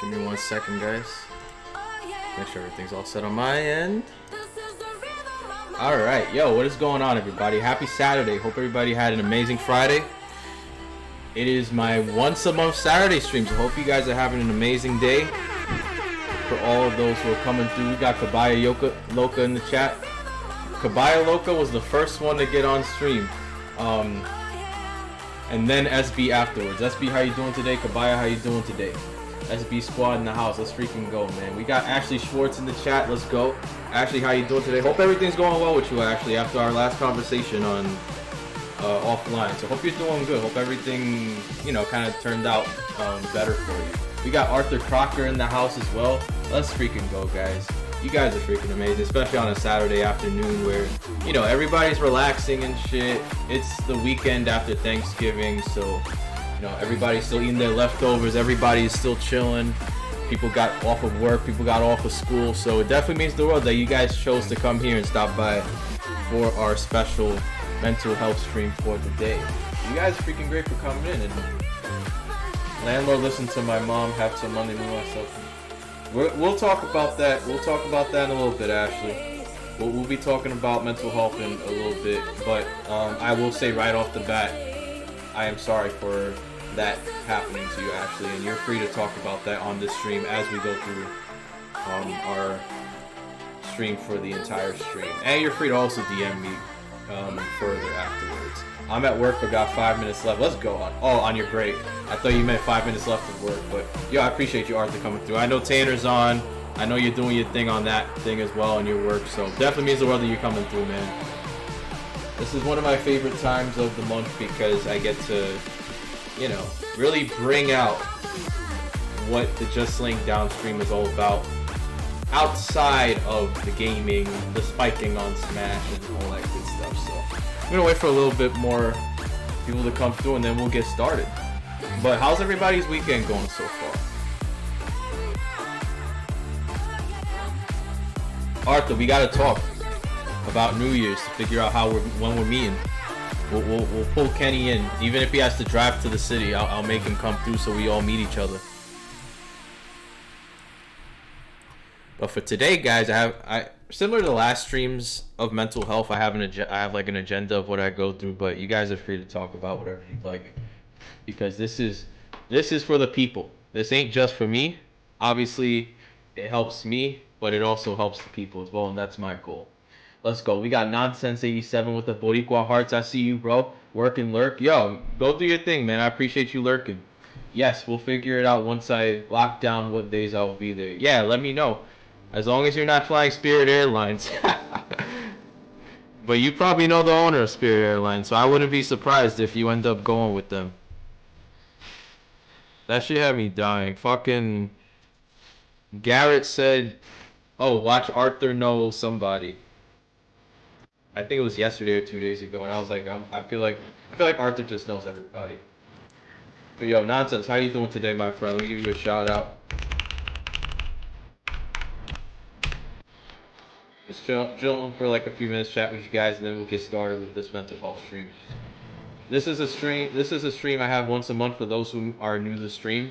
Give me 1 second, guys. Make sure everything's all set on my end. Alright, yo, what is going on, everybody? Happy Saturday. Hope everybody had an amazing Friday. It is my once a month Saturday stream, so hope you guys are having an amazing day. For all of those who are coming through, we got Kabaya Loca in the chat. Kabaya Loca was the first one to get on stream. And then SB afterwards. SB, how you doing today? Kabaya, how you doing today? SB squad in the house. Let's freaking go, man. We got Ashley Schwartz in the chat. Let's go. Ashley, how you doing today? Hope everything's going well with you, Ashley, after our last conversation on offline. So hope you're doing good. Hope everything, kind of turned out better for you. We got Arthur Crocker in the house as well. Let's freaking go, guys. You guys are freaking amazing, especially on a Saturday afternoon where, everybody's relaxing and shit. It's the weekend after Thanksgiving, so, everybody's still eating their leftovers. Everybody's still chilling. People got off of work. People got off of school. So it definitely means the world that you guys chose to come here and stop by for our special mental health stream for the day. You guys are freaking great for coming in. And landlord, listen to my mom, have some money to myself. We'll talk about that. We'll talk about that in a little bit, Ashley. We'll be talking about mental health in a little bit, but I will say right off the bat, I am sorry for that happening to you, Ashley, and you're free to talk about that on this stream as we go through our stream for the entire stream. And you're free to also DM me further afterwards. I'm at work but got 5 minutes left. Let's go on your break. I thought you meant 5 minutes left of work, but yo, I appreciate you, Arthur, coming through. I know Tanner's on. I know you're doing your thing on that thing as well on your work, so definitely means the world that you're coming through, man. This is one of my favorite times of the month because I get to, really bring out what the Just Laying Down stream is all about outside of the gaming, the spiking on Smash, and all that good stuff. So I'm gonna wait for a little bit more people to come through and then we'll get started. But how's everybody's weekend going so far? Arthur, we gotta talk about New Year's to figure out when we're meeting. We'll pull Kenny in, even if he has to drive to the city. I'll make him come through so we all meet each other. But for today, guys, I similar to the last streams of mental health. I have like an agenda of what I go through, but you guys are free to talk about whatever you like, because this is for the people. This ain't just for me. Obviously, it helps me, but it also helps the people as well, and that's my goal. Let's go. We got Nonsense87 with the Boricua Hearts. I see you, bro. Work and lurk. Yo, go do your thing, man. I appreciate you lurking. Yes, we'll figure it out once I lock down what days I will be there. Yeah, let me know. As long as you're not flying Spirit Airlines. But you probably know the owner of Spirit Airlines, so I wouldn't be surprised if you end up going with them. That shit had me dying. Fucking Garrett said, oh, watch Arthur know somebody. I think it was yesterday or 2 days ago, and I was like, I feel like Arthur just knows everybody. But yo, Nonsense, how you doing today, my friend? Let me give you a shout out. Just chilling for like a few minutes, chat with you guys, and then we'll get started with this mental health stream. This is a stream I have once a month for those who are new to the stream,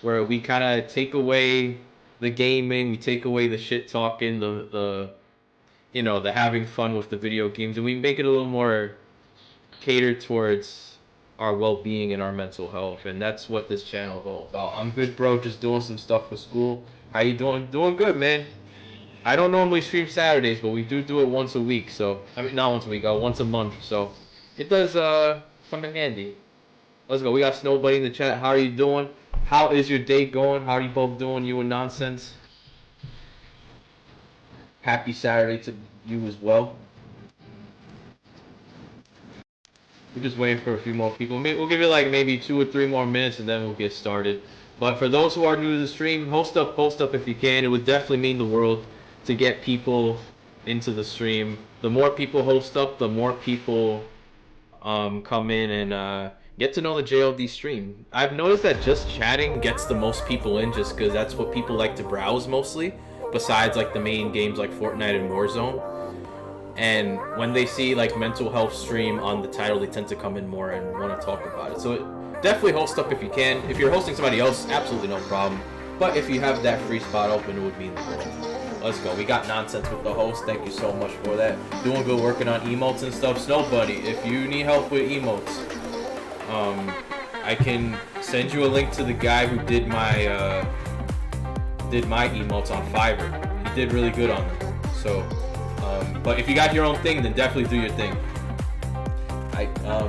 where we kind of take away the gaming, we take away the shit talking, the having fun with the video games, and we make it a little more catered towards our well-being and our mental health, and that's what this channel is all about. I'm good, bro, just doing some stuff for school. How you doing? Doing good, man. I don't normally stream Saturdays, but we do it once a week, so, I mean, not once a week, once a month, so it does come in handy. Let's go. We got Snowblade in the chat. How are you doing? How is your day going? How are you both doing, you and Nonsense? Happy Saturday to you as well. We're just waiting for a few more people. We'll give it like maybe 2 or 3 more minutes and then we'll get started. But for those who are new to the stream, post up if you can. It would definitely mean the world to get people into the stream. The more people host up, the more people come in and get to know the JLD stream. I've noticed that just chatting gets the most people in just because that's what people like to browse mostly, besides like the main games like Fortnite and Warzone. And when they see like mental health stream on the title, they tend to come in more and want to talk about it. So definitely host up if you can. If you're hosting somebody else, absolutely no problem. But if you have that free spot open, it would mean the world. Let's go. We got Nonsense with the host. Thank you so much for that. Doing good working on emotes and stuff. Snow Buddy, if you need help with emotes, I can send you a link to the guy who did my emotes on Fiverr. He did really good on them. So, but if you got your own thing, then definitely do your thing.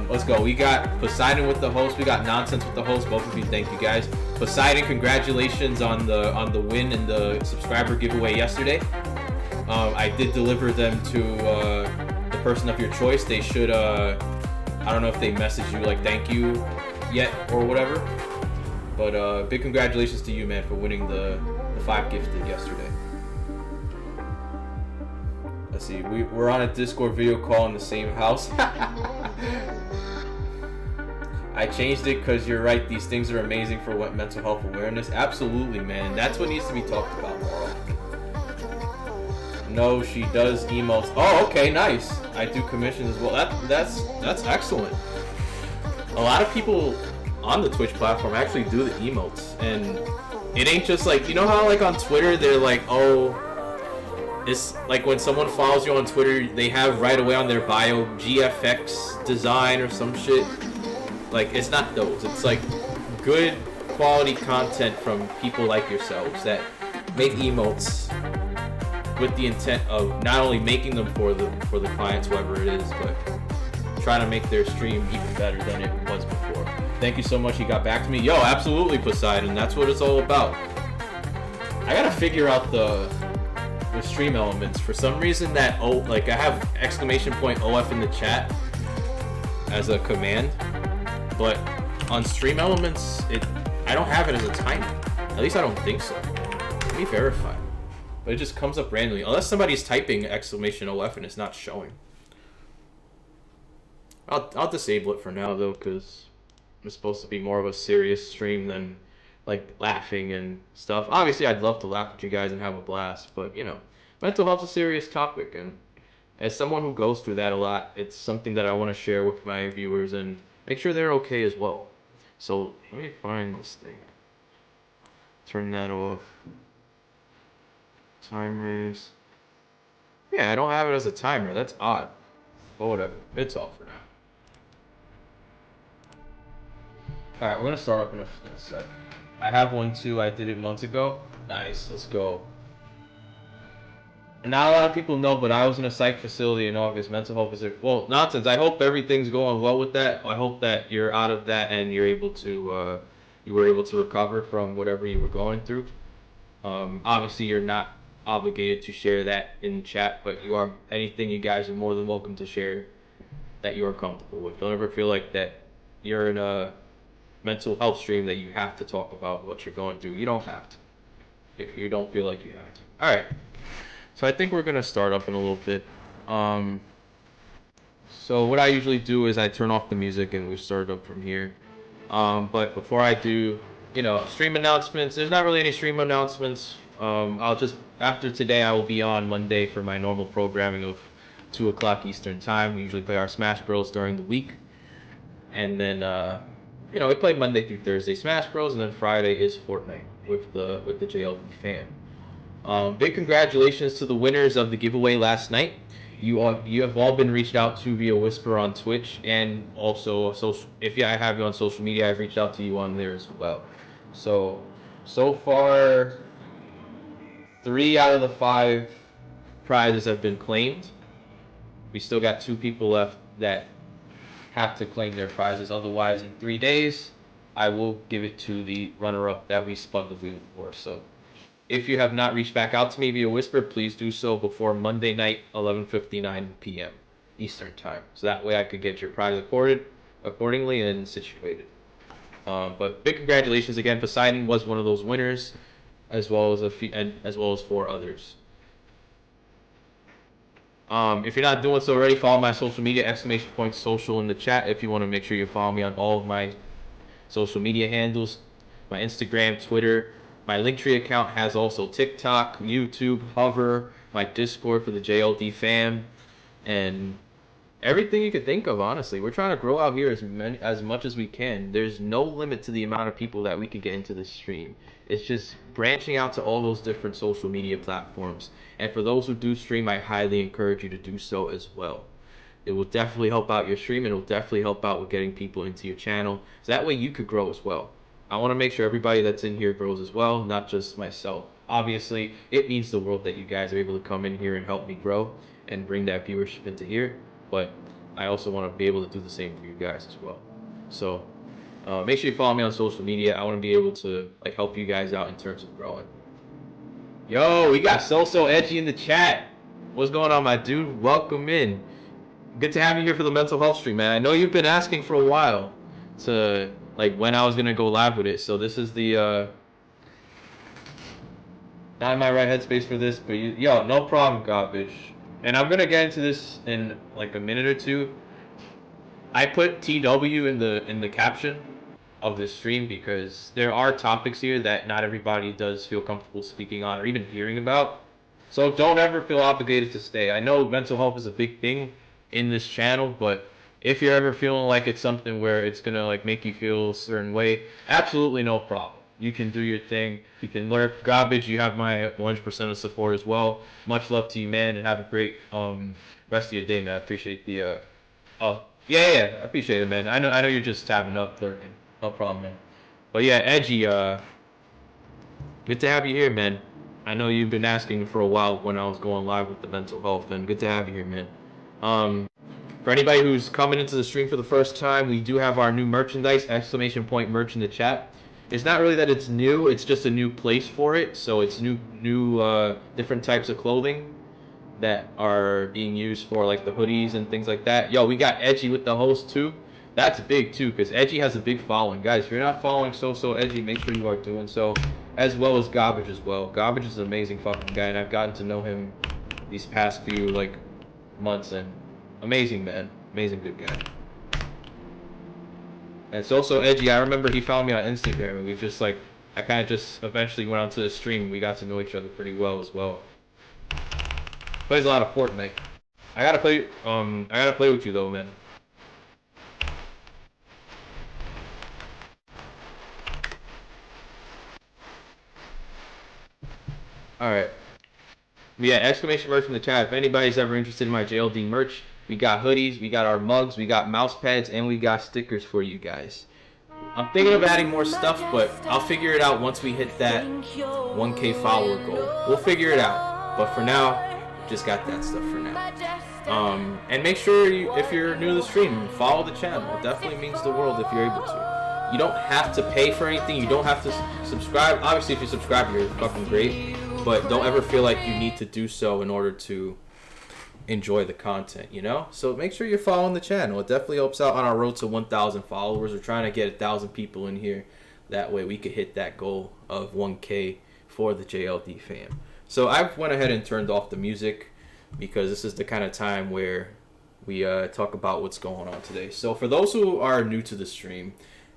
Let's go. We got Poseidon with the host. We got Nonsense with the host. Both of you, thank you guys. Poseidon, congratulations on the win in the subscriber giveaway yesterday. I did deliver them to the person of your choice. They should. I don't know if they messaged you like thank you yet or whatever. But big congratulations to you, man, for winning the 5 gifted yesterday. Let's see. We're on a Discord video call in the same house. I changed it because you're right. These things are amazing for what mental health awareness. Absolutely, man. That's what needs to be talked about more often. No, she does emotes. Oh, okay, nice. I do commissions as well. That's excellent. A lot of people on the Twitch platform actually do the emotes, and it ain't just like, you know how like on Twitter they're like, oh, it's like when someone follows you on Twitter, they have right away on their bio GFX design or some shit. Like, it's not those. It's like good quality content from people like yourselves that make emotes with the intent of not only making them for the clients, whoever it is, but trying to make their stream even better than it was before. Thank you so much. You got back to me. Yo, absolutely, Poseidon. That's what it's all about. I gotta figure out the stream elements. For some reason that I have exclamation point OF in the chat as a command, but on stream elements I don't have it as a timer. At least I don't think so. Let me verify. But it just comes up randomly unless somebody's typing exclamation OF and it's not showing. I'll disable it for now though, because it's supposed to be more of a serious stream than like laughing and stuff. Obviously I'd love to laugh with you guys and have a blast, but you know, mental health's a serious topic, and as someone who goes through that a lot, it's something that I want to share with my viewers and make sure they're okay as well. So let me find this thing. Turn that off. Timers. Yeah, I don't have it as a timer. That's odd. But whatever. It's off for now. Alright, we're gonna start up in a sec. I have one too. I did it months ago. Nice. Let's go. Not a lot of people know, but I was in a psych facility in August. Mental health facility. Well, Nonsense. I hope everything's going well with that. I hope that you're out of that and you're able to, you were able to recover from whatever you were going through. Obviously, you're not obligated to share that in chat, but you are. Anything you guys are more than welcome to share that you are comfortable with. Don't ever feel like that you're in a mental health stream that you have to talk about what you're going through. You don't have to. If you don't feel like you have to. All right. So I think we're gonna start up in a little bit. So what I usually do is I turn off the music and we start up from here. But before I do, you know, stream announcements. There's not really any stream announcements. I'll just after today I will be on Monday for my normal programming of 2 o'clock Eastern time. We usually play our Smash Bros during the week, and then you know, we play Monday through Thursday Smash Bros, and then Friday is Fortnite with the JLB fam. Big congratulations to the winners of the giveaway last night. You have all been reached out to via Whisper on Twitch, and also if I have you on social media, I've reached out to you on there as well. So far, 3 out of the 5 prizes have been claimed. We still got 2 people left that have to claim their prizes. Otherwise, in 3 days, I will give it to the runner-up that we spun the wheel for. So if you have not reached back out to me via Whisper, please do so before Monday night, 11:59 p.m. Eastern time. So that way I could get your prize recorded accordingly and situated. But big congratulations again. Poseidon was one of those winners, as well as 4 others. If you're not doing so already, follow my social media, !social in the chat if you want to make sure you follow me on all of my social media handles, my Instagram, Twitter. My Linktree account has also TikTok, YouTube, Hover, my Discord for the JLD fam, and everything you could think of, honestly. We're trying to grow out here as much as we can. There's no limit to the amount of people that we can get into this stream. It's just branching out to all those different social media platforms. And for those who do stream, I highly encourage you to do so as well. It will definitely help out your stream, and it will definitely help out with getting people into your channel. So that way you could grow as well. I want to make sure everybody that's in here grows as well, not just myself. Obviously, it means the world that you guys are able to come in here and help me grow and bring that viewership into here. But I also want to be able to do the same for you guys as well. So make sure you follow me on social media. I want to be able to like help you guys out in terms of growing. Yo, we got So Edgy in the chat. What's going on, my dude? Welcome in. Good to have you here for the mental health stream, man. I know you've been asking for a while to like when I was gonna go live with it. So this is the not in my right headspace for this, but yo, no problem, garbage. And I'm gonna get into this in like a minute or two. I put TW in the caption of this stream because there are topics here that not everybody does feel comfortable speaking on or even hearing about. So don't ever feel obligated to stay. I know mental health is a big thing in this channel, but if you're ever feeling like it's something where it's gonna like make you feel a certain way, absolutely no problem. You can do your thing. You can lurk. Garbage, you have my 100% of support as well. Much love to you, man, and have a great rest of your day, man. I appreciate the oh yeah, I appreciate it, man. I know you're just tapping up, lurking. No problem, man. But yeah, Edgy, good to have you here, man. I know you've been asking for a while when I was going live with the mental health, and good to have you here, man. For anybody who's coming into the stream for the first time, we do have our new merchandise, exclamation point merch in the chat. It's not really that it's new, it's just a new place for it. So it's new different types of clothing that are being used for like the hoodies and things like that. Yo, we got Edgy with the host too. That's big too, because Edgy has a big following. Guys, if you're not following So Edgy, make sure you are doing so. As well as Garbage as well. Garbage is an amazing fucking guy, and I've gotten to know him these past few like months, and amazing man. Amazing good guy. And So Edgy, I remember he found me on Instagram, and we've just like, I kind of just eventually went onto the stream, and we got to know each other pretty well as well. Plays a lot of Fortnite. I gotta play with you though, man. Alright. Yeah, exclamation merch in the chat. If anybody's ever interested in my JLD merch, we got hoodies, we got our mugs, we got mouse pads, and we got stickers for you guys. I'm thinking of adding more stuff, but I'll figure it out once we hit that 1K follower goal. We'll figure it out. But for now, just got that stuff for now. And make sure if you're new to the stream, follow the channel. It definitely means the world if you're able to. You don't have to pay for anything. You don't have to subscribe. Obviously, if you subscribe, you're fucking great. But don't ever feel like you need to do so in order to enjoy the content, you know? So make sure you're following the channel. It definitely helps out on our road to 1,000 followers. We're trying to get 1,000 people in here. That way we could hit that goal of 1K for the JLD fam. So I went ahead and turned off the music because this is the kind of time where we talk about what's going on today. So for those who are new to the stream,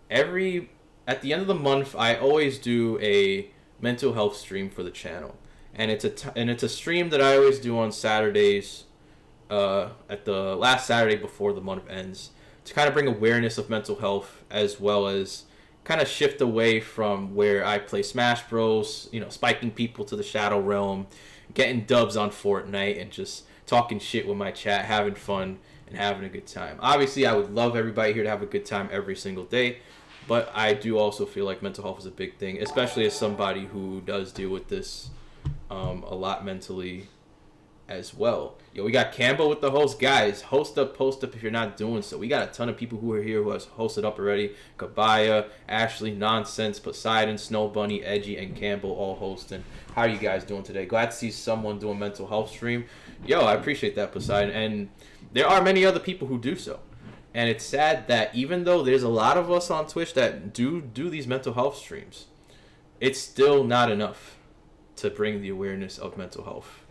at the end of the month, I always do a mental health stream for the channel, and it's a stream that I always do on Saturdays, at the last Saturday before the month ends, to kind of bring awareness of mental health, as well as kind of shift away from where I play Smash Bros, you know, spiking people to the Shadow Realm, getting dubs on Fortnite, and just talking shit with my chat, having fun and having a good time. Obviously, I would love everybody here to have a good time every single day, but I do also feel like mental health is a big thing, especially as somebody who does deal with this a lot mentally as well. Yo, we got Campbell with the host. Guys, post up if you're not doing so. We got a ton of people who are here who has hosted up already. Kabaya, Ashley, Nonsense, Poseidon, Snow Bunny, Edgy, and Campbell all hosting. How are you guys doing today? Glad to see someone doing mental health stream. Yo, I appreciate that, Poseidon. And there are many other people who do so. And it's sad that even though there's a lot of us on Twitch that do these mental health streams, it's still not enough to bring the awareness of mental health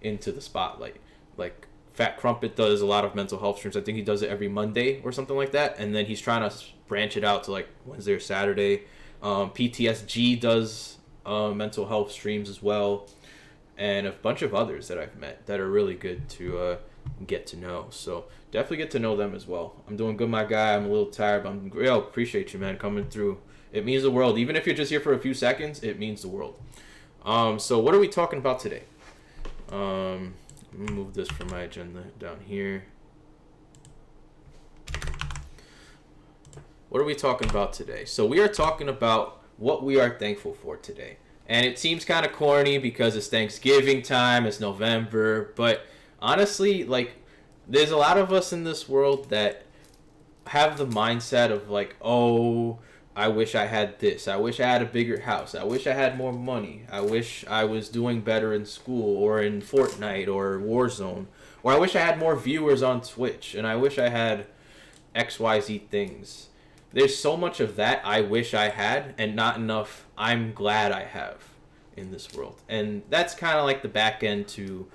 into the spotlight. Like Fat Crumpet does a lot of mental health streams. I think he does it every Monday or something like that. And then he's trying to branch it out to like Wednesday or Saturday. PTSG does mental health streams as well. And a bunch of others that I've met that are really good to get to know. So definitely get to know them as well. I'm doing good, my guy. I'm a little tired, but I'm real. Appreciate you, man, coming through. It means the world. Even if you're just here for a few seconds, it means the world. So what are we talking about today? Let me move this from my agenda down here. What are we talking about today? So we are talking about what we are thankful for today. And it seems kind of corny because it's Thanksgiving time, it's November, but honestly, like, there's a lot of us in this world that have the mindset of like, oh, I wish I had this. I wish I had a bigger house. I wish I had more money. I wish I was doing better in school or in Fortnite or Warzone. Or I wish I had more viewers on Twitch. And I wish I had XYZ things. There's so much of that I wish I had and not enough I'm glad I have in this world. And that's kind of like the back end to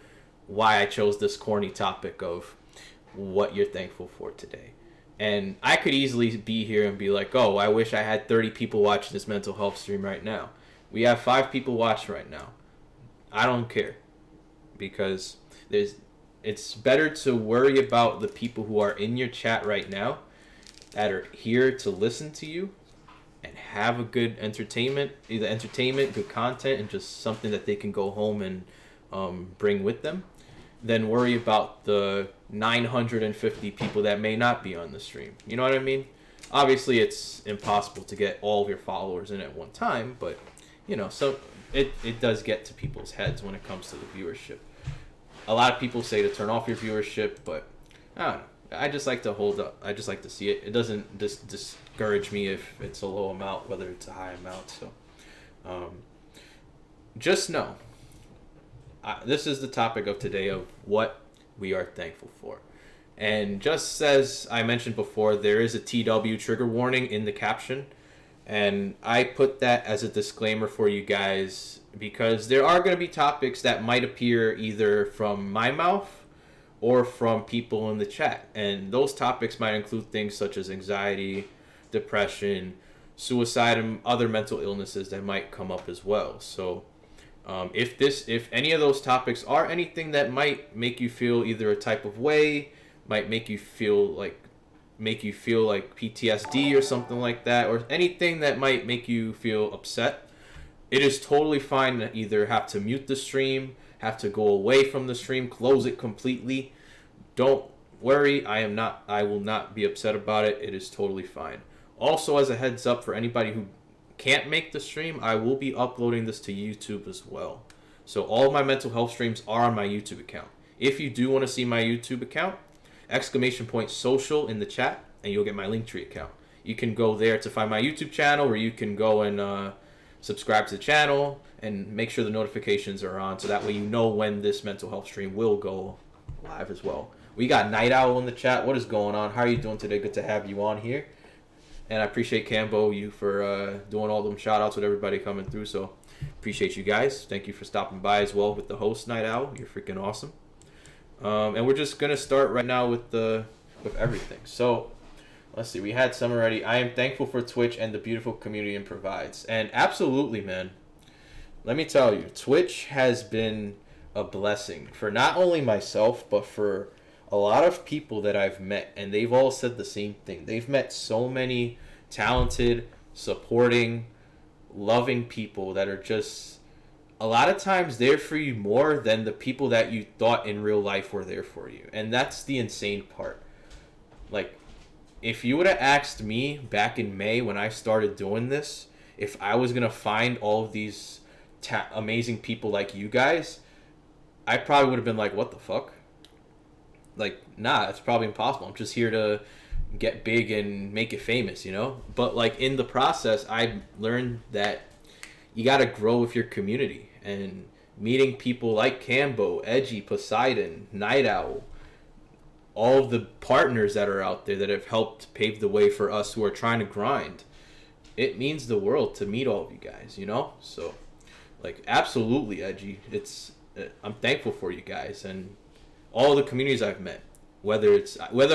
why I chose this corny topic of what you're thankful for today. And I could easily be here and be like, oh, I wish I had 30 people watching this mental health stream right now. We have 5 people watching right now. I don't care. Because it's better to worry about the people who are in your chat right now that are here to listen to you and have a good entertainment, good content, and just something that they can go home and bring with them, than worry about the 950 people that may not be on the stream. You know what I mean? Obviously, it's impossible to get all of your followers in at one time, but, you know, so it does get to people's heads when it comes to the viewership. A lot of people say to turn off your viewership, but I don't know. I just like to hold up. I just like to see it. It doesn't discourage me if it's a low amount, whether it's a high amount. So, just know, this is the topic of today of what we are thankful for. And just as I mentioned before, there is a TW trigger warning in the caption. And I put that as a disclaimer for you guys because there are going to be topics that might appear either from my mouth or from people in the chat. And those topics might include things such as anxiety, depression, suicide, and other mental illnesses that might come up as well. So if any of those topics are anything that might make you feel either a type of way, might make you feel like PTSD or something like that, or anything that might make you feel upset, it is totally fine to either have to mute the stream, have to go away from the stream, close it completely. Don't worry, I will not be upset about it. It is totally fine. Also, as a heads up for anybody who can't make the stream, I will be uploading this to YouTube as well. So all of my mental health streams are on my YouTube account. If you do want to see my YouTube account, !social in the chat, and you'll get my Linktree account. You can go there to find my YouTube channel, or you can go and subscribe to the channel and make sure the notifications are on, so that way you know when this mental health stream will go live as well. We got Night Owl in the chat. What is going on? How are you doing today? Good to have you on here. And I appreciate Cambo, you for doing all them shout outs with everybody coming through. So appreciate you guys. Thank you for stopping by as well with the host, Night Owl. You're freaking awesome. And we're just gonna start right now with everything. So let's see. We had some already. I am thankful for Twitch and the beautiful community it provides. And absolutely, man. Let me tell you, Twitch has been a blessing for not only myself, but for a lot of people that I've met, and they've all said the same thing. They've met so many talented, supporting, loving people that are just a lot of times there for you more than the people that you thought in real life were there for you. And that's the insane part. Like, if you would have asked me back in May when I started doing this, if I was going to find all of these amazing people like you guys, I probably would have been like, what the fuck? Like, nah, it's probably impossible. I'm just here to get big and make it famous, you know? But, like, in the process, I learned that you got to grow with your community. And meeting people like Cambo, Edgy, Poseidon, Night Owl, all of the partners that are out there that have helped pave the way for us who are trying to grind, it means the world to meet all of you guys, you know? So, like, absolutely, Edgy. I'm thankful for you guys and all the communities I've met, whether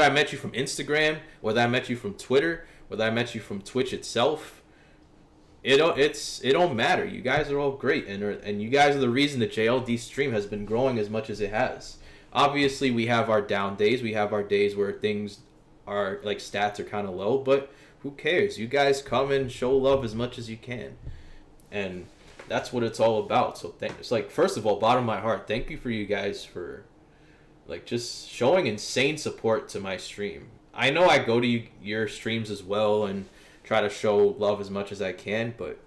I met you from Instagram, whether I met you from Twitter, whether I met you from Twitch itself, it don't matter. You guys are all great, and you guys are the reason the JLD stream has been growing as much as it has. Obviously, we have our down days. We have our days where things are like stats are kind of low, but who cares? You guys come and show love as much as you can, and that's what it's all about. So it's like, first of all, bottom of my heart, thank you for you guys for like just showing insane support to my stream. I know I go to your streams as well and try to show love as much as I can, but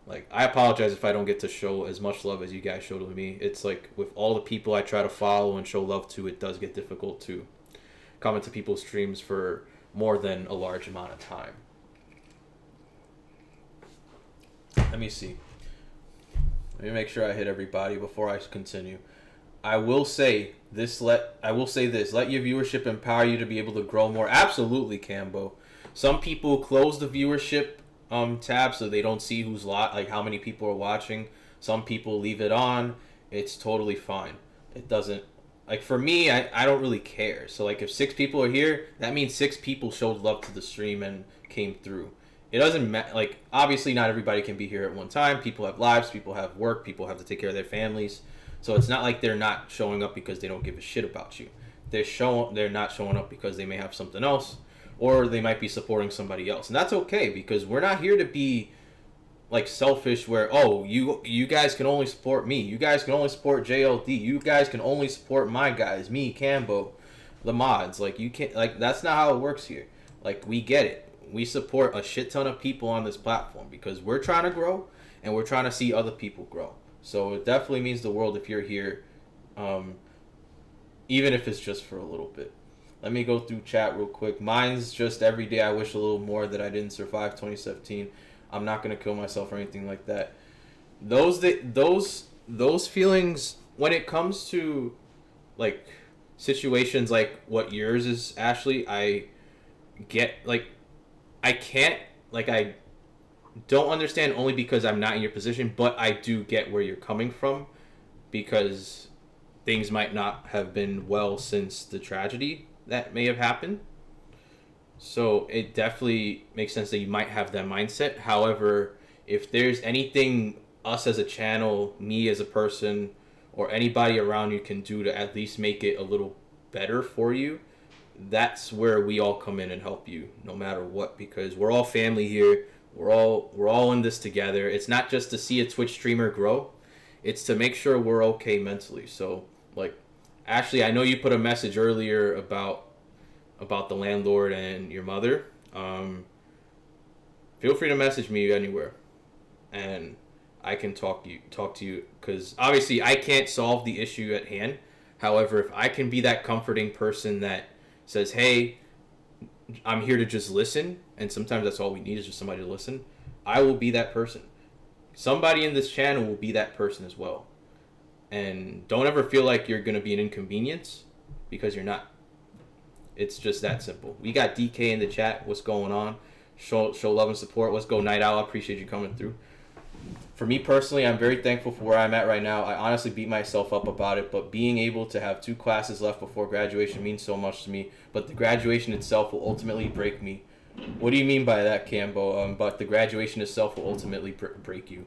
like, I apologize if I don't get to show as much love as you guys show to me. It's like, with all the people I try to follow and show love to, it does get difficult to come into people's streams for more than a large amount of time. Let me see. Let me make sure I hit everybody before I continue. I will say this, let your viewership empower you to be able to grow more. Absolutely, Cambo. Some people close the viewership tab so they don't see like how many people are watching. Some people leave it on. It's totally fine. It doesn't, like, for me, I don't really care. So like, if 6 people are here, that means 6 people showed love to the stream and came through. It doesn't matter. Like, obviously not everybody can be here at one time. People have lives, people have work, people have to take care of their families. So it's not like they're not showing up because they don't give a shit about you. They're not showing up because they may have something else, or they might be supporting somebody else. And that's okay, because we're not here to be like selfish where, oh, you guys can only support me. You guys can only support JLD. You guys can only support my guys, me, Cambo, the mods. Like, you can't, like, that's not how it works here. Like, we get it. We support a shit ton of people on this platform because we're trying to grow and we're trying to see other people grow. So it definitely means the world if you're here, even if it's just for a little bit. Let me go through chat real quick. Mine's just every day I wish a little more that I didn't survive 2017. I'm not going to kill myself or anything like that. Those feelings, when it comes to like situations like what yours is, Ashley, I get, like, I can't, like, I don't understand only because I'm not in your position, but I do get where you're coming from, because things might not have been well since the tragedy that may have happened. So it definitely makes sense that you might have that mindset. However, if there's anything us as a channel, me as a person, or anybody around you can do to at least make it a little better for you, that's where we all come in and help you, no matter what, because we're all family here. We're all in this together. It's not just to see a Twitch streamer grow, it's to make sure we're okay mentally. So, like, Ashley, I know you put a message earlier about the landlord and your mother. Feel free to message me anywhere, and I can talk to you, because obviously I can't solve the issue at hand. However, if I can be that comforting person that says, hey, I'm here to just listen, and sometimes that's all we need is just somebody to listen, I will be that person. Somebody in this channel will be that person as well. And don't ever feel like you're going to be an inconvenience, because you're not. It's just that simple. We got DK in the chat. What's going on? Show love and support. Let's go, Night Owl. I appreciate you coming through. For me personally, I'm very thankful for where I'm at right now. I honestly beat myself up about it, but being able to have 2 classes left before graduation means so much to me. But the graduation itself will ultimately break me. What do you mean by that, Cambo? But the graduation itself will ultimately break you.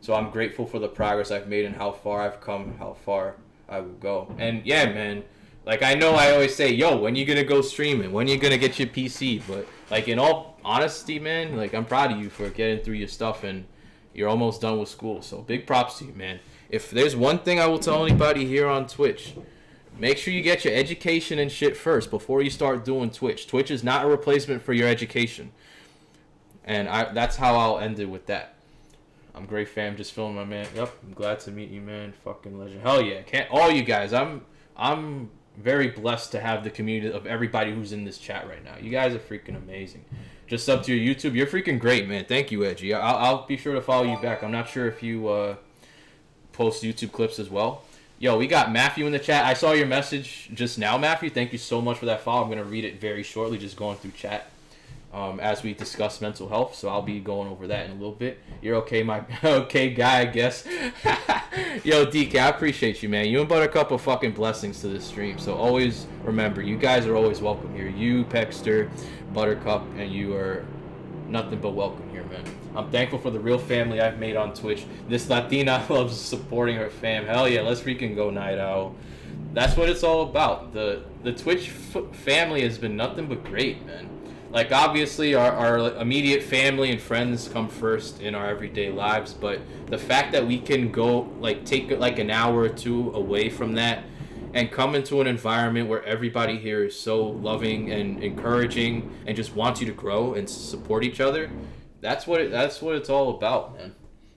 So I'm grateful for the progress I've made and how far I've come, how far I will go. And yeah, man, like, I know I always say, yo, when you gonna go streaming? When you gonna get your PC? But like, in all honesty, man, like, I'm proud of you for getting through your stuff, and you're almost done with school. So big props to you, man. If there's one thing I will tell anybody here on Twitch, make sure you get your education and shit first before you start doing Twitch. Twitch is not a replacement for your education. And that's how I'll end it with that. I'm great, fam. Just filming, my man. Yep, I'm glad to meet you, man. Fucking legend. Hell yeah. All you guys. I'm very blessed to have the community of everybody who's in this chat right now. You guys are freaking amazing. Just up to your YouTube. You're freaking great, man. Thank you, Edgy. I'll be sure to follow you back. I'm not sure if you post YouTube clips as well. Yo, we got Matthew in the chat. I saw your message just now, Matthew. Thank you so much for that follow. I'm going to read it very shortly, just going through chat as we discuss mental health. So I'll be going over that in a little bit. You're okay, my okay guy, I guess. Yo, DK, I appreciate you, man. You and Buttercup are fucking blessings to this stream. So always remember, you guys are always welcome here. You, Pexter, Buttercup, and you are nothing but welcome here, man. I'm thankful for the real family I've made on Twitch. This Latina loves supporting her fam. Hell yeah, let's freaking go, Night Owl. That's what it's all about. The Twitch family has been nothing but great, man. Like, obviously our immediate family and friends come first in our everyday lives, but the fact that we can go, like, take like an hour or two away from that and come into an environment where everybody here is so loving and encouraging and just wants you to grow and support each other, that's what it's all about, man.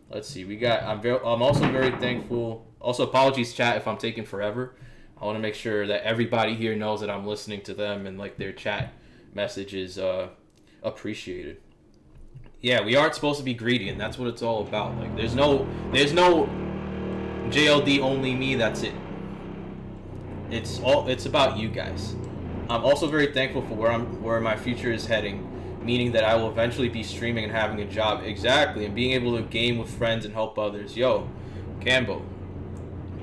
Let's see, I'm also very thankful. Also, apologies chat if I'm taking forever. I want to make sure that everybody here knows that I'm listening to them and like their chat message is appreciated. Yeah, we aren't supposed to be greedy, and that's what it's all about. Like, there's no JLD only me. That's it. It's about you guys. I'm also very thankful for where my future is heading, meaning that I will eventually be streaming and having a job. Exactly, and being able to game with friends and help others. Yo, Cambo,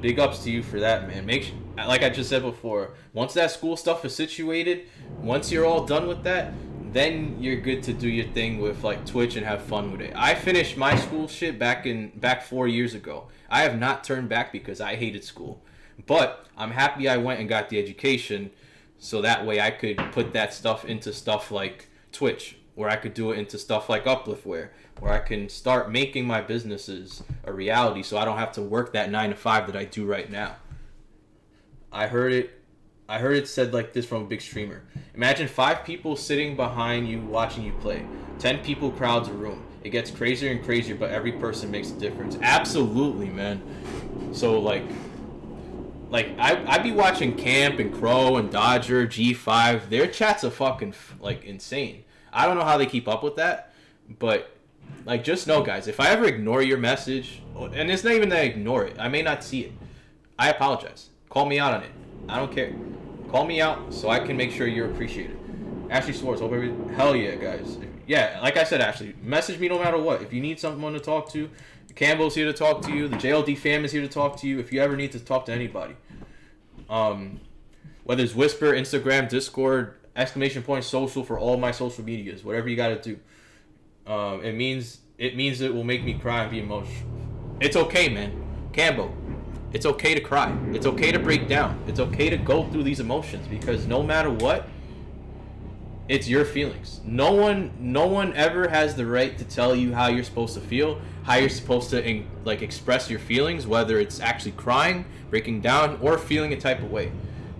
big ups to you for that, man. Like I just said before, once that school stuff is situated, once you're all done with that, then you're good to do your thing with like Twitch and have fun with it. I finished my school shit back 4 years ago. I have not turned back because I hated school. But I'm happy I went and got the education, so that way I could put that stuff into stuff like Twitch, where I could do it into stuff like Upliftware, where I can start making my businesses a reality so I don't have to work that 9 to 5 that I do right now. I heard it said like this from a big streamer. Imagine 5 people sitting behind you watching you play. 10 people crowds a room. It gets crazier and crazier, but every person makes a difference. Absolutely, man. So like I be watching Camp and Crow and Dodger, G5. Their chats are fucking like insane. I don't know how they keep up with that, but like just know, guys, if I ever ignore your message, and it's not even that I ignore it, I may not see it. I apologize. Call me out on it. I don't care. Call me out so I can make sure you're appreciated. Ashley Swartz, hell yeah, guys. Yeah, like I said, Ashley, message me no matter what. If you need someone to talk to, Campbell's here to talk to you. The JLD fam is here to talk to you. If you ever need to talk to anybody, whether it's Whisper, Instagram, Discord, ! Social for all my social medias, whatever you gotta do. It means it will make me cry and be emotional. It's okay, man. Campbell, it's okay to cry. It's okay to break down. It's okay to go through these emotions, because no matter what, it's your feelings. No one ever has the right to tell you how you're supposed to feel, how you're supposed to like express your feelings, whether it's actually crying, breaking down, or feeling a type of way.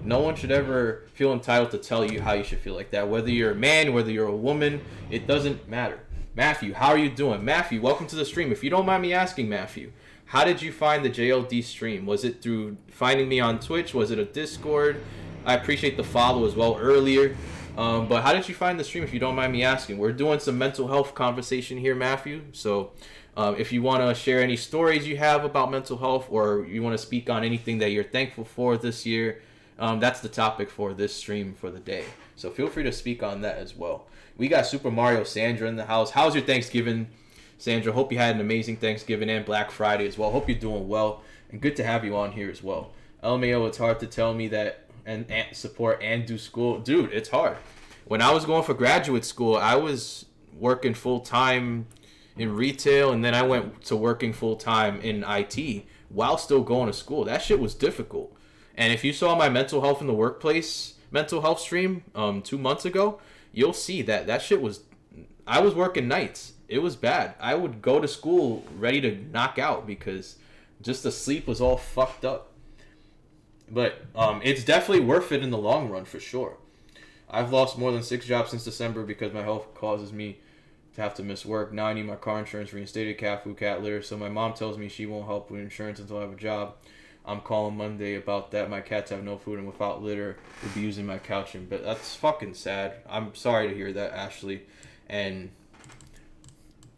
No one should ever feel entitled to tell you how you should feel like that. Whether you're a man, whether you're a woman, it doesn't matter. Matthew, how are you doing? Matthew, welcome to the stream. If you don't mind me asking, Matthew, how did you find the JLD stream? Was it through finding me on Twitch? Was it a Discord? I appreciate the follow as well earlier. But how did you find the stream, if you don't mind me asking? We're doing some mental health conversation here, Matthew. So if you want to share any stories you have about mental health, or you want to speak on anything that you're thankful for this year, that's the topic for this stream for the day. So feel free to speak on that as well. We got Super Mario Sandra in the house. How's your Thanksgiving, Sandra? Hope you had an amazing Thanksgiving and Black Friday as well. Hope you're doing well, and good to have you on here as well. LMAO, it's hard to tell me that and support and do school. Dude, it's hard. When I was going for graduate school, I was working full-time in retail, and then I went to working full-time in IT while still going to school. That shit was difficult. And if you saw my mental health in the workplace mental health stream 2 months ago, you'll see that shit was... I was working nights. It was bad. I would go to school ready to knock out because just the sleep was all fucked up. But it's definitely worth it in the long run, for sure. I've lost more than 6 jobs since December because my health causes me to have to miss work. Now I need my car insurance reinstated, cat food, cat litter. So my mom tells me she won't help with insurance until I have a job. I'm calling Monday about that. My cats have no food and without litter will be using my couch. But that's fucking sad. I'm sorry to hear that, Ashley. And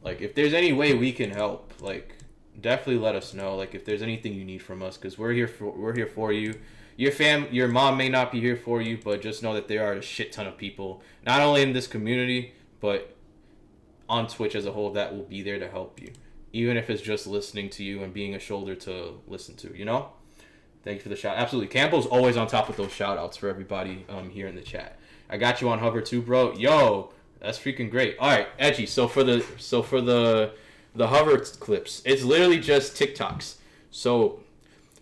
like, if there's any way we can help, like, definitely let us know. Like, if there's anything you need from us, because we're here for you. Your mom may not be here for you, but just know that there are a shit ton of people, not only in this community, but on Twitch as a whole, that will be there to help you. Even if it's just listening to you and being a shoulder to listen to, you know? Thank you for the shout. Absolutely. Campbell's always on top of those shout outs for everybody here in the chat. I got you on hover too, bro. Yo, that's freaking great. All right, Edgy. So for the hover clips, it's literally just TikToks. So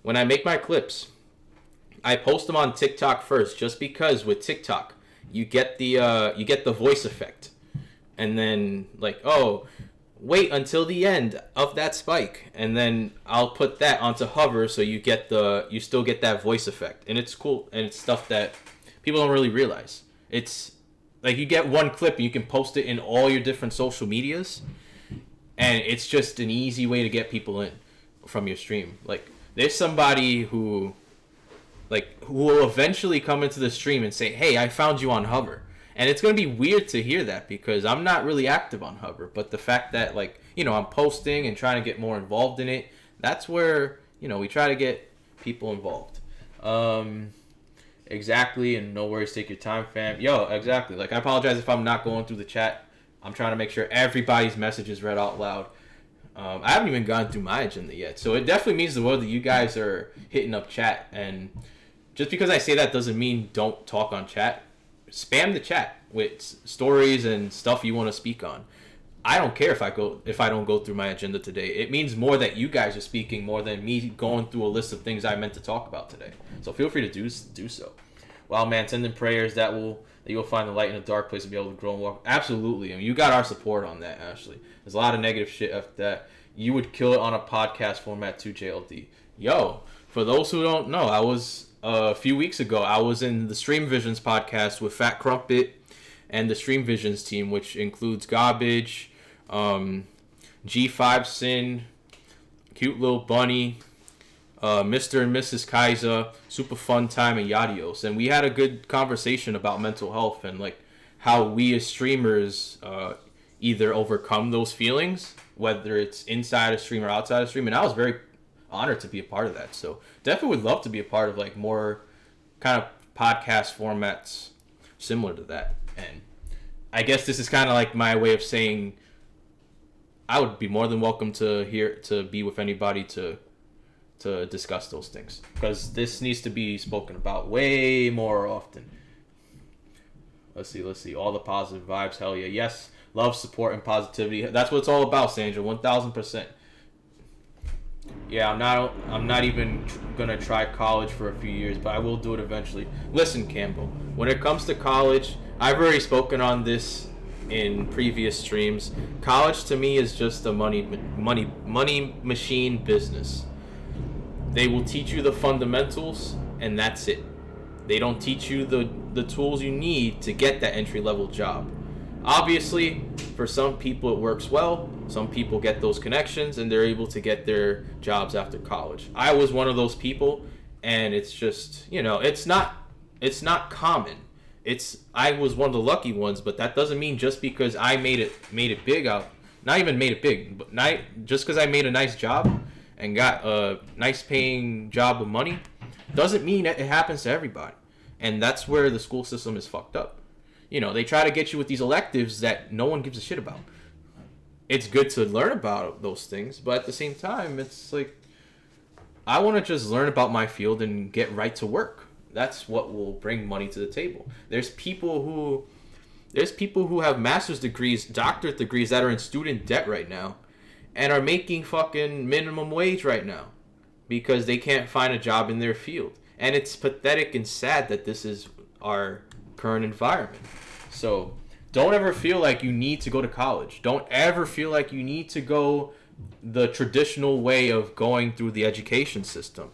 when I make my clips, I post them on TikTok first, just because with TikTok you get the voice effect, and then like, oh, wait until the end of that spike, and then I'll put that onto hover, so you still get that voice effect, and it's cool, and it's stuff that people don't really realize. It's like you get one clip and you can post it in all your different social medias, and it's just an easy way to get people in from your stream. Like, there's somebody who will eventually come into the stream and say, hey, I found you on hover. And it's going to be weird to hear that, because I'm not really active on hover. But the fact that, like, you know, I'm posting and trying to get more involved in it, that's where, you know, we try to get people involved. Exactly, and no worries, take your time, fam. Yo, exactly. Like, I apologize if I'm not going through the chat. I'm trying to make sure everybody's message is read out loud. I haven't even gone through my agenda yet. So it definitely means the world that you guys are hitting up chat. And just because I say that doesn't mean don't talk on chat. Spam the chat with stories and stuff you want to speak on. I don't care if I don't go through my agenda today. It means more that you guys are speaking more than me going through a list of things I meant to talk about today. So feel free to do so. Wow, man, sending prayers that you'll find the light in a dark place and be able to grow and walk. Absolutely. I mean, you got our support on that, Ashley. There's a lot of negative shit after that. You would kill it on a podcast format too, JLD. Yo, for those who don't know, I was a few weeks ago, I was in the Stream Visions podcast with Fat Crumpet and the Stream Visions team, which includes Garbage, G5 Sin, Cute Little Bunny, Mr. and Mrs. Kaiser, Super Fun Time, and Yadios. And we had a good conversation about mental health and like how we as streamers either overcome those feelings, whether it's inside a stream or outside a stream. And I was very honored to be a part of that. So definitely would love to be a part of like more kind of podcast formats similar to that. And I guess this is kind of like my way of saying I would be more than welcome to be with anybody to discuss those things, because this needs to be spoken about way more often. Let's see. All the positive vibes. Hell yeah. Yes. Love, support, and positivity. That's what it's all about, Sandra. 1,000%. Yeah, I'm not even gonna try college for a few years, but I will do it eventually. Listen, Campbell, when it comes to college, I've already spoken on this in previous streams. College to me is just a money machine business. They will teach you the fundamentals, and that's it. They don't teach you the tools you need to get that entry-level job. Obviously, for some people it works well. Some people get those connections, and they're able to get their jobs after college. I was one of those people, and it's just, you know, it's not common. I was one of the lucky ones, but that doesn't mean just because I made it big out. Not even made it big, but just because I made a nice job and got a nice paying job of money doesn't mean that it happens to everybody. And that's where the school system is fucked up. You know, they try to get you with these electives that no one gives a shit about. It's good to learn about those things, but at the same time, it's like, I want to just learn about my field and get right to work. That's what will bring money to the table. There's people who have master's degrees, doctorate degrees that are in student debt right now and are making fucking minimum wage right now because they can't find a job in their field. And it's pathetic and sad that this is our current environment. So don't ever feel like you need to go to college. Don't ever feel like you need to go the traditional way of going through the education system.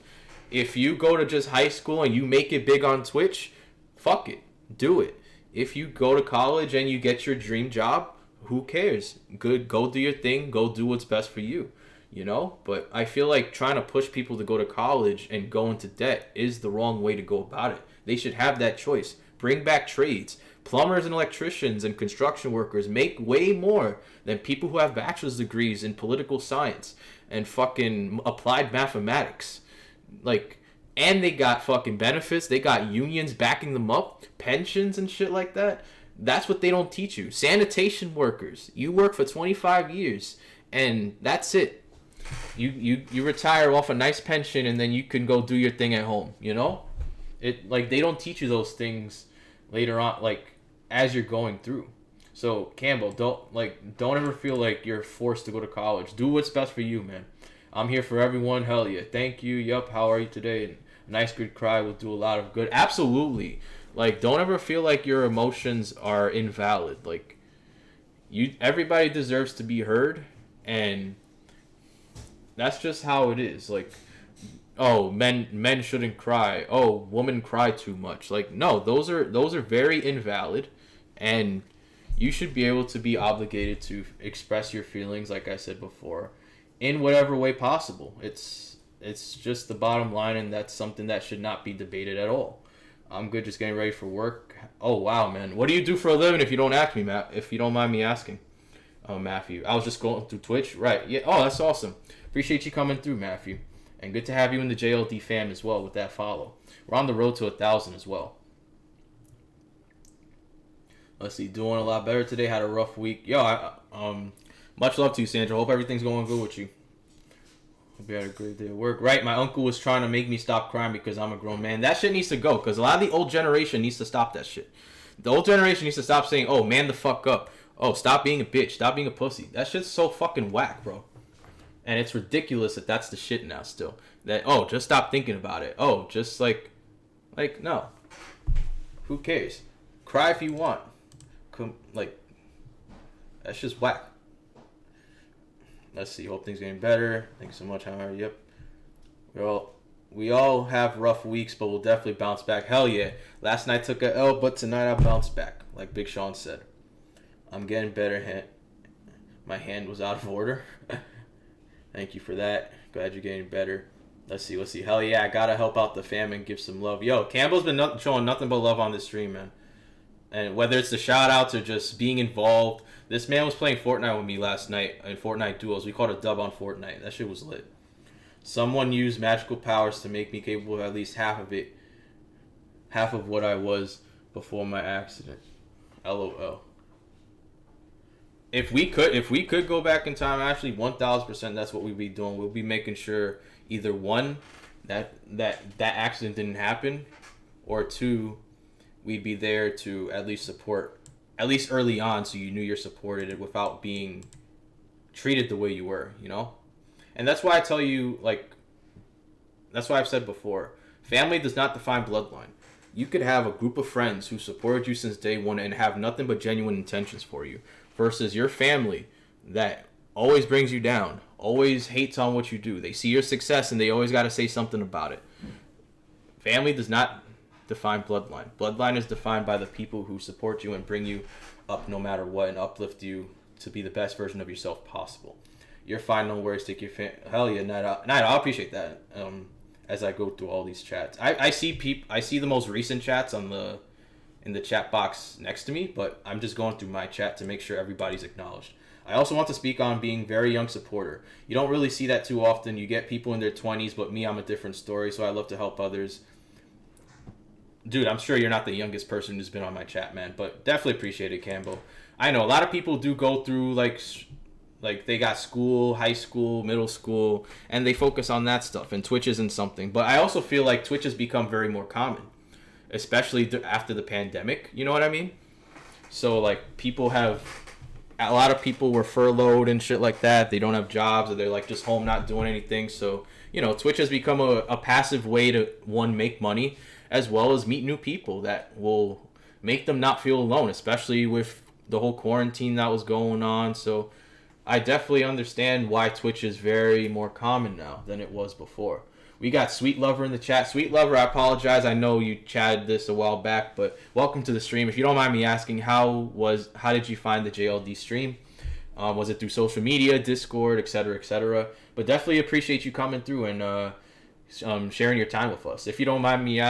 If you go to just high school and you make it big on Twitch, fuck it. Do it. If you go to college and you get your dream job, who cares? Good, go do your thing. Go do what's best for you. You know? But I feel like trying to push people to go to college and go into debt is the wrong way to go about it. They should have that choice. Bring back trades. Plumbers and electricians and construction workers make way more than people who have bachelor's degrees in political science and fucking applied mathematics. Like, and they got fucking benefits. They got unions backing them up, pensions and shit like that. That's what they don't teach you. Sanitation workers. You work for 25 years and that's it. You retire off a nice pension and then you can go do your thing at home, you know? It like they don't teach you those things later on, like as you're going through. So Campbell, don't ever feel like you're forced to go to college. Do what's best for you, man. I'm here for everyone. Hell yeah. Thank you. Yup. How are you today? And nice good cry will do a lot of good. Absolutely. Like, don't ever feel like your emotions are invalid. Like, everybody deserves to be heard, and that's just how it is. Like, oh, men shouldn't cry. Oh, women cry too much. Like, no, those are very invalid, and you should be able to be obligated to express your feelings, like I said before, in whatever way possible. It's just the bottom line, and that's something that should not be debated at all. I'm good, just getting ready for work. Oh wow, man, what do you do for a living? If you don't ask me, Matt, if you don't mind me asking, Matthew, I was just going through Twitch, right? Yeah. Oh, that's awesome. Appreciate you coming through, Matthew, and good to have you in the JLD fam as well with that follow. We're on the road to 1,000 as well. Let's see, doing a lot better today. Had a rough week. Yo, much love to you, Sandra. Hope everything's going good with you. Hope you had a great day at work. Right, my uncle was trying to make me stop crying because I'm a grown man. That shit needs to go, because a lot of the old generation needs to stop that shit. The old generation needs to stop saying, oh, man the fuck up. Oh, stop being a bitch. Stop being a pussy. That shit's so fucking whack, bro. And it's ridiculous that that's the shit now still. That, oh, just stop thinking about it. Oh, just like, no. Who cares? Cry if you want. Like, that's just whack. Let's see. Hope things getting better. Thanks so much. How are you? Yep. Well, we all have rough weeks, but we'll definitely bounce back. Hell yeah. Last night took a L, but tonight I bounced back. Like Big Sean said. I'm getting better. My hand was out of order. Thank you for that. Glad you're getting better. Let's see. Hell yeah. I gotta help out the fam and give some love. Yo, Campbell's been showing nothing but love on this stream, man. And whether it's the shout-outs or just being involved, this man was playing Fortnite with me last night in Fortnite duos. We called a dub on Fortnite. That shit was lit. Someone used magical powers to make me capable of at least half of what I was before my accident. LOL. If we could go back in time, actually 1,000%, that's what we'd be doing. We'll be making sure either one, that accident didn't happen, or two, we'd be there to at least support, at least early on, so you knew you're supported without being treated the way you were, you know? And that's why I tell you, like, that's why I've said before, family does not define bloodline. You could have a group of friends who supported you since day one and have nothing but genuine intentions for you, versus your family that always brings you down, always hates on what you do. They see your success and they always got to say something about it. Family does not define bloodline. Bloodline is defined by the people who support you and bring you up no matter what and uplift you to be the best version of yourself possible. You're fine, no worries. Take your hell yeah, Night, I appreciate that. As I go through all these chats, I see the most recent chats in the chat box next to me, but I'm just going through my chat to make sure everybody's acknowledged. I also want to speak on being very young supporter. You don't really see that too often. You get people in their 20s, but me, I'm a different story, so I love to help others. Dude, I'm sure you're not the youngest person who's been on my chat, man, but definitely appreciate it, Campbell. I know a lot of people do go through, like they got school, high school, middle school, and they focus on that stuff, and Twitch isn't something. But I also feel like Twitch has become very more common, especially after the pandemic, you know what I mean? So, like, a lot of people were furloughed and shit like that. They don't have jobs, or they're, like, just home not doing anything. So, you know, Twitch has become a passive way to, one, make money, as well as meet new people that will make them not feel alone, especially with the whole quarantine that was going on. So I definitely understand why Twitch is very more common now than it was before. We got Sweet Lover in the chat. Sweet Lover, I apologize. I know you chatted this a while back, but welcome to the stream. If you don't mind me asking, how did you find the JLD stream? Was it through social media, Discord, etc., etc.? But definitely appreciate you coming through and sharing your time with us. If you don't mind me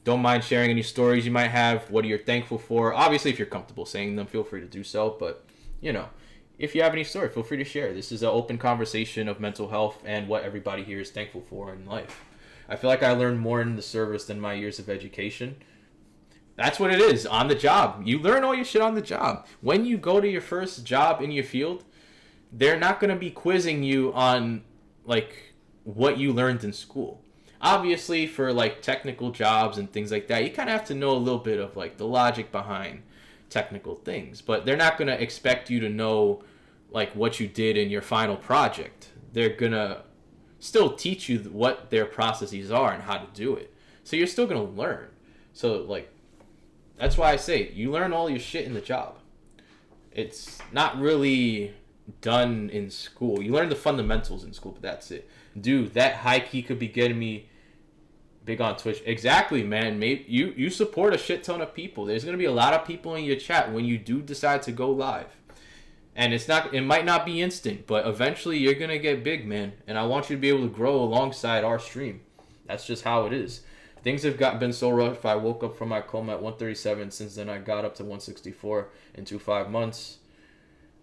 don't mind sharing any stories you might have, what are you thankful for? Obviously, if you're comfortable saying them, feel free to do so. But, you know, if you have any story, feel free to share. This is an open conversation of mental health and what everybody here is thankful for in life. I feel like I learned more in the service than my years of education. That's what it is, on the job. You learn all your shit on the job. When you go to your first job in your field, they're not going to be quizzing you on, like, what you learned in school. Obviously, for, like, technical jobs and things like that, you kind of have to know a little bit of, like, the logic behind technical things. But they're not going to expect you to know, like, what you did in your final project. They're going to still teach you what their processes are and how to do it. So you're still gonna learn. So like, that's why I say you learn all your shit in the job. It's not really done in school. You learn the fundamentals in school, but that's it. Dude, that high key could be getting me big on Twitch. Exactly, man. Maybe you support a shit ton of people. There's gonna be a lot of people in your chat when you do decide to go live. And it might not be instant, but eventually you're gonna get big, man. And I want you to be able to grow alongside our stream. That's just how it is. Things have been so rough. I woke up from my coma at 137. Since then, I got up to 164 in 5 months.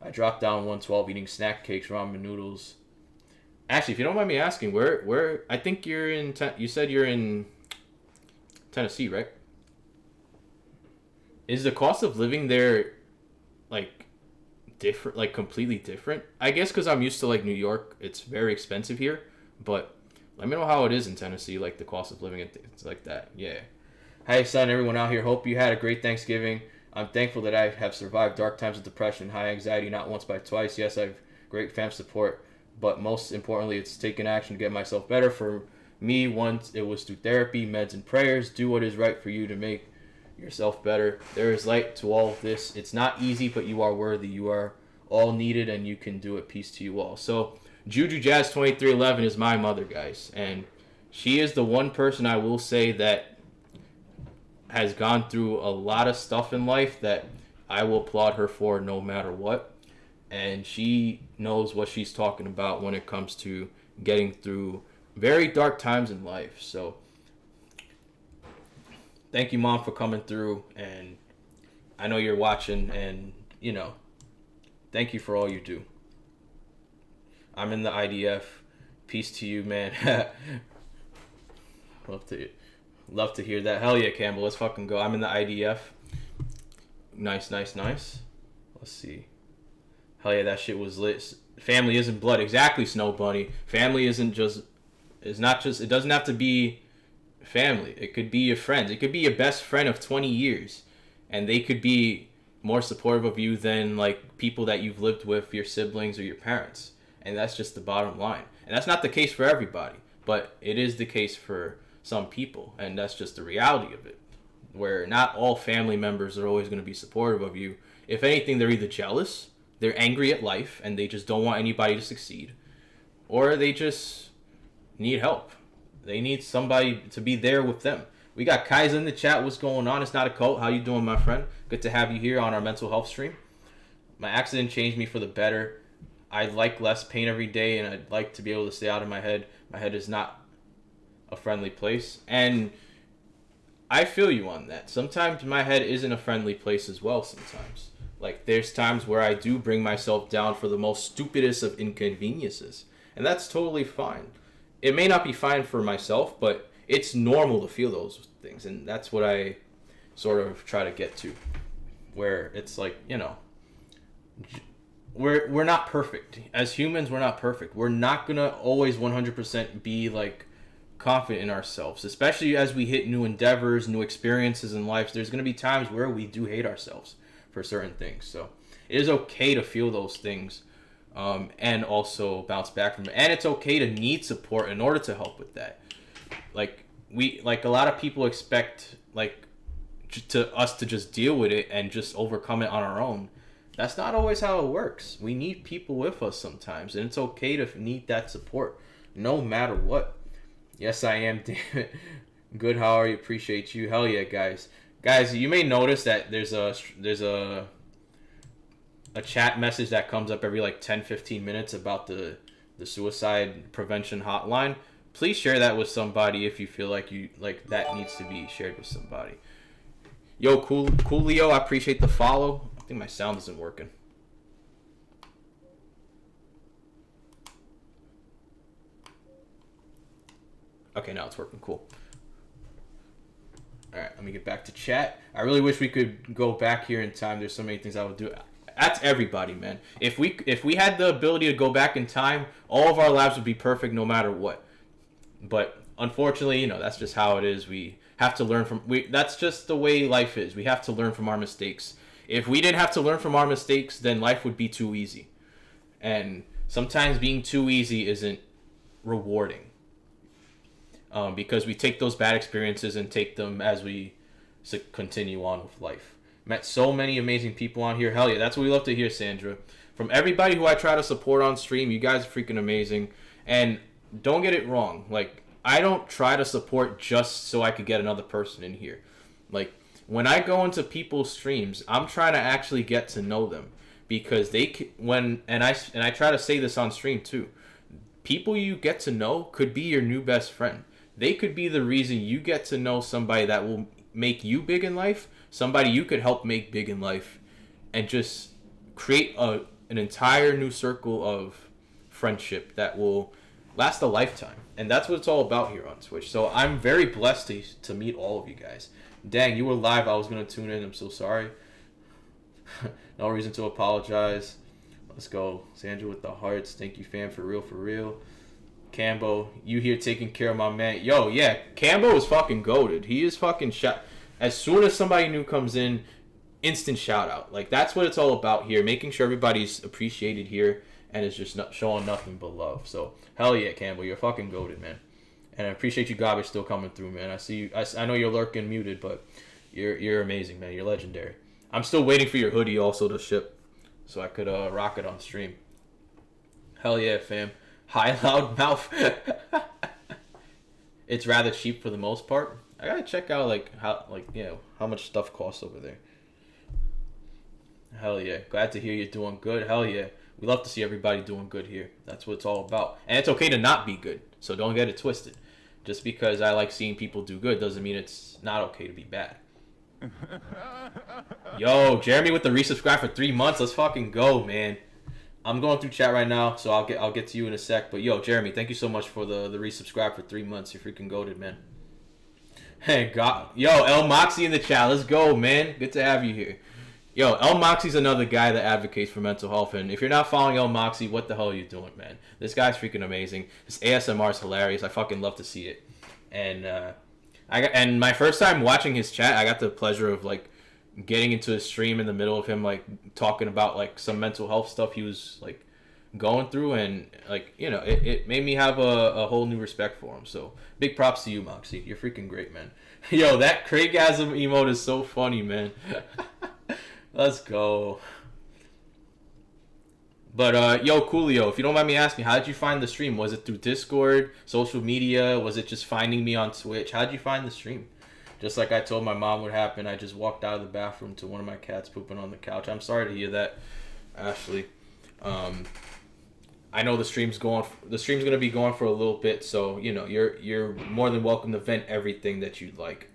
I dropped down 112 eating snack cakes, ramen noodles. Actually, if you don't mind me asking, where I think you're in. You said you're in Tennessee, right? Is the cost of living there like different, like completely different? I guess because I'm used to like New York, it's very expensive here, but. Let me know how it is in Tennessee, like the cost of living and things like that. Yeah. Hey, son, everyone out here. Hope you had a great Thanksgiving. I'm thankful that I have survived dark times of depression, high anxiety, not once but twice. Yes, I have great fam support, but most importantly, it's taking action to get myself better. For me, once it was through therapy, meds, and prayers. Do what is right for you to make yourself better. There is light to all of this. It's not easy, but you are worthy. You are all needed, and you can do it. Peace to you all. So, Juju Jazz 2311 is my mother, guys, and she is the one person I will say that has gone through a lot of stuff in life that I will applaud her for no matter what. And she knows what she's talking about when it comes to getting through very dark times in life. So thank you, Mom, for coming through. And I know you're watching, and, you know, thank you for all you do. I'm in the IDF. Peace to you, man. Love to hear that. Hell yeah, Campbell. Let's fucking go. I'm in the IDF. Nice. Let's see. Hell yeah, that shit was lit. Family isn't blood. Exactly, Snow Bunny. Family isn't just... It's not just... It doesn't have to be family. It could be your friends. It could be your best friend of 20 years. And they could be more supportive of you than, like, people that you've lived with, your siblings or your parents. And that's just the bottom line. And that's not the case for everybody. But it is the case for some people. And that's just the reality of it. Where not all family members are always going to be supportive of you. If anything, they're either jealous, they're angry at life, and they just don't want anybody to succeed. Or they just need help. They need somebody to be there with them. We got Kaiser in the chat. What's going on? It's not a cult. How you doing, my friend? Good to have you here on our mental health stream. My accident changed me for the better. I like less pain every day, and I'd like to be able to stay out of my head. My head is not a friendly place. And I feel you on that. Sometimes my head isn't a friendly place as well sometimes. Like, there's times where I do bring myself down for the most stupidest of inconveniences. And that's totally fine. It may not be fine for myself, but it's normal to feel those things. And that's what I sort of try to get to. Where it's like, you know, we're not perfect. As humans, we're not perfect. We're not going to always 100% be, like, confident in ourselves. Especially as we hit new endeavors, new experiences in life. There's going to be times where we do hate ourselves for certain things. So it is okay to feel those things and also bounce back from it. And it's okay to need support in order to help with that. Like, a lot of people expect, like, to us to just deal with it and just overcome it on our own. That's not always how it works. We need people with us sometimes, and it's okay to need that support no matter what. Yes, I am. Good, how are you? Appreciate you. Hell yeah, guys. Guys, you may notice that there's a chat message that comes up every like 10-15 minutes about the suicide prevention hotline. Please share that with somebody if you feel like that needs to be shared with somebody. Yo, Coolio, I appreciate the follow. I think my sound isn't working. Okay, now it's working. Cool. All right, let me get back to chat. I really wish we could go back here in time. There's so many things I would do. That's everybody, man. If we had the ability to go back in time, all of our lives would be perfect no matter what. But unfortunately, you know, that's just how it is. We have to learn from that's just the way life is. We have to learn from our mistakes. If we didn't have to learn from our mistakes, then life would be too easy. And sometimes being too easy isn't rewarding. Because we take those bad experiences and take them as we continue on with life. Met so many amazing people on here. Hell yeah, that's what we love to hear, Sandra. From everybody who I try to support on stream, you guys are freaking amazing. And don't get it wrong. Like, I don't try to support just so I could get another person in here. Like, when I go into people's streams, I'm trying to actually get to know them. Because I try to say this on stream too. People you get to know could be your new best friend. They could be the reason you get to know somebody that will make you big in life, somebody you could help make big in life, and just create an entire new circle of friendship that will last a lifetime. And that's what it's all about here on Twitch. So I'm very blessed to meet all of you guys. Dang, you were live. I was going to tune in. I'm so sorry. No reason to apologize. Let's go. Sandra with the hearts. Thank you, fam. For real, for real. Cambo, you here taking care of my man. Yo, yeah, Cambo is fucking goated. He is fucking shot. As soon as somebody new comes in, instant shout out. Like, that's what it's all about here. Making sure everybody's appreciated here and is just not showing nothing but love. So, hell yeah, Cambo, you're fucking goated, man. And I appreciate you, Garbage, still coming through, man. I see you. I know you're lurking muted, but you're amazing, man. You're legendary. I'm still waiting for your hoodie also to ship so I could rock it on stream. Hell yeah, fam. High loud mouth. It's rather cheap for the most part. I gotta check out how much stuff costs over there. Hell yeah. Glad to hear you're doing good. Hell yeah. We love to see everybody doing good here. That's what it's all about. And it's okay to not be good. So don't get it twisted. Just because I like seeing people do good doesn't mean it's not okay to be bad. Yo, Jeremy with the resubscribe for 3 months. Let's fucking go, man. I'm going through chat right now, so I'll get to you in a sec. But yo, Jeremy, thank you so much for the resubscribe for 3 months. You're freaking goated, man. Hey, God, yo, El Moxie in the chat. Let's go, man. Good to have you here. Yo, El Moxie's another guy that advocates for mental health, and if you're not following El Moxie, what the hell are you doing, man? This guy's freaking amazing. His ASMR is hilarious. I fucking love to see it. And my first time watching his chat, I got the pleasure of like getting into a stream in the middle of him like talking about like some mental health stuff he was like going through, and like, you know, it made me have a whole new respect for him. So big props to you, Moxie. You're freaking great, man. Yo, that Craigasm emote is so funny, man. Let's go. But yo, Coolio, if you don't mind me asking, how did you find the stream? Was it through Discord, social media? Was it just finding me on Twitch? How did you find the stream? Just like I told my mom would happen, I just walked out of the bathroom to one of my cats pooping on the couch. I'm sorry to hear that, Ashley. I know the stream's gonna be going for a little bit, so you know you're more than welcome to vent everything that you'd like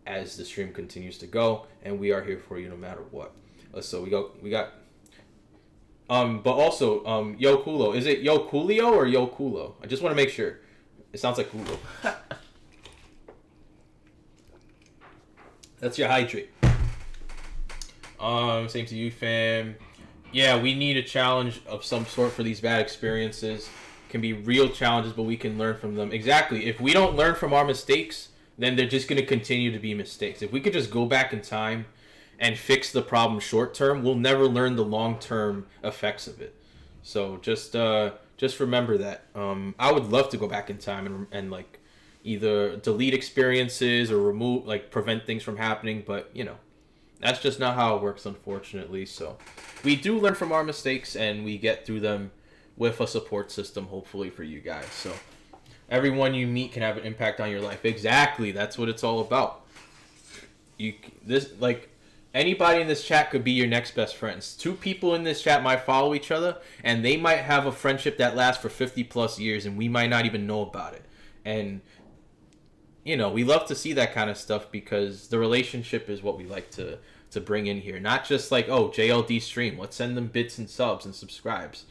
as the stream continues to go, and we are here for you no matter what. So we got. But also, Yo Kulo, is it Yo Coolio or Yo Kulo? I just want to make sure. It sounds like Kulo. That's your hydrate. Same to you, fam. Yeah, we need a challenge of some sort for these bad experiences. It can be real challenges, but we can learn from them. Exactly. If we don't learn from our mistakes, then they're just going to continue to be mistakes. If we could just go back in time and fix the problem short term, we'll never learn the long term effects of it. So just remember that. I would love to go back in time and like either delete experiences or remove, like, prevent things from happening, but you know, that's just not how it works, unfortunately. So we do learn from our mistakes and we get through them with a support system, hopefully, for you guys. So everyone you meet can have an impact on your life. Exactly, that's what it's all about. Anybody in this chat could be your next best friends. 2 people in this chat might follow each other, and they might have a friendship that lasts for 50 plus years, and we might not even know about it. And you know, we love to see that kind of stuff because the relationship is what we like to bring in here. Not just like, oh, JLD stream, let's send them bits and subs and subscribes.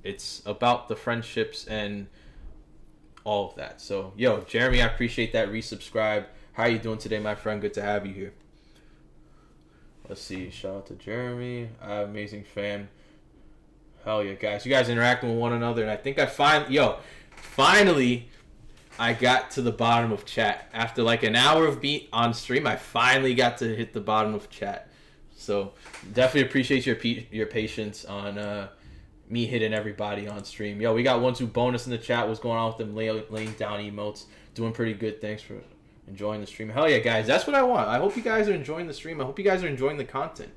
It's about the friendships and all of that. So, yo, Jeremy, I appreciate that resubscribe. How are you doing today, my friend? Good to have you here. Let's see. Shout out to Jeremy. Amazing fan. Hell yeah, guys. You guys interacting with one another, and I think finally I got to the bottom of chat. After like an hour of being on stream, I finally got to hit the bottom of chat. So definitely appreciate your patience on me hitting everybody on stream. Yo, we got 1-2 bonus in the chat. What's going on with them laying down emotes? Doing pretty good. Thanks for enjoying the stream. Hell yeah, guys. That's what I want. I hope you guys are enjoying the stream. I hope you guys are enjoying the content.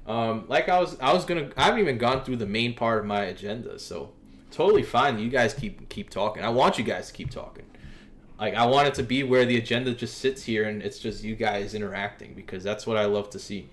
Like I haven't even gone through the main part of my agenda, so totally fine. You guys keep talking. I want you guys to keep talking. Like, I want it to be where the agenda just sits here and it's just you guys interacting, because that's what I love to see.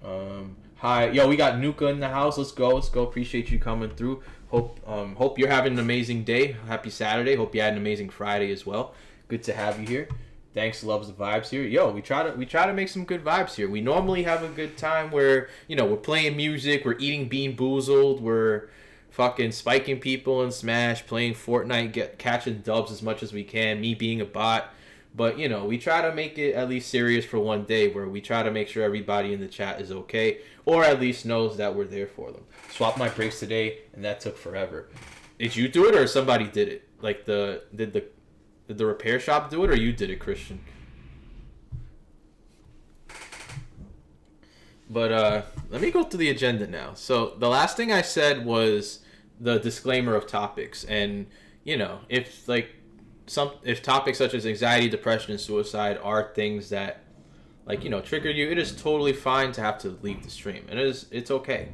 Hi, yo, we got Nuka in the house. Let's go. Appreciate you coming through. Hope you're having an amazing day. Happy Saturday. Hope you had an amazing Friday as well. Good to have you here. Thanks, loves the vibes here. Yo, we try to make some good vibes here. We normally have a good time where, you know, we're playing music, we're eating Bean Boozled, we're fucking spiking people in Smash, playing Fortnite, catching dubs as much as we can, me being a bot. But, you know, we try to make it at least serious for one day, where we try to make sure everybody in the chat is okay, or at least knows that we're there for them. Swapped my brakes today, and that took forever. Did you do it, or somebody did it? Like, did the repair shop do it, or you did it, Christian? But let me go through the agenda now. So the last thing I said was the disclaimer of topics, and you know, if topics such as anxiety, depression, and suicide are things that, like, you know, trigger you, it is totally fine to have to leave the stream. It's okay.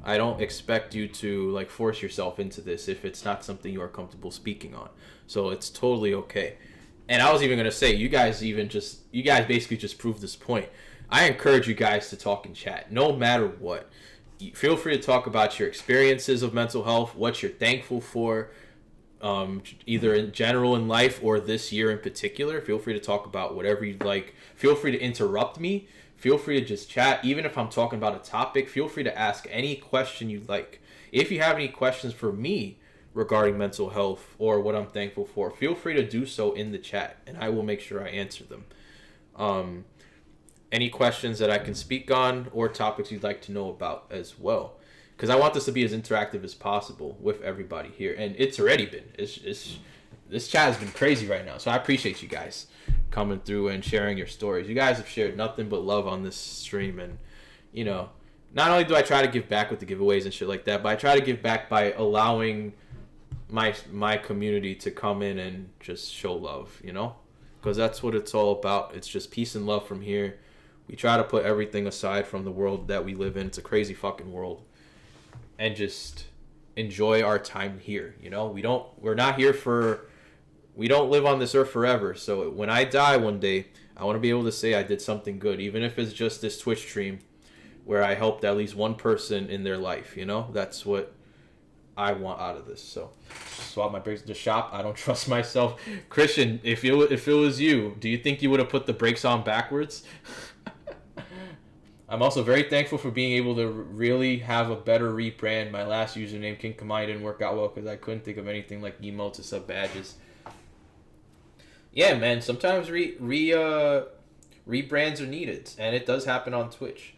I don't expect you to like force yourself into this if it's not something you are comfortable speaking on. So it's totally okay. And I was even gonna say, you guys basically just proved this point. I encourage you guys to talk in chat, no matter what. Feel free to talk about your experiences of mental health, what you're thankful for, either in general in life or this year in particular. Feel free to talk about whatever you'd like. Feel free to interrupt me. Feel free to just chat. Even if I'm talking about a topic, feel free to ask any question you'd like. If you have any questions for me regarding mental health or what I'm thankful for, feel free to do so in the chat, and I will make sure I answer them. Any questions that I can speak on or topics you'd like to know about as well, because I want this to be as interactive as possible with everybody here, and it's already been. This chat has been crazy right now, so I appreciate you guys coming through and sharing your stories. You guys have shared nothing but love on this stream, and you know, not only do I try to give back with the giveaways and shit like that, but I try to give back by allowing my community to come in and just show love, you know, because that's what it's all about. It's just peace and love from here. We try to put everything aside from the world that we live in. It's a crazy fucking world, and just enjoy our time here. You know, we don't live on this earth forever. So when I die one day, I want to be able to say I did something good, even if it's just this Twitch stream where I helped at least one person in their life. You know, that's what I want out of this. So swap my brakes to the shop. I don't trust myself. Christian, if it was you, do you think you would have put the brakes on backwards? I'm also very thankful for being able to really have a better rebrand. My last username, King Kamai, didn't work out well because I couldn't think of anything like emotes or sub badges. Yeah, man, sometimes rebrands are needed, and it does happen on Twitch.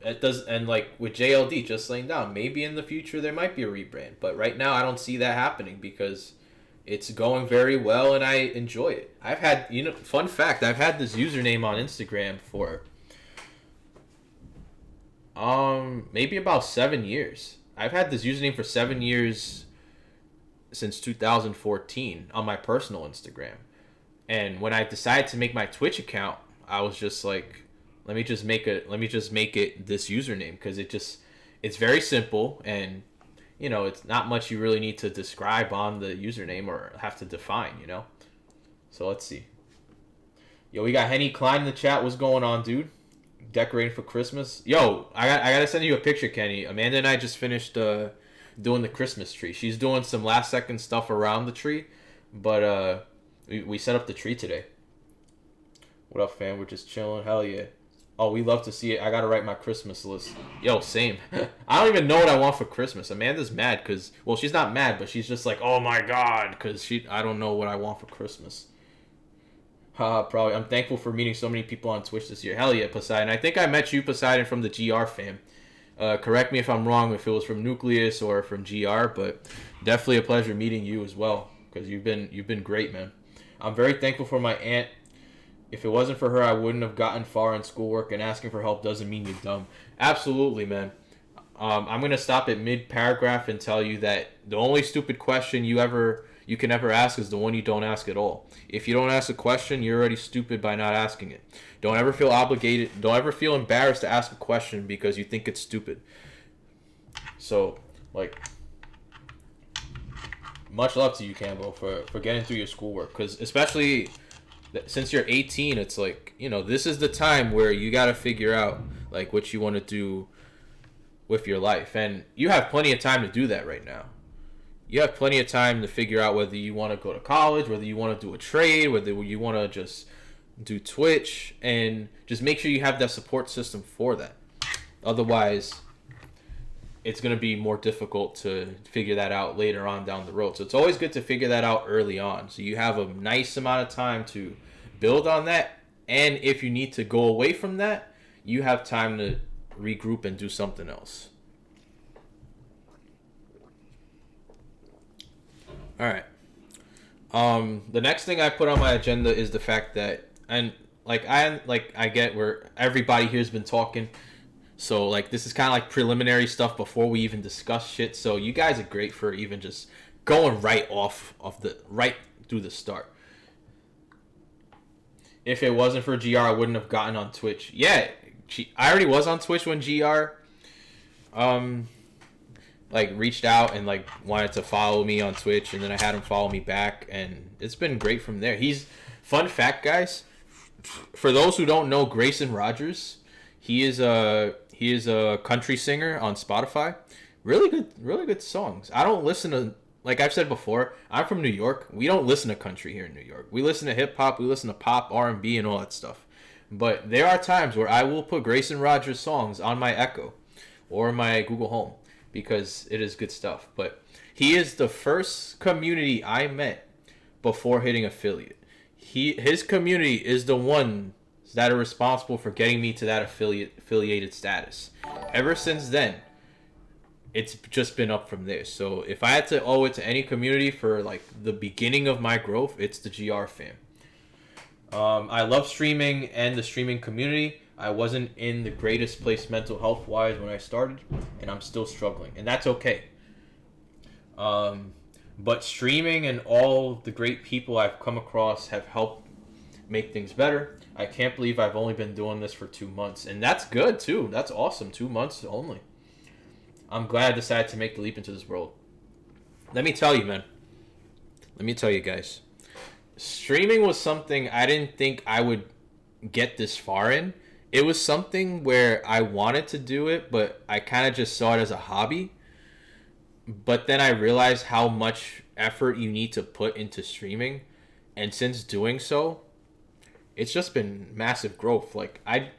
It does, and like with JLD, Just Laying Down, maybe in the future there might be a rebrand, but right now I don't see that happening because it's going very well and I enjoy it. I've had, you know, fun fact, I've had this username on Instagram for maybe about 7 years. I've had this username for 7 years since 2014 on my personal Instagram. And when I decided to make my Twitch account, I was just like, let me just make it this username, because it's very simple, and you know, it's not much you really need to describe on the username or have to define, you know. So let's see. Yo, we got Henny Klein in the chat. What's going on, dude? Decorating for Christmas. Yo, I gotta send you a picture, Kenny. Amanda and I just finished doing the Christmas tree. She's doing some last second stuff around the tree, but we set up the tree today. What up, fam? We're just chilling. Hell yeah. Oh, we love to see it. I gotta write my Christmas list. Yo, same. I don't even know what I want for Christmas. Amanda's mad because, well, she's not mad, but she's just like, oh my god, because I don't know what I want for Christmas. Probably. I'm thankful for meeting so many people on Twitch this year. Hell yeah, Poseidon. I think I met you, Poseidon, from the GR fam. Correct me if I'm wrong, if it was from Nucleus or from GR, but definitely a pleasure meeting you as well, because you've been great, man. I'm very thankful for my aunt. If it wasn't for her, I wouldn't have gotten far in schoolwork, and asking for help doesn't mean you're dumb. Absolutely, man. I'm gonna stop at mid paragraph and tell you that the only stupid question you can ever ask is the one you don't ask at all. If you don't ask a question, you're already stupid by not asking it. Don't ever feel obligated. Don't ever feel embarrassed to ask a question because you think it's stupid. So, like, much love to you, Campbell, for getting through your schoolwork. Because especially since you're 18, it's like, you know, this is the time where you got to figure out, like, what you want to do with your life. And you have plenty of time to do that right now. You have plenty of time to figure out whether you want to go to college, whether you want to do a trade, whether you want to just do Twitch, and just make sure you have that support system for that. Otherwise, it's going to be more difficult to figure that out later on down the road. So it's always good to figure that out early on. So you have a nice amount of time to build on that. And if you need to go away from that, you have time to regroup and do something else. All right. The next thing I put on my agenda is the fact that, and I get where everybody here's been talking, so like this is kind of like preliminary stuff before we even discuss shit. So you guys are great for even just going right through the start. If it wasn't for GR, I wouldn't have gotten on Twitch. Yeah, I already was on Twitch when GR like reached out and like wanted to follow me on Twitch, and then I had him follow me back, and it's been great from there. Fun fact, guys, for those who don't know Grayson Rogers, he is a country singer on Spotify. Really good songs. I don't listen to, like I've said before, I'm from New York. We don't listen to country here in New York. We listen to hip hop, we listen to pop, R&B, and all that stuff. But there are times where I will put Grayson Rogers songs on my Echo or my Google Home, because it is good stuff. But he is the first community I met before hitting affiliate. His community is the ones that are responsible for getting me to that affiliated status. Ever since then, it's just been up from there. So if I had to owe it to any community for like the beginning of my growth, it's the GR fam. I love streaming and the streaming community. I wasn't in the greatest place mental health wise when I started, and I'm still struggling, and that's okay. But streaming and all the great people I've come across have helped make things better. I can't believe I've only been doing this for 2 months, and that's good too. That's awesome. 2 months only. I'm glad I decided to make the leap into this world. Let me tell you, man. Let me tell you guys. Streaming was something I didn't think I would get this far in. It was something where I wanted to do it, but I kind of just saw it as a hobby. But then I realized how much effort you need to put into streaming. And since doing so, it's just been massive growth. I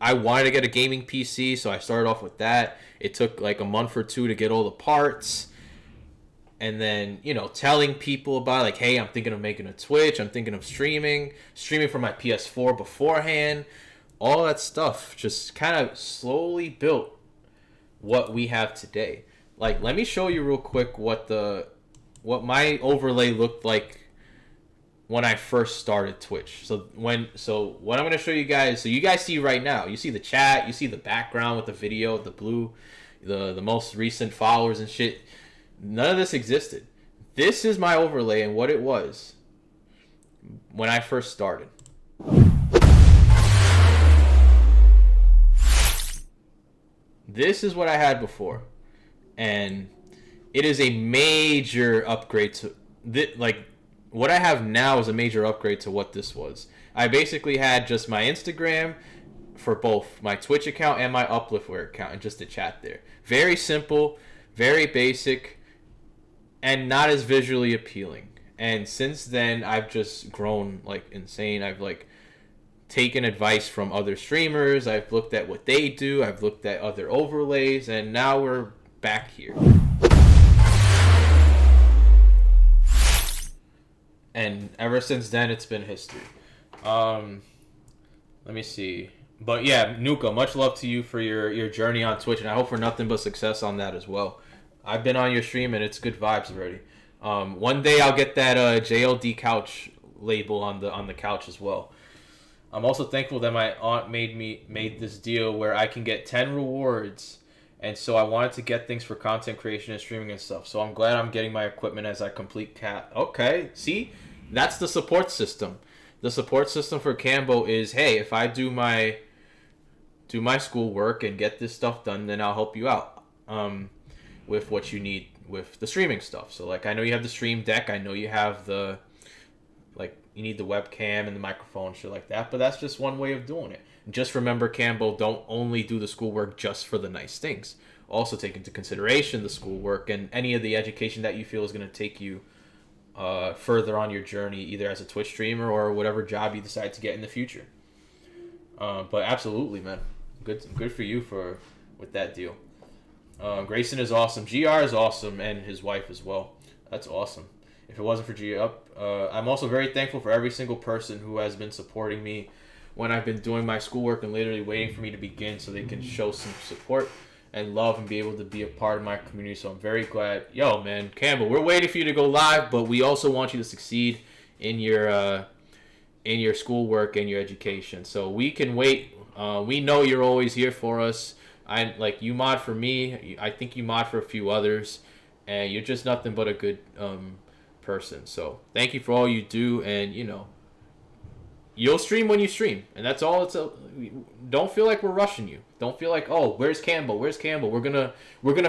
wanted to get a gaming PC, so I started off with that. It took like a month or two to get all the parts. And then, you know, telling people about like, hey, I'm thinking of making a Twitch. I'm thinking of streaming from my PS4 beforehand. All that stuff just kind of slowly built what we have today. Like, let me show you real quick what my overlay looked like when I first started Twitch. So what I'm going to show you guys, so you guys see right now, you see the chat, you see the background with the video, the blue, the most recent followers and shit. None of this existed. This is my overlay and what it was when I first started. This is what I had before, and it is a major upgrade to what I have now is a major upgrade to what this was. I basically had just my Instagram for both my Twitch account and my Upliftware account, and just a chat there. Very simple, very basic, and not as visually appealing. And since then, I've just grown like insane. I've like taken advice from other streamers. I've looked at what they do. I've looked at other overlays, and now we're back here. And ever since then, it's been history. Let me see. But yeah, Nuka, much love to you for your journey on Twitch, and I hope for nothing but success on that as well. I've been on your stream, and it's good vibes already. One day I'll get that JLD couch label on the couch as well. I'm also thankful that my aunt made this deal where I can get 10 rewards And so I wanted to get things for content creation and streaming and stuff. So I'm glad I'm getting my equipment as I complete cat. Okay, see, that's the support system. The support system for Cambo is, hey, if I do my schoolwork and get this stuff done, then I'll help you out with what you need with the streaming stuff. So like, I know you have the stream deck. I know you have the, like, you need the webcam and the microphone, shit like that. But that's just one way of doing it. Just remember, Campbell, don't only do the schoolwork just for the nice things. Also take into consideration the schoolwork and any of the education that you feel is going to take you further on your journey, either as a Twitch streamer or whatever job you decide to get in the future. But absolutely, man, good for you with that deal. Grayson is awesome. GR is awesome, and his wife as well. That's awesome. If it wasn't for I'm also very thankful for every single person who has been supporting me when I've been doing my schoolwork and literally waiting for me to begin so they can show some support and love and be able to be a part of my community. So I'm very glad. Yo, man, Campbell, we're waiting for you to go live, but we also want you to succeed in your schoolwork and your education. So we can wait. We know you're always here for us. You mod for me. I think you mod for a few others, and you're just nothing but a good person. So thank you for all you do, and you'll stream when you stream, and that's all. Don't feel like we're rushing you. Don't feel like, oh, where's Campbell? Where's Campbell? We're gonna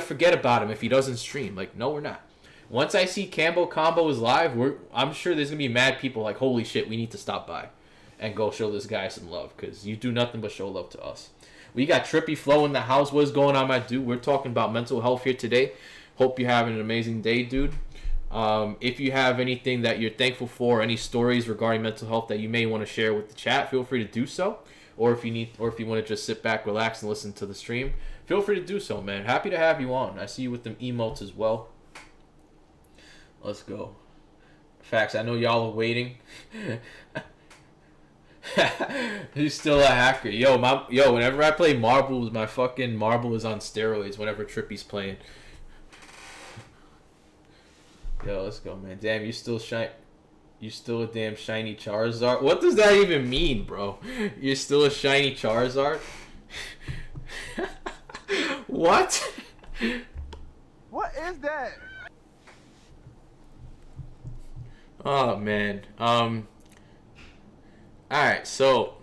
forget about him if he doesn't stream. Like, no, we're not. Once I see Campbell Combo is live, I'm sure there's gonna be mad people like, holy shit, we need to stop by and go show this guy some love, because you do nothing but show love to us. We got Trippy Flow in the house. What's going on, my dude? We're talking about mental health here today. Hope you're having an amazing day, dude. If you have anything that you're thankful for, any stories regarding mental health that you may want to share with the chat, feel free to do so. Or if you want to just sit back, relax, and listen to the stream, feel free to do so, man. Happy to have you on. I see you with them emotes as well. Let's go. Facts. I know y'all are waiting. He's still a hacker. Yo, whenever I play marbles, my fucking marble is on steroids whenever Trippy's playing. Yo, let's go, man. Damn, you still a damn shiny Charizard? What does that even mean, bro? You're still a shiny Charizard? What? What is that? Oh, man. Alright, so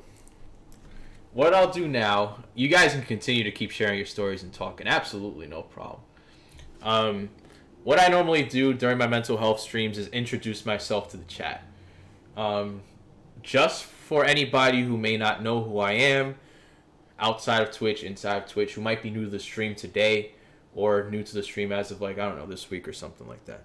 what I'll do now, you guys can continue to keep sharing your stories and talking. Absolutely no problem. What I normally do during my mental health streams is introduce myself to the chat. Just for anybody who may not know who I am, outside of Twitch, inside of Twitch, who might be new to the stream today, or new to the stream as of, like, I don't know, this week or something like that.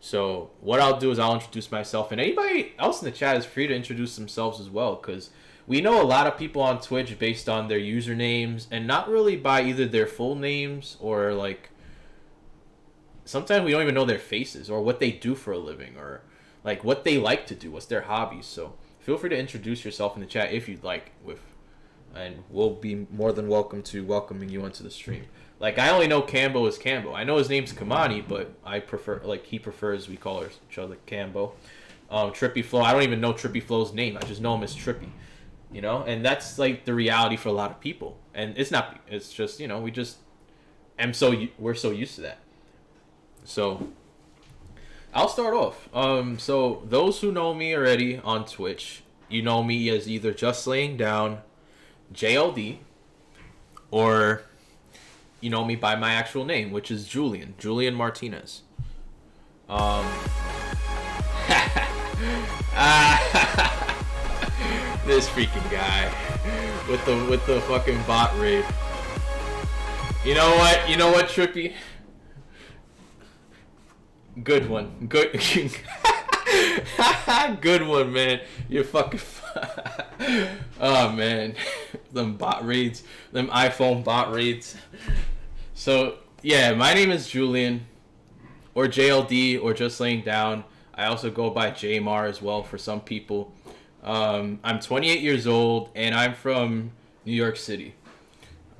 So what I'll do is I'll introduce myself, and anybody else in the chat is free to introduce themselves as well, because we know a lot of people on Twitch based on their usernames, and not really by either their full names or, like, sometimes we don't even know their faces or what they do for a living or, like, what they like to do, what's their hobbies. So feel free to introduce yourself in the chat if you'd like, and we'll be more than welcome to welcoming you onto the stream. Like, I only know Cambo as Cambo. I know his name's Kamani, but I prefer, like, he prefers we call each other Cambo. Trippy Flow, I don't even know Trippy Flow's name. I just know him as Trippy, and that's, like, the reality for a lot of people. And it's just, we're so used to that. So I'll start off. So those who know me already on Twitch, you know me as either JustLayingDown, JLD, or you know me by my actual name, which is Julian Martinez. This freaking guy with the fucking bot raid. You know what, Trippy? Good one. Good one, man. You're fucking oh, man. Them bot raids. Them iPhone bot raids. So, yeah, my name is Julian, or JLD, or JustLayingDown. I also go by Jmar as well for some people. I'm 28 years old, and I'm from New York City.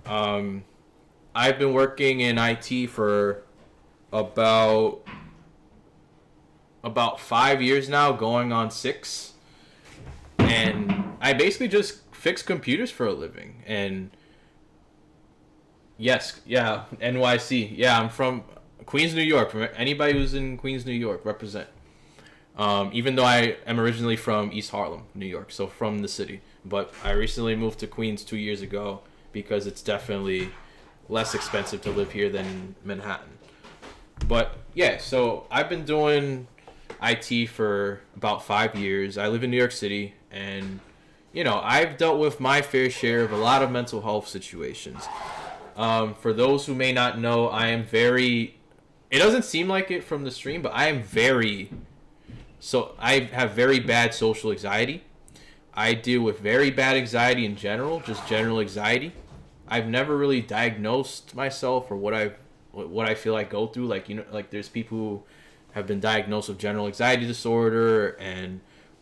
I've been working in IT for about 5 years now, going on 6. And I basically just fix computers for a living. And Yes, yeah, NYC. Yeah, I'm from Queens, New York. From anybody who's in Queens, New York, represent. Even though I am originally from East Harlem, New York, so from the city. But I recently moved to Queens 2 years ago because it's definitely less expensive to live here than in Manhattan. But yeah, so I've been doing IT for about 5 years. I live in New York City, and I've dealt with my fair share of a lot of mental health situations. For those who may not know, I am very. It doesn't seem like it from the stream, but I am very. So I have very bad social anxiety. I deal with very bad anxiety in general, just general anxiety. I've never really diagnosed myself or what I feel I go through. Like there's people who have been diagnosed with general anxiety disorder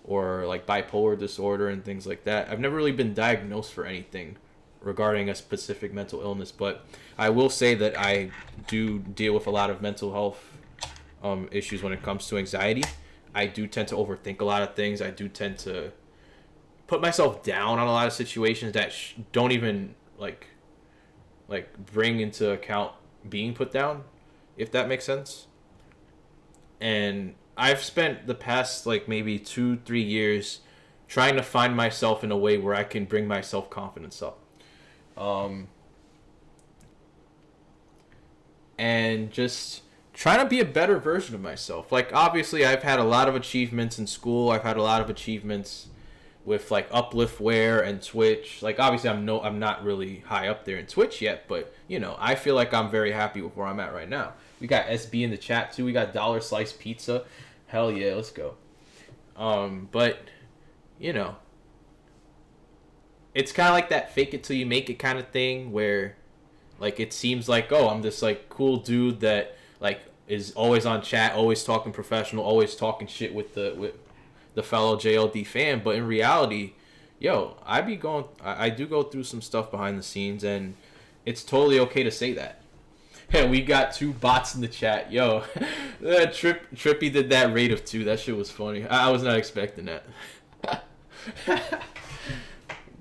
or like bipolar disorder and things like that. I've never really been diagnosed for anything regarding a specific mental illness, but I will say that I do deal with a lot of mental health issues when it comes to anxiety. I do tend to overthink a lot of things. I do tend to put myself down on a lot of situations that don't even like bring into account being put down, if that makes sense. And I've spent the past maybe 2-3 years trying to find myself in a way where I can bring my self-confidence up. And just trying to be a better version of myself. Like, obviously, I've had a lot of achievements in school. I've had a lot of achievements with Upliftware and Twitch. Like, obviously, I'm not really high up there in Twitch yet, but I feel like I'm very happy with where I'm at right now. We got SB in the chat too. We got Dollar Slice Pizza. Hell yeah, let's go. But it's kind of like that fake it till you make it kind of thing where it seems like, oh, I'm this cool dude that is always on chat, always talking professional, always talking shit with the fellow JLD fan. But in reality, I do go through some stuff behind the scenes, and it's totally okay to say that. Hey, we got 2 bots in the chat. Yo, Trippy did that rate of 2. That shit was funny. I was not expecting that.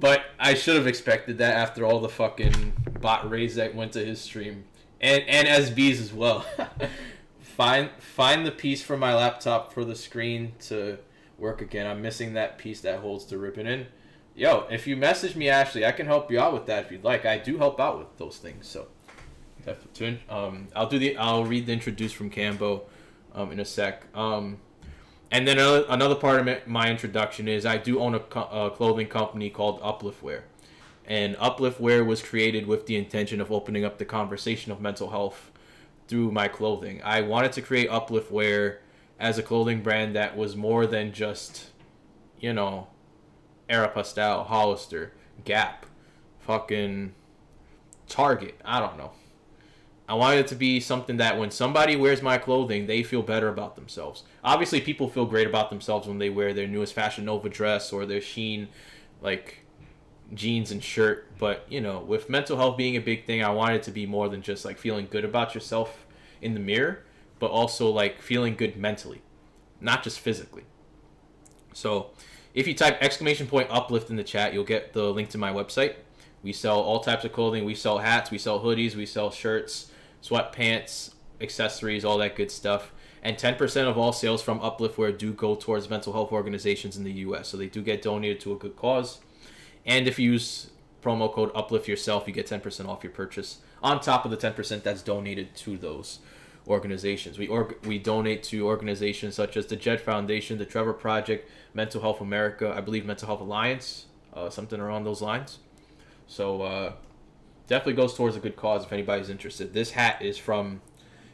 But I should have expected that after all the fucking bot raids that went to his stream. And SB's as well. Find the piece from my laptop for the screen to work again. I'm missing that piece that holds the ribbon in. Yo, if you message me, Ashley, I can help you out with that if you'd like. I do help out with those things, so... I'll read the introduce from Cambo in a sec. And then another part of my introduction is I do own a clothing company called Upliftware. And Upliftware was created with the intention of opening up the conversation of mental health through my clothing. I wanted to create Upliftware as a clothing brand that was more than just, Aeropostale, Hollister, Gap, fucking Target. I don't know. I wanted it to be something that when somebody wears my clothing, they feel better about themselves. Obviously, people feel great about themselves when they wear their newest Fashion Nova dress or their Shein, jeans and shirt. But, with mental health being a big thing, I wanted it to be more than just, feeling good about yourself in the mirror, but also, feeling good mentally, not just physically. So, if you type !uplift in the chat, you'll get the link to my website. We sell all types of clothing. We sell hats, we sell hoodies, we sell shirts, sweatpants, accessories, all that good stuff. And 10% of all sales from Upliftware do go towards mental health organizations in the U.S. So they do get donated to a good cause. And if you use promo code Uplift yourself, you get 10% off your purchase on top of the 10% that's donated to those organizations. We donate to organizations such as the Jet Foundation, the Trevor Project, Mental Health America, I believe Mental Health Alliance, something around those lines. So definitely goes towards a good cause if anybody's interested. This hat is from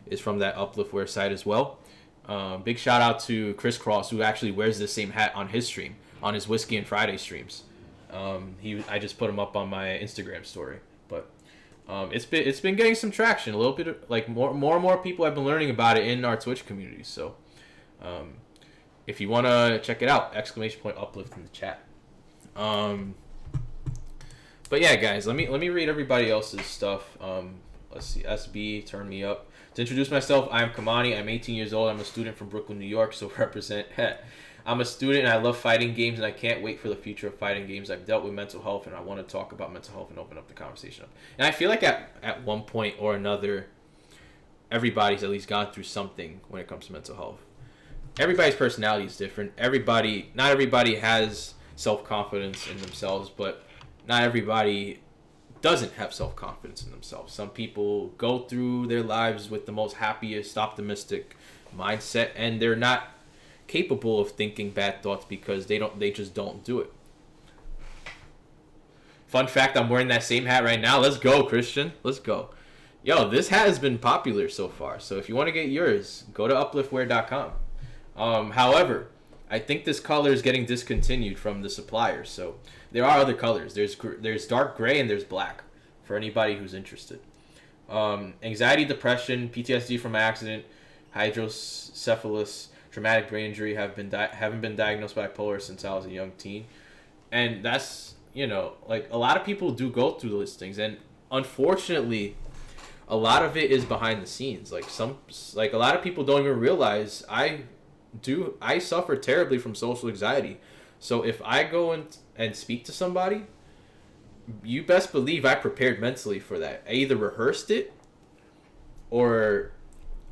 that Upliftware site as well. Big shout out to Chris Cross, who actually wears the same hat on his stream, on his Whiskey and Friday streams. I just put him up on my Instagram story, but it's been getting some traction. A little bit of, more and more people have been learning about it in our Twitch community. So if you want to check it out, !uplift in the chat. But yeah, guys, let me read everybody else's stuff. Let's see, SB, turn me up. To introduce myself, I am Kamani. I'm 18 years old. I'm a student from Brooklyn, New York, so represent. I'm a student and I love fighting games, and I can't wait for the future of fighting games. I've dealt with mental health, and I want to talk about mental health and open up the conversation up. And I feel like at one point or another, everybody's at least gone through something when it comes to mental health. Everybody's personality is different. Not everybody has self-confidence in themselves, but not everybody doesn't have self-confidence in themselves. Some people go through their lives with the most happiest, optimistic mindset, and they're not capable of thinking bad thoughts because they just don't do it. Fun fact, I'm wearing that same hat right now. Let's go, Christian. Let's go. Yo, this hat has been popular so far, so if you want to get yours, go to upliftwear.com. However, I think this color is getting discontinued from the suppliers, so there are other colors. There's dark gray and there's black for anybody who's interested. Anxiety, depression, PTSD from accident, hydrocephalus, traumatic brain injury, haven't been diagnosed bipolar since I was a young teen. And that's, like, a lot of people do go through those things, and unfortunately a lot of it is behind the scenes. Like a lot of people don't even realize I suffer terribly from social anxiety. So if I go and speak to somebody, you best believe I prepared mentally for that. I either rehearsed it or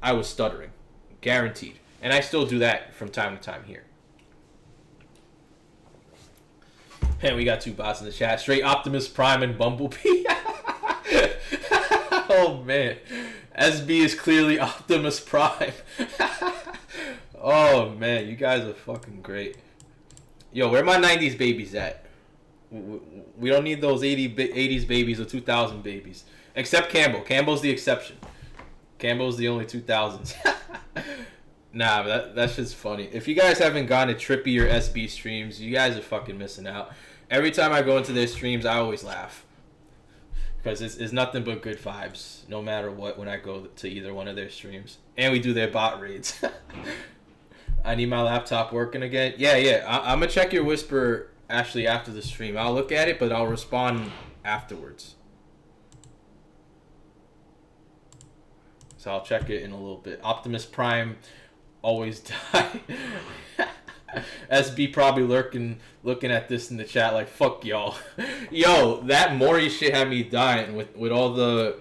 I was stuttering, guaranteed. And I still do that from time to time here. And we got two bots in the chat. Straight Optimus Prime and Bumblebee. Oh, man. SB is clearly Optimus Prime. Oh, man. You guys are fucking great. Yo, where my 90s babies at? We don't need those 80s babies or 2000 babies. Except Campbell. Campbell's the exception. Campbell's the only 2000s. Nah, that's just funny. If you guys haven't gone to Trippy or SB streams, you guys are fucking missing out. Every time I go into their streams, I always laugh. Because it's nothing but good vibes, no matter what, when I go to either one of their streams. And we do their bot raids. I need my laptop working again. Yeah. I'm going to check your Whisper, Ashley, after the stream. I'll look at it, but I'll respond afterwards. So I'll check it in a little bit. Optimus Prime always die. SB probably looking at this in the chat like, fuck y'all. Yo, that Maury shit had me dying with all the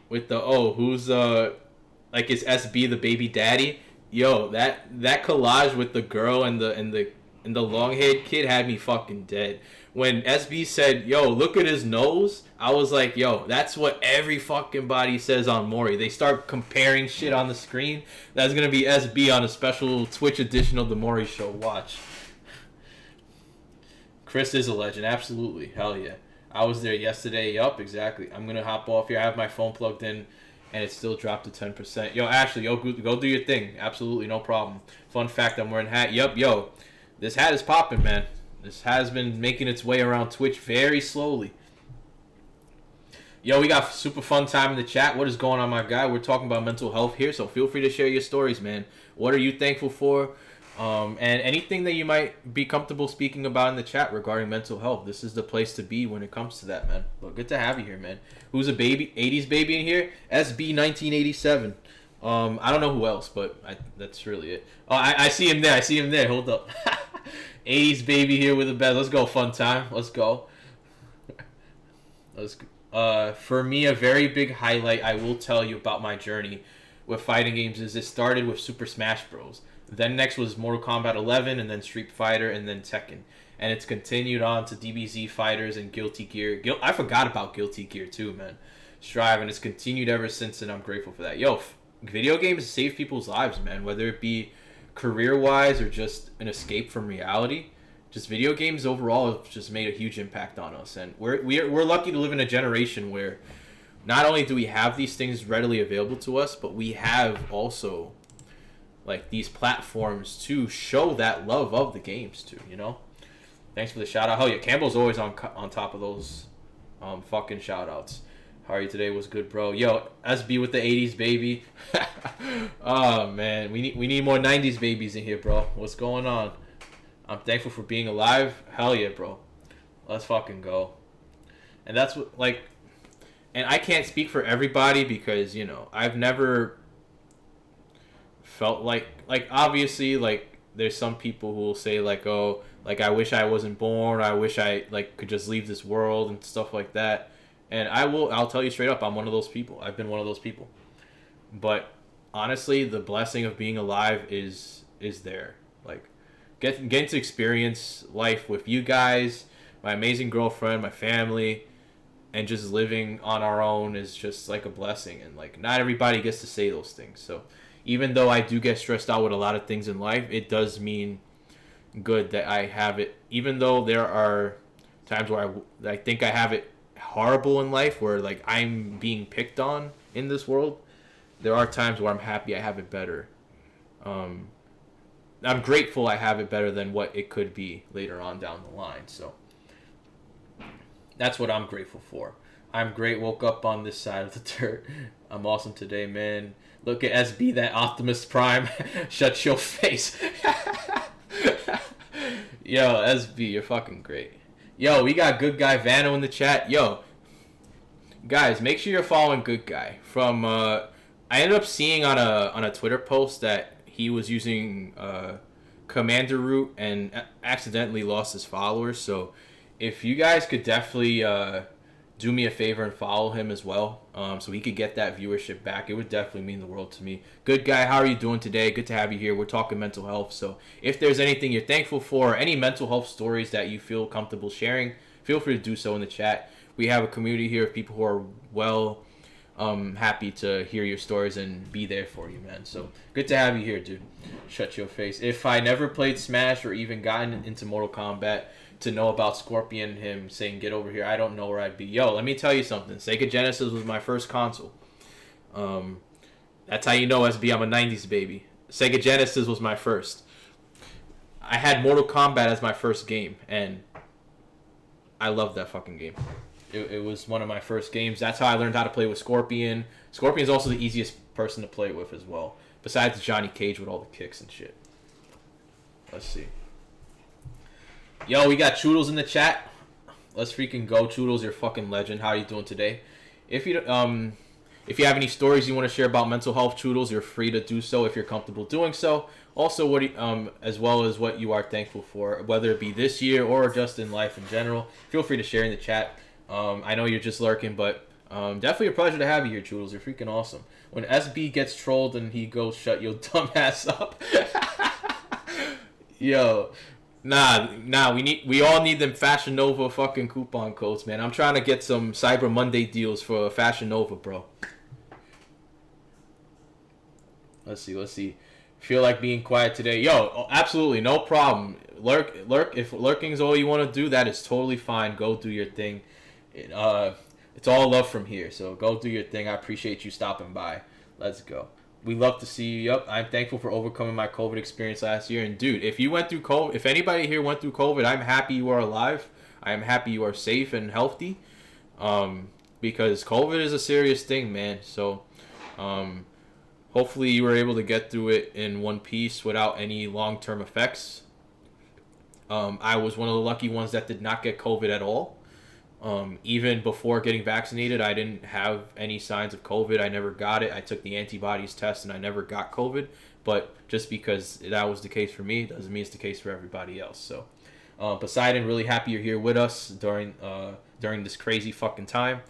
who's like, is SB the baby daddy? Yo, that collage with the girl and the long-haired kid had me fucking dead. When SB said, yo, look at his nose, I was like, yo, that's what every fucking body says on Maury. They start comparing shit on the screen. That's going to be SB on a special Twitch edition of The Maury Show. Watch. Chris is a legend. Absolutely. Hell yeah. I was there yesterday. Yup, exactly. I'm going to hop off here. I have my phone plugged in, and it still dropped to 10%. Yo, Ashley, go do your thing. Absolutely, no problem. Fun fact, I'm wearing a hat. Yup, yo. This hat is popping, man. This has been making its way around Twitch very slowly. Yo, we got super fun time in the chat. What is going on, my guy? We're talking about mental health here, so feel free to share your stories, man. What are you thankful for? And anything that you might be comfortable speaking about in the chat regarding mental health. This is the place to be when it comes to that, man. But good to have you here, man. Who's a baby? 80s baby in here? SB 1987. I don't know who else, but that's really it. Oh, I see him there. Hold up. 80s baby here with a bed. Let's go, fun time. Let's go. For me, a very big highlight I will tell you about my journey with fighting games is it started with Super Smash Bros. Then next was Mortal Kombat 11, and then Street Fighter, and then Tekken. And it's continued on to DBZ Fighters and Guilty Gear. I forgot about Guilty Gear too, man. Strive, and it's continued ever since, and I'm grateful for that. Yo, video games save people's lives, man. Whether it be career-wise or just an escape from reality, just video games overall have just made a huge impact on us. And we're lucky to live in a generation where not only do we have these things readily available to us, but we have also like these platforms to show that love of the games too, you know? Thanks for the shout out. Oh yeah, Campbell's always on top of those fucking shout outs. How are you today? Was good, bro. Yo, SB with the 80s baby. Oh man, we need more 90s babies in here, bro. What's going on? I'm thankful for being alive. Hell yeah, bro. Let's fucking go. And that's what, like, and I can't speak for everybody because, you know, I've never felt like obviously, like, there's some people who will say like, oh, like I wish I wasn't born, I wish I like could just leave this world and stuff like that. And I'll tell you straight up, I'm one of those people. I've been one of those people. But honestly, the blessing of being alive is there. Like getting to experience life with you guys, my amazing girlfriend, my family, and just living on our own is just like a blessing. And like not everybody gets to say those things. So even though I do get stressed out with a lot of things in life, it does mean good that I have it. Even though there are times where I think I have it horrible in life, where like I'm being picked on in this world, there are times where I'm happy I have it better. I'm grateful I have it better than what it could be later on down the line. So that's what I'm grateful for. I'm great. Woke up on this side of the dirt. I'm awesome today, man. Look at SB, that Optimus Prime. Shut your face. Yo, SB, you're fucking great. Yo, we got Good Guy Vano in the chat. Yo, guys, make sure you're following Good Guy. From I ended up seeing on a Twitter post that he was using Commander Root and accidentally lost his followers. So if you guys could definitely do me a favor and follow him as well, so he could get that viewership back, it would definitely mean the world to me. Good Guy, how are you doing today? Good to have you here. We're talking mental health. So if there's anything you're thankful for, any mental health stories that you feel comfortable sharing, feel free to do so in the chat. We have a community here of people who are well happy to hear your stories and be there for you, man. So good to have you here, dude. Shut your face. If I never played Smash or even gotten into Mortal Kombat to know about Scorpion and him saying get over here, I don't know where I'd be. Yo, let me tell you something. Sega Genesis was my first console. That's how you know, SB, I'm a 90s baby. Sega Genesis was my first. I had Mortal Kombat as my first game, and I loved that fucking game. It was one of my first games. That's how I learned how to play with Scorpion. Scorpion is also the easiest person to play with as well, besides Johnny Cage with all the kicks and shit. Let's see. Yo, we got Choodles in the chat. Let's freaking go, Choodles. You're a fucking legend. How are you doing today? If you have any stories you want to share about mental health, Choodles, you're free to do so if you're comfortable doing so. Also, as well as what you are thankful for, whether it be this year or just in life in general, feel free to share in the chat. I know you're just lurking, but definitely a pleasure to have you here, Choodles. You're freaking awesome. When SB gets trolled and he goes, shut your dumb ass up. Yo. Nah, we all need them Fashion Nova fucking coupon codes, man. I'm trying to get some Cyber Monday deals for Fashion Nova, bro. Let's see. Feel like being quiet today. Yo, absolutely, no problem. Lurk. If lurking's all you want to do, that is totally fine. Go do your thing. It's all love from here, so go do your thing. I appreciate you stopping by. Let's go. We love to see you. Yup, I'm thankful for overcoming my COVID experience last year. And dude, if you went through COVID, if anybody here went through COVID, I'm happy you are alive. I am happy you are safe and healthy. Because COVID is a serious thing, man. So, hopefully you were able to get through it in one piece without any long-term effects. I was one of the lucky ones that did not get COVID at all. Even before getting vaccinated, I didn't have any signs of COVID. I never got it. I took the antibodies test and I never got COVID. But just because that was the case for me doesn't mean it's the case for everybody else. So, Poseidon, really happy you're here with us during this crazy fucking time.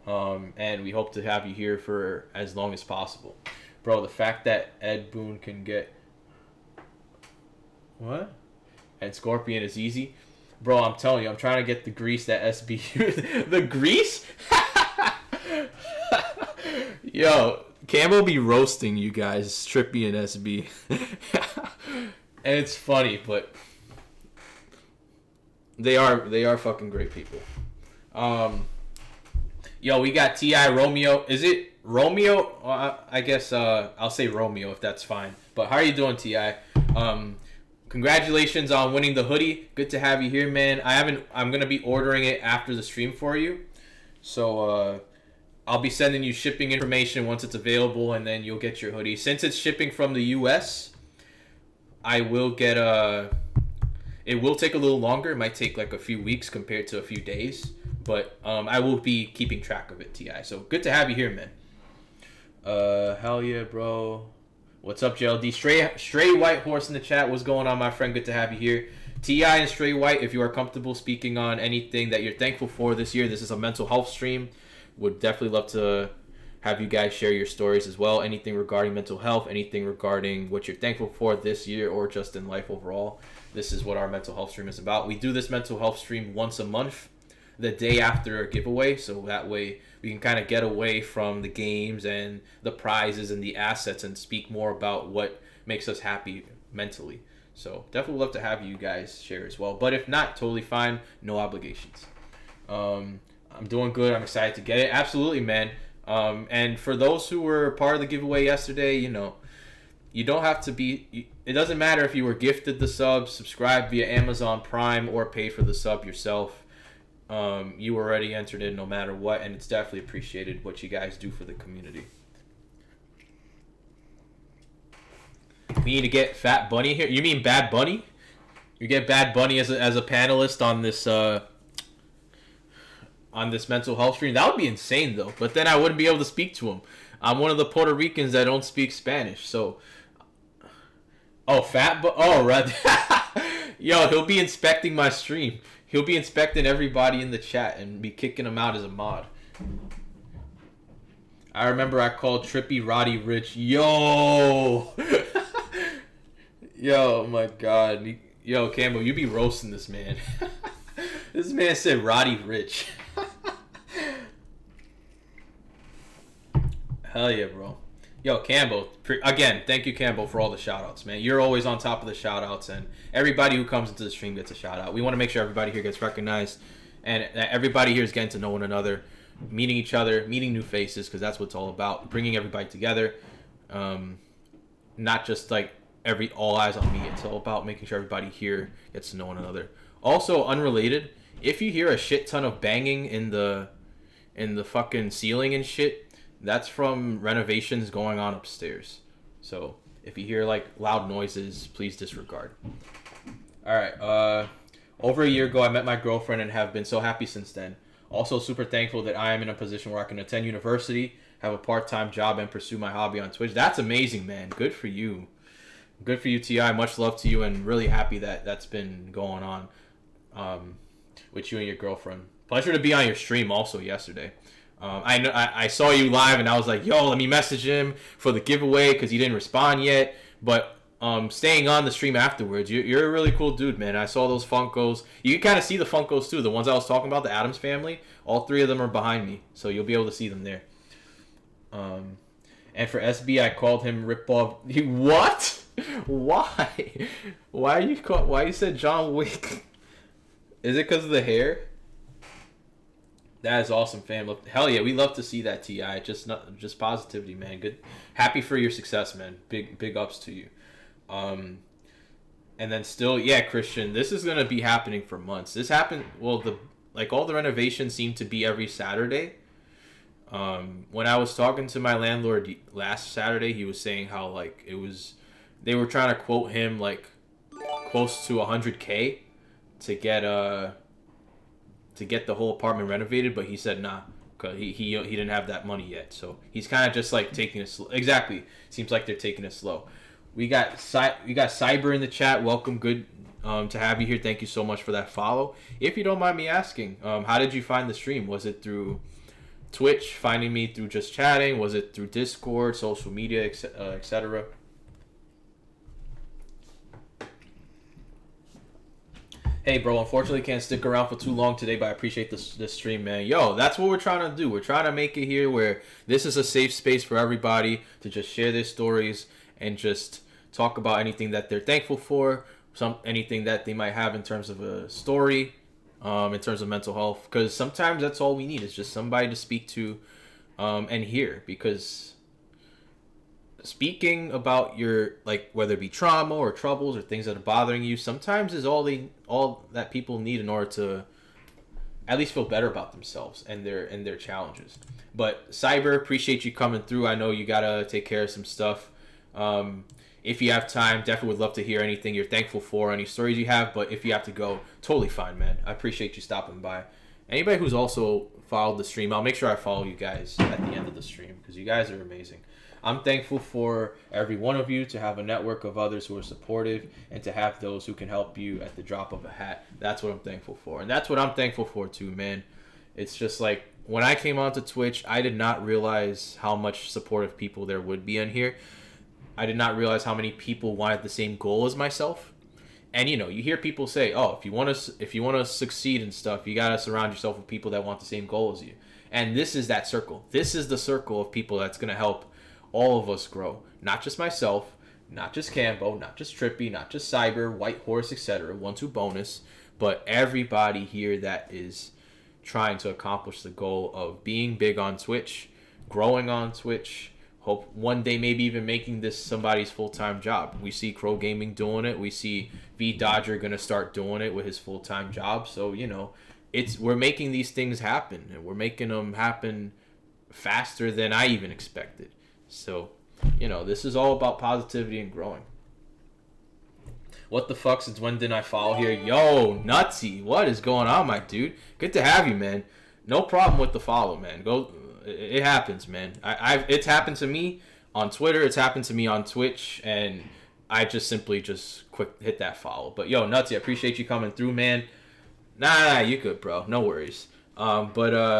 And we hope to have you here for as long as possible. Bro, the fact that Ed Boon can get... What? And Scorpion is easy. Bro, I'm telling you, I'm trying to get the grease that SB... The grease? Yo, Camo be roasting you guys, Trippy and SB. And it's funny, but... They are fucking great people. Yo, we got T.I. Romeo. Is it Romeo? I guess I'll say Romeo if that's fine. But how are you doing, T.I.? Congratulations on winning the hoodie. Good to have you here, man. I'm gonna be ordering it after the stream for you. So I'll be sending you shipping information once it's available, and then you'll get your hoodie. Since it's shipping from the US, I will get it will take a little longer. It might take like a few weeks compared to a few days. But I will be keeping track of it, T.I. So good to have you here, man. Hell yeah, bro. What's up, JLD? Stray White Horse in the chat. What's going on, my friend? Good to have you here. T.I. and Stray White, if you are comfortable speaking on anything that you're thankful for this year, this is a mental health stream. Would definitely love to have you guys share your stories as well. Anything regarding mental health, anything regarding what you're thankful for this year or just in life overall. This is what our mental health stream is about. We do this mental health stream once a month, the day after a giveaway, so that way we can kind of get away from the games and the prizes and the assets and speak more about what makes us happy mentally. So definitely love to have you guys share as well. But if not, totally fine. No obligations. I'm doing good. I'm excited to get it. Absolutely, man. And for those who were part of the giveaway yesterday, you know, you don't have to be... It doesn't matter if you were gifted the sub, subscribed via Amazon Prime, or paid for the sub yourself. You were already entered in no matter what, and it's definitely appreciated what you guys do for the community. We need to get Fat Bunny here. You mean Bad Bunny? You get Bad Bunny as a panelist on this mental health stream. That would be insane though. But then I wouldn't be able to speak to him. I'm one of the Puerto Ricans that don't speak Spanish. So, right. Yo, he'll be inspecting my stream. He'll be inspecting everybody in the chat and be kicking them out as a mod. I remember I called Trippy Roddy Rich. Yo. Yo, my God. Yo, Campbell, you be roasting this man. This man said Roddy Rich. Hell yeah, bro. Yo, Campbell, again, thank you, Campbell, for all the shout-outs, man. You're always on top of the shout-outs, and everybody who comes into the stream gets a shout-out. We want to make sure everybody here gets recognized, and that everybody here is getting to know one another, meeting each other, meeting new faces, because that's what it's all about, bringing everybody together. Not just like all eyes on me. It's all about making sure everybody here gets to know one another. Also, unrelated, if you hear a shit ton of banging in the fucking ceiling and shit, that's from renovations going on upstairs. So if you hear like loud noises, please disregard. All right. Over a year ago, I met my girlfriend and have been so happy since then. Also super thankful that I am in a position where I can attend university, have a part-time job, and pursue my hobby on Twitch. That's amazing, man. Good for you. Good for you, T.I. Much love to you, and really happy that that's been going on with you and your girlfriend. Pleasure to be on your stream also yesterday. I saw you live, and I was like, yo, let me message him for the giveaway because he didn't respond yet. But staying on the stream afterwards, you're a really cool dude, man. I saw those Funkos. You can kind of see the Funkos, too. The ones I was talking about, the Addams family. All three of them are behind me, so you'll be able to see them there. And for SB, I called him Ripoff. What? Why? Why you said John Wick? Is it because of the hair? That is awesome, fam. Hell yeah, we love to see that, T.I. Just positivity, man. Good, happy for your success, man. Big ups to you. And then still, yeah, Christian, this is gonna be happening for months. This happened. Well, all the renovations seem to be every Saturday. When I was talking to my landlord last Saturday, he was saying how like they were trying to quote him like close to $100K to get the whole apartment renovated, but he said nah, cause he didn't have that money yet. So he's kind of just like taking it slow. Exactly, seems like they're taking it slow. We got Cyber in the chat. Welcome, good to have you here. Thank you so much for that follow. If you don't mind me asking, how did you find the stream? Was it through Twitch, finding me through just chatting? Was it through Discord, social media, etc.? Hey, bro, unfortunately can't stick around for too long today, but I appreciate this stream, man. Yo, that's what we're trying to do. We're trying to make it here where this is a safe space for everybody to just share their stories and just talk about anything that they're thankful for, anything that they might have in terms of a story, in terms of mental health. Because sometimes that's all we need is just somebody to speak to and hear. Because speaking about your, like, whether it be trauma or troubles or things that are bothering you, sometimes is all that people need in order to at least feel better about themselves and their challenges. But Cyber, appreciate you coming through. I know you gotta take care of some stuff. If you have time, definitely would love to hear anything you're thankful for, any stories you have. But if you have to go, totally fine, man. I appreciate you stopping by. Anybody who's also followed the stream, I'll make sure I follow you guys at the end of the stream because you guys are amazing. I'm thankful for every one of you, to have a network of others who are supportive, and to have those who can help you at the drop of a hat. That's what I'm thankful for. And that's what I'm thankful for too, man. It's just like, when I came onto Twitch, I did not realize how much supportive people there would be on here. I did not realize how many people wanted the same goal as myself. And you know, you hear people say, "Oh, if you want to succeed and stuff, you gotta surround yourself with people that want the same goal as you." And this is that circle. This is the circle of people that's gonna help all of us grow. Not just myself, not just Cambo, not just Trippy, not just Cyber, White Horse, etc. 1-2 bonus, but everybody here that is trying to accomplish the goal of being big on Twitch, growing on Twitch. Hope one day maybe even making this somebody's full-time job. We see Crow Gaming doing it. We see V Dodger gonna start doing it with his full-time job. So, you know, we're making these things happen, and we're making them happen faster than I even expected. So, you know, this is all about positivity and growing. What the fuck, since when didn't I follow here? Yo, Nutsy, what is going on, my dude? Good to have you, man. No problem with the follow, man. It happens, man. It's happened to me on Twitter. It's happened to me on Twitch, and I just simply quick hit that follow. But yo, Nutsy, I appreciate you coming through, man. Nah, you good, bro. No worries. Nutsy,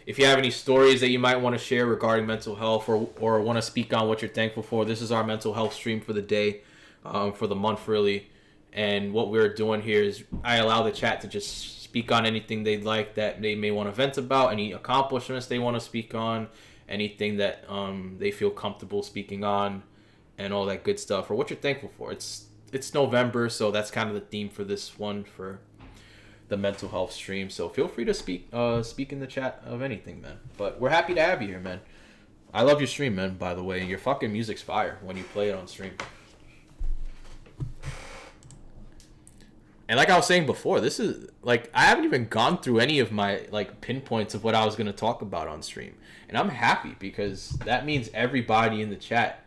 if you have any stories that you might want to share regarding mental health, or want to speak on what you're thankful for, this is our mental health stream for the day, for the month, really. And what we're doing here is I allow the chat to just speak on anything they'd like that they may want to vent about, any accomplishments they want to speak on, anything that they feel comfortable speaking on, and all that good stuff, or what you're thankful for. It's November, so that's kind of the theme for this one, for the mental health stream. So feel free to speak in the chat of anything, man. But we're happy to have you here, man. I love your stream, man, by the way. Your fucking music's fire when you play it on stream. And like I was saying before, this is, like, I haven't even gone through any of my, like, pinpoints of what I was going to talk about on stream. And I'm happy, because that means everybody in the chat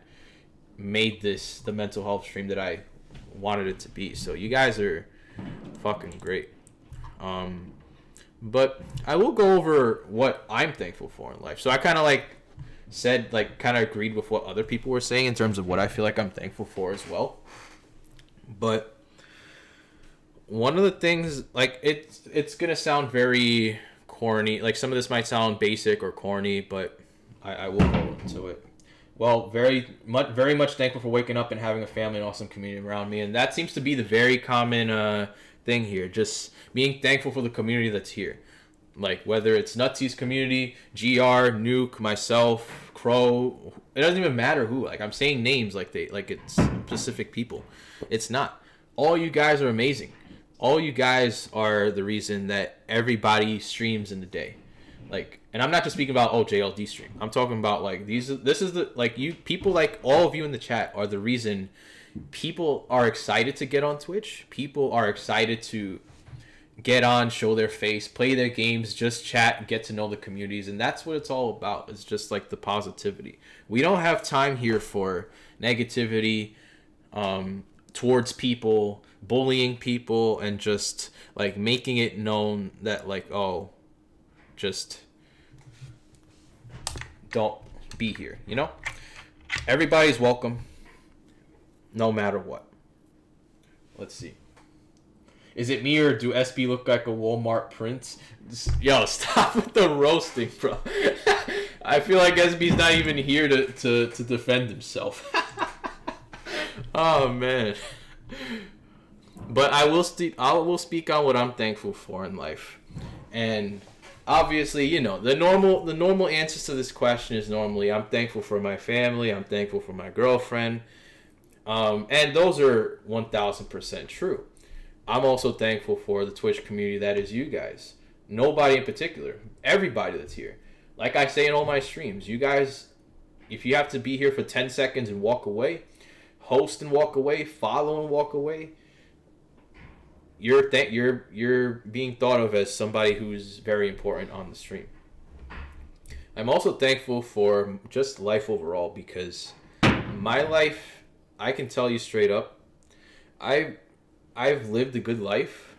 made this the mental health stream that I wanted it to be. So you guys are fucking great. But I will go over what I'm thankful for in life. So I kind of, like, said, like, kind of agreed with what other people were saying in terms of what I feel like I'm thankful for as well. But one of the things, like, it's gonna sound very corny, like some of this might sound basic or corny, but I will go into it. Well, very much thankful for waking up and having a family and awesome community around me, and that seems to be the very common thing here. Just being thankful for the community that's here, like whether it's Nutsy's community, GR, Nuke, myself, Crow. It doesn't even matter who. Like, I'm saying names like it's specific people. It's not. All you guys are amazing. All you guys are the reason that everybody streams in the day. Like, and I'm not just speaking about JLD stream. I'm talking about, like, this is the, like, you people, like all of you in the chat are the reason people are excited to get on Twitch. People are excited to get on, show their face, play their games, just chat, get to know the communities, and that's what it's all about. It's just like the positivity. We don't have time here for negativity towards people, bullying people, and just like making it known that, like, oh, just don't be here, you know? Everybody's welcome, no matter what. Let's see. Is it me, or do SB look like a Walmart prince? Yo, stop with the roasting, bro. I feel like SB's not even here to defend himself. Oh, man. But I will speak on what I'm thankful for in life. And obviously, you know, the normal answers to this question is normally I'm thankful for my family, I'm thankful for my girlfriend. And those are 1000% true. I'm also thankful for the Twitch community that is you guys. Nobody in particular. Everybody that's here. Like I say in all my streams, you guys, if you have to be here for 10 seconds and walk away, host and walk away, follow and walk away, you're being thought of as somebody who's very important on the stream. I'm also thankful for just life overall, because my life, I can tell you straight up, I've lived a good life.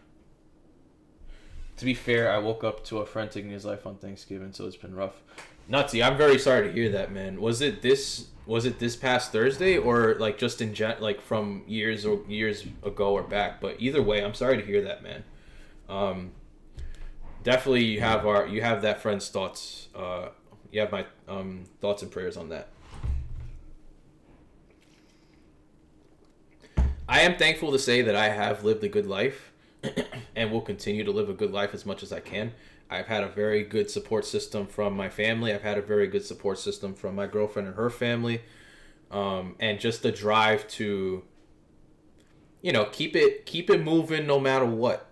To be fair, I woke up to a friend taking his life on Thanksgiving, so it's been rough. Nutsy, I'm very sorry to hear that, man. Was it this past Thursday or like just like from years ago or back? But either way, I'm sorry to hear that, man. Um, Definitely you have that friend's thoughts. You have my thoughts and prayers on that. I am thankful to say that I have lived a good life and will continue to live a good life as much as I can. I've had a very good support system from my family. I've had a very good support system from my girlfriend and her family. And just the drive to, keep it moving no matter what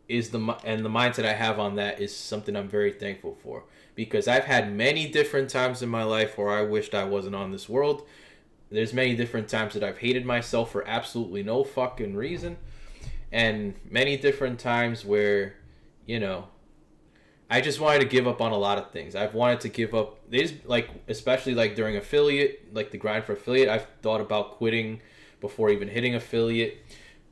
is the mindset I have on that is something I'm very thankful for, because I've had many different times in my life where I wished I wasn't on this world. There's many different times that I've hated myself for absolutely no fucking reason, and many different times where, I just wanted to give up on a lot of things. I've wanted to give up. There's like, especially like during affiliate, like the grind for affiliate, I've thought about quitting before even hitting affiliate.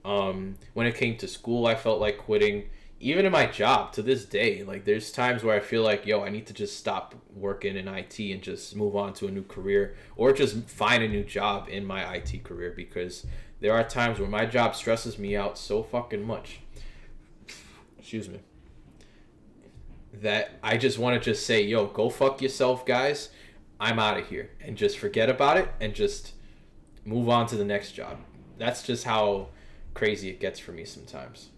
When it came to school, I felt like quitting. Even in my job to this day, like there's times where I feel like, I need to just stop working in IT and just move on to a new career, or just find a new job in my IT career, because there are times where my job stresses me out so fucking much. Excuse me. That I just want to just say, go fuck yourself, guys. I'm out of here, and just forget about it and just move on to the next job. That's just how crazy it gets for me sometimes.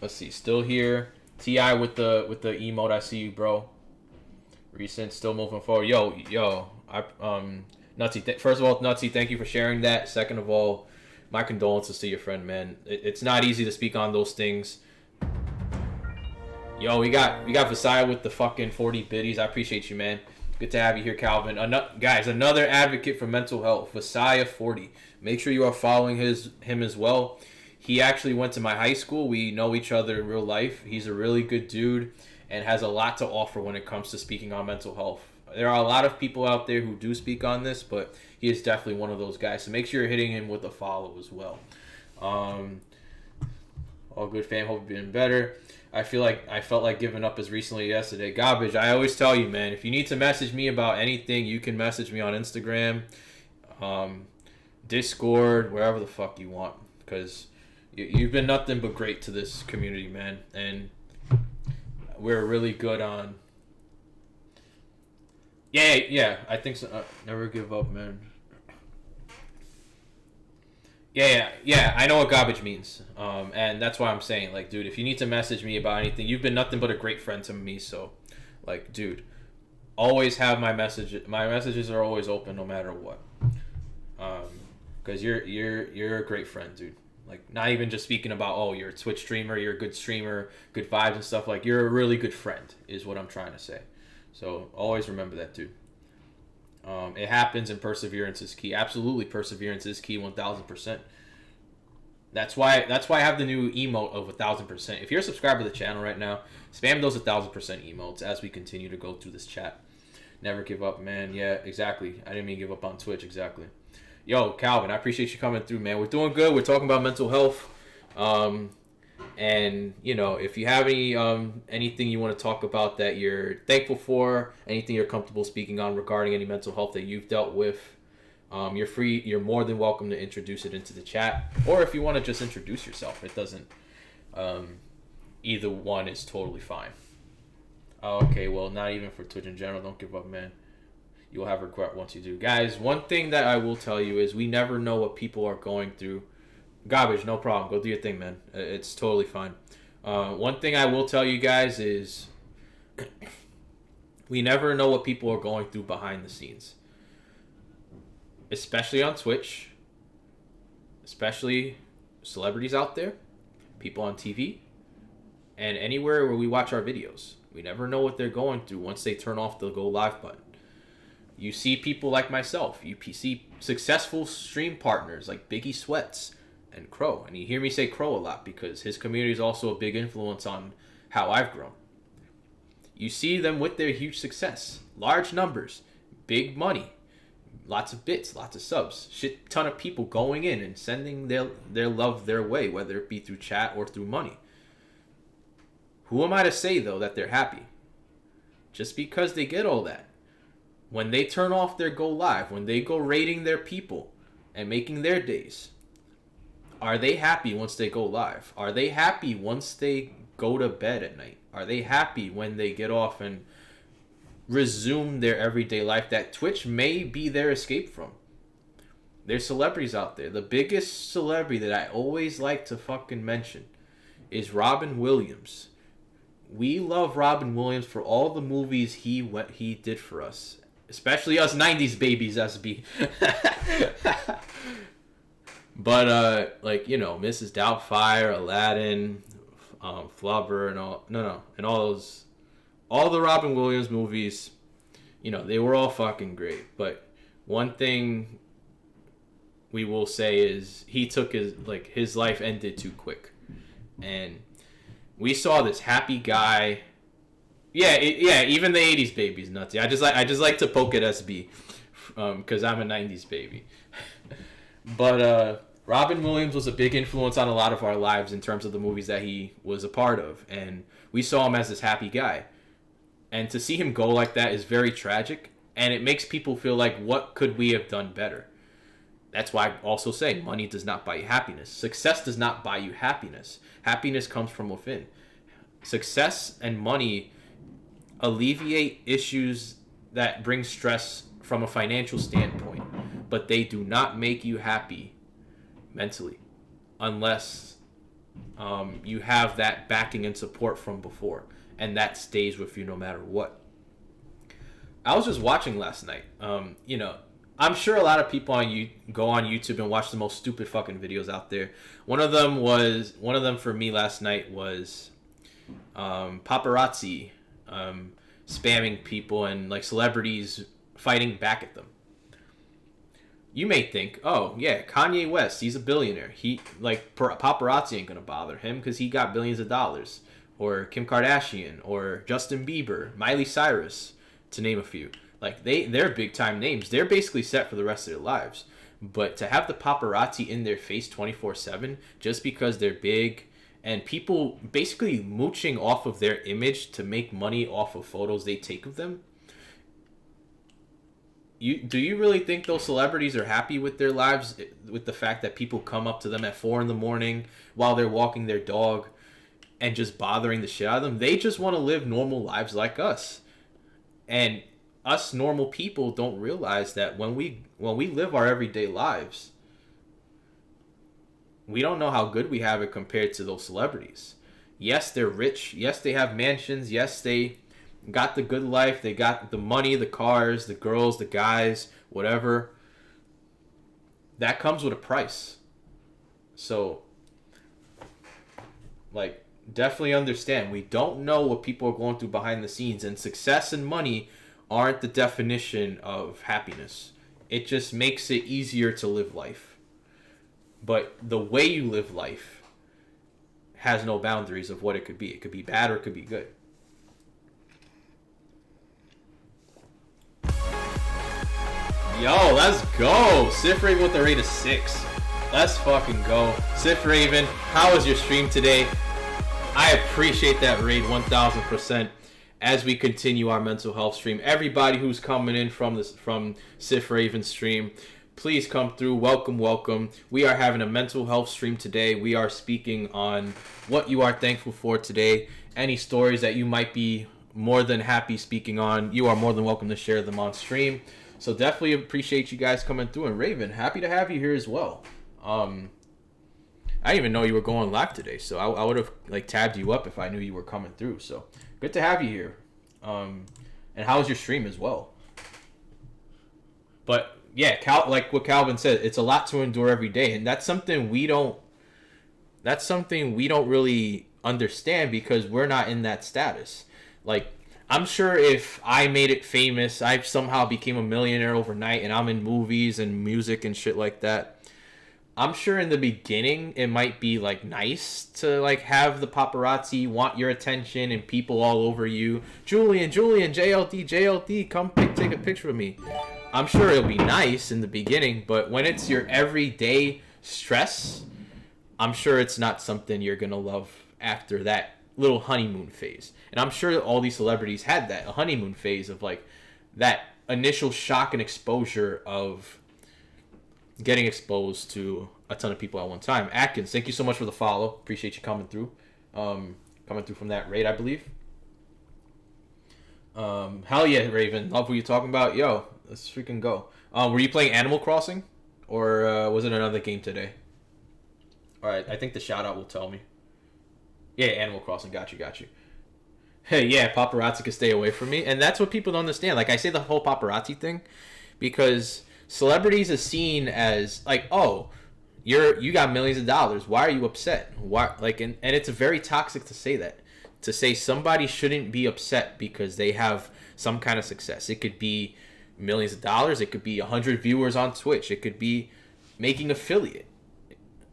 Let's see, still here. Ti with the emote. I see you, bro. Recent, still moving forward. Yo. Nutsy. First of all, Nutsy, thank you for sharing that. Second of all, my condolences to your friend, man. It's not easy to speak on those things. Yo, we got Visaya with the fucking 40 biddies. I appreciate you, man. Good to have you here, Calvin. Guys, another advocate for mental health, Visaya 40. Make sure you are following him as well. He actually went to my high school. We know each other in real life. He's a really good dude and has a lot to offer when it comes to speaking on mental health. There are a lot of people out there who do speak on this, but he is definitely one of those guys. So make sure you're hitting him with a follow as well. All good, fam. Hope you're doing better. I felt like giving up as recently as yesterday. Garbage. I always tell you, man, if you need to message me about anything, you can message me on Instagram, Discord, wherever the fuck you want, because you've been nothing but great to this community, man, and we're really good on. Yeah. I think so. Never give up, man. Yeah. I know what garbage means, and that's why I'm saying, like, dude, if you need to message me about anything, you've been nothing but a great friend to me. So, like, dude, always have my message. My messages are always open, no matter what. Because you're a great friend, dude. Like, not even just speaking about, oh, you're a Twitch streamer, you're a good streamer, good vibes and stuff. Like, you're a really good friend, is what I'm trying to say. So always remember that, dude. It happens, and perseverance is key. Absolutely, perseverance is key, 1000%. That's why I have the new emote of 1000%. If you're a subscriber to the channel right now, spam those 1000% emotes as we continue to go through this chat. Never give up, man. Yeah, exactly. I didn't mean give up on Twitch, exactly. Yo, Calvin, I appreciate you coming through, man. We're doing good. We're talking about mental health. And, if you have anything you want to talk about that you're thankful for, anything you're comfortable speaking on regarding any mental health that you've dealt with, you're more than welcome to introduce it into the chat. Or if you want to just introduce yourself, it doesn't, either one is totally fine. Okay, well, not even for Twitch in general. Don't give up, man. You'll have regret once you do. Guys, one thing that I will tell you is we never know what people are going through. Garbage, no problem. Go do your thing, man. It's totally fine. One thing I will tell you guys is we never know what people are going through behind the scenes. Especially on Twitch. Especially celebrities out there. People on TV. And anywhere where we watch our videos. We never know what they're going through once they turn off the go live button. You see people like myself. You see successful stream partners like Biggie Sweats and Crow. And you hear me say Crow a lot because his community is also a big influence on how I've grown. You see them with their huge success. Large numbers. Big money. Lots of bits. Lots of subs. Shit ton of people going in and sending their love their way, whether it be through chat or through money. Who am I to say, though, that they're happy? just because they get all that, when they turn off their go live, when they go rating their people and making their days, are they happy once they go live? Are they happy once they go to bed at night? Are they happy when they get off and resume their everyday life that Twitch may be their escape from? There's celebrities out there. The biggest celebrity that I always like to fucking mention is Robin Williams. We love Robin Williams for all the movies he did for us. Especially us 90s babies, SB. But, like, you know, Mrs. Doubtfire, Aladdin, Flubber, and all... and all the Robin Williams movies, you know, they were all fucking great. But one thing we will say is he took his life ended too quick. And we saw this happy guy... Yeah, even the 80s baby's nuts. I just like to poke at SB because I'm a 90s baby. But Robin Williams was a big influence on a lot of our lives in terms of the movies that he was a part of. And we saw him as this happy guy. And to see him go like that is very tragic. And it makes people feel like, what could we have done better? That's why I also say money does not buy you happiness. Success does not buy you happiness. Happiness comes from within. Success and money alleviate issues that bring stress from a financial standpoint, but they do not make you happy mentally unless you have that backing and support from before, and that stays with you no matter what. I was just watching last night. You know, I'm sure a lot of people go on YouTube and watch the most stupid fucking videos out there. One of them for me last night was paparazzi spamming people and like celebrities fighting back at them. You may think, oh yeah, Kanye West, he's a billionaire. He paparazzi ain't gonna bother him because he got billions of dollars. Or Kim Kardashian, or Justin Bieber, Miley Cyrus, to name a few. Like they're big time names. They're basically set for the rest of their lives. But to have the paparazzi in their face 24/7 just because they're big, and people basically mooching off of their image to make money off of photos they take of them. Do you really think those celebrities are happy with their lives, with the fact that people come up to them at 4 a.m. while they're walking their dog and just bothering the shit out of them? They just want to live normal lives like us. And us normal people don't realize that when we live our everyday lives, we don't know how good we have it compared to those celebrities. Yes, they're rich. Yes, they have mansions. Yes, they got the good life. They got the money, the cars, the girls, the guys, whatever. That comes with a price. So, like, definitely understand. We don't know what people are going through behind the scenes. And success and money aren't the definition of happiness. It just makes it easier to live life. But the way you live life has no boundaries of what it could be. It could be bad or it could be good. Yo, let's go. Sif Raven with a rate of 6. Let's fucking go. Sif Raven, how was your stream today? I appreciate that raid 1000%. As we continue our mental health stream, everybody who's coming in from Sif Raven's stream, please come through. Welcome. We are having a mental health stream today. We are speaking on what you are thankful for today. Any stories that you might be more than happy speaking on, you are more than welcome to share them on stream. So definitely appreciate you guys coming through. And Raven, happy to have you here as well. I didn't even know you were going live today, so I would have tabbed you up if I knew you were coming through. So good to have you here. And how was your stream as well? But yeah, like what Calvin said, it's a lot to endure every day, and that's something we don't really understand because we're not in that status. Like, I'm sure if I made it famous, I somehow became a millionaire overnight, and I'm in movies and music and shit like that, I'm sure in the beginning it might be nice to have the paparazzi want your attention and people all over you. Julian, JLD, come take a picture of me. I'm sure it'll be nice in the beginning, but when it's your everyday stress, I'm sure it's not something you're gonna love after that little honeymoon phase. And I'm sure all these celebrities had that, a honeymoon phase of like that initial shock and exposure of getting exposed to a ton of people at one time. Atkins, thank you so much for the follow. Appreciate you coming through. Coming through from that raid, I believe. Hell yeah, Raven. Love what you're talking about. Yo, let's freaking go. Were you playing Animal Crossing? Or was it another game today? Alright, I think the shout out will tell me. Yeah, Animal Crossing. Got you. Hey, yeah, paparazzi can stay away from me. And that's what people don't understand. Like, I say the whole paparazzi thing because celebrities is seen as like, oh, you got millions of dollars. Why are you upset? Why, like, and it's very toxic to say that. To say somebody shouldn't be upset because they have some kind of success. It could be millions of dollars. It could be 100 viewers on Twitch. It could be making affiliate.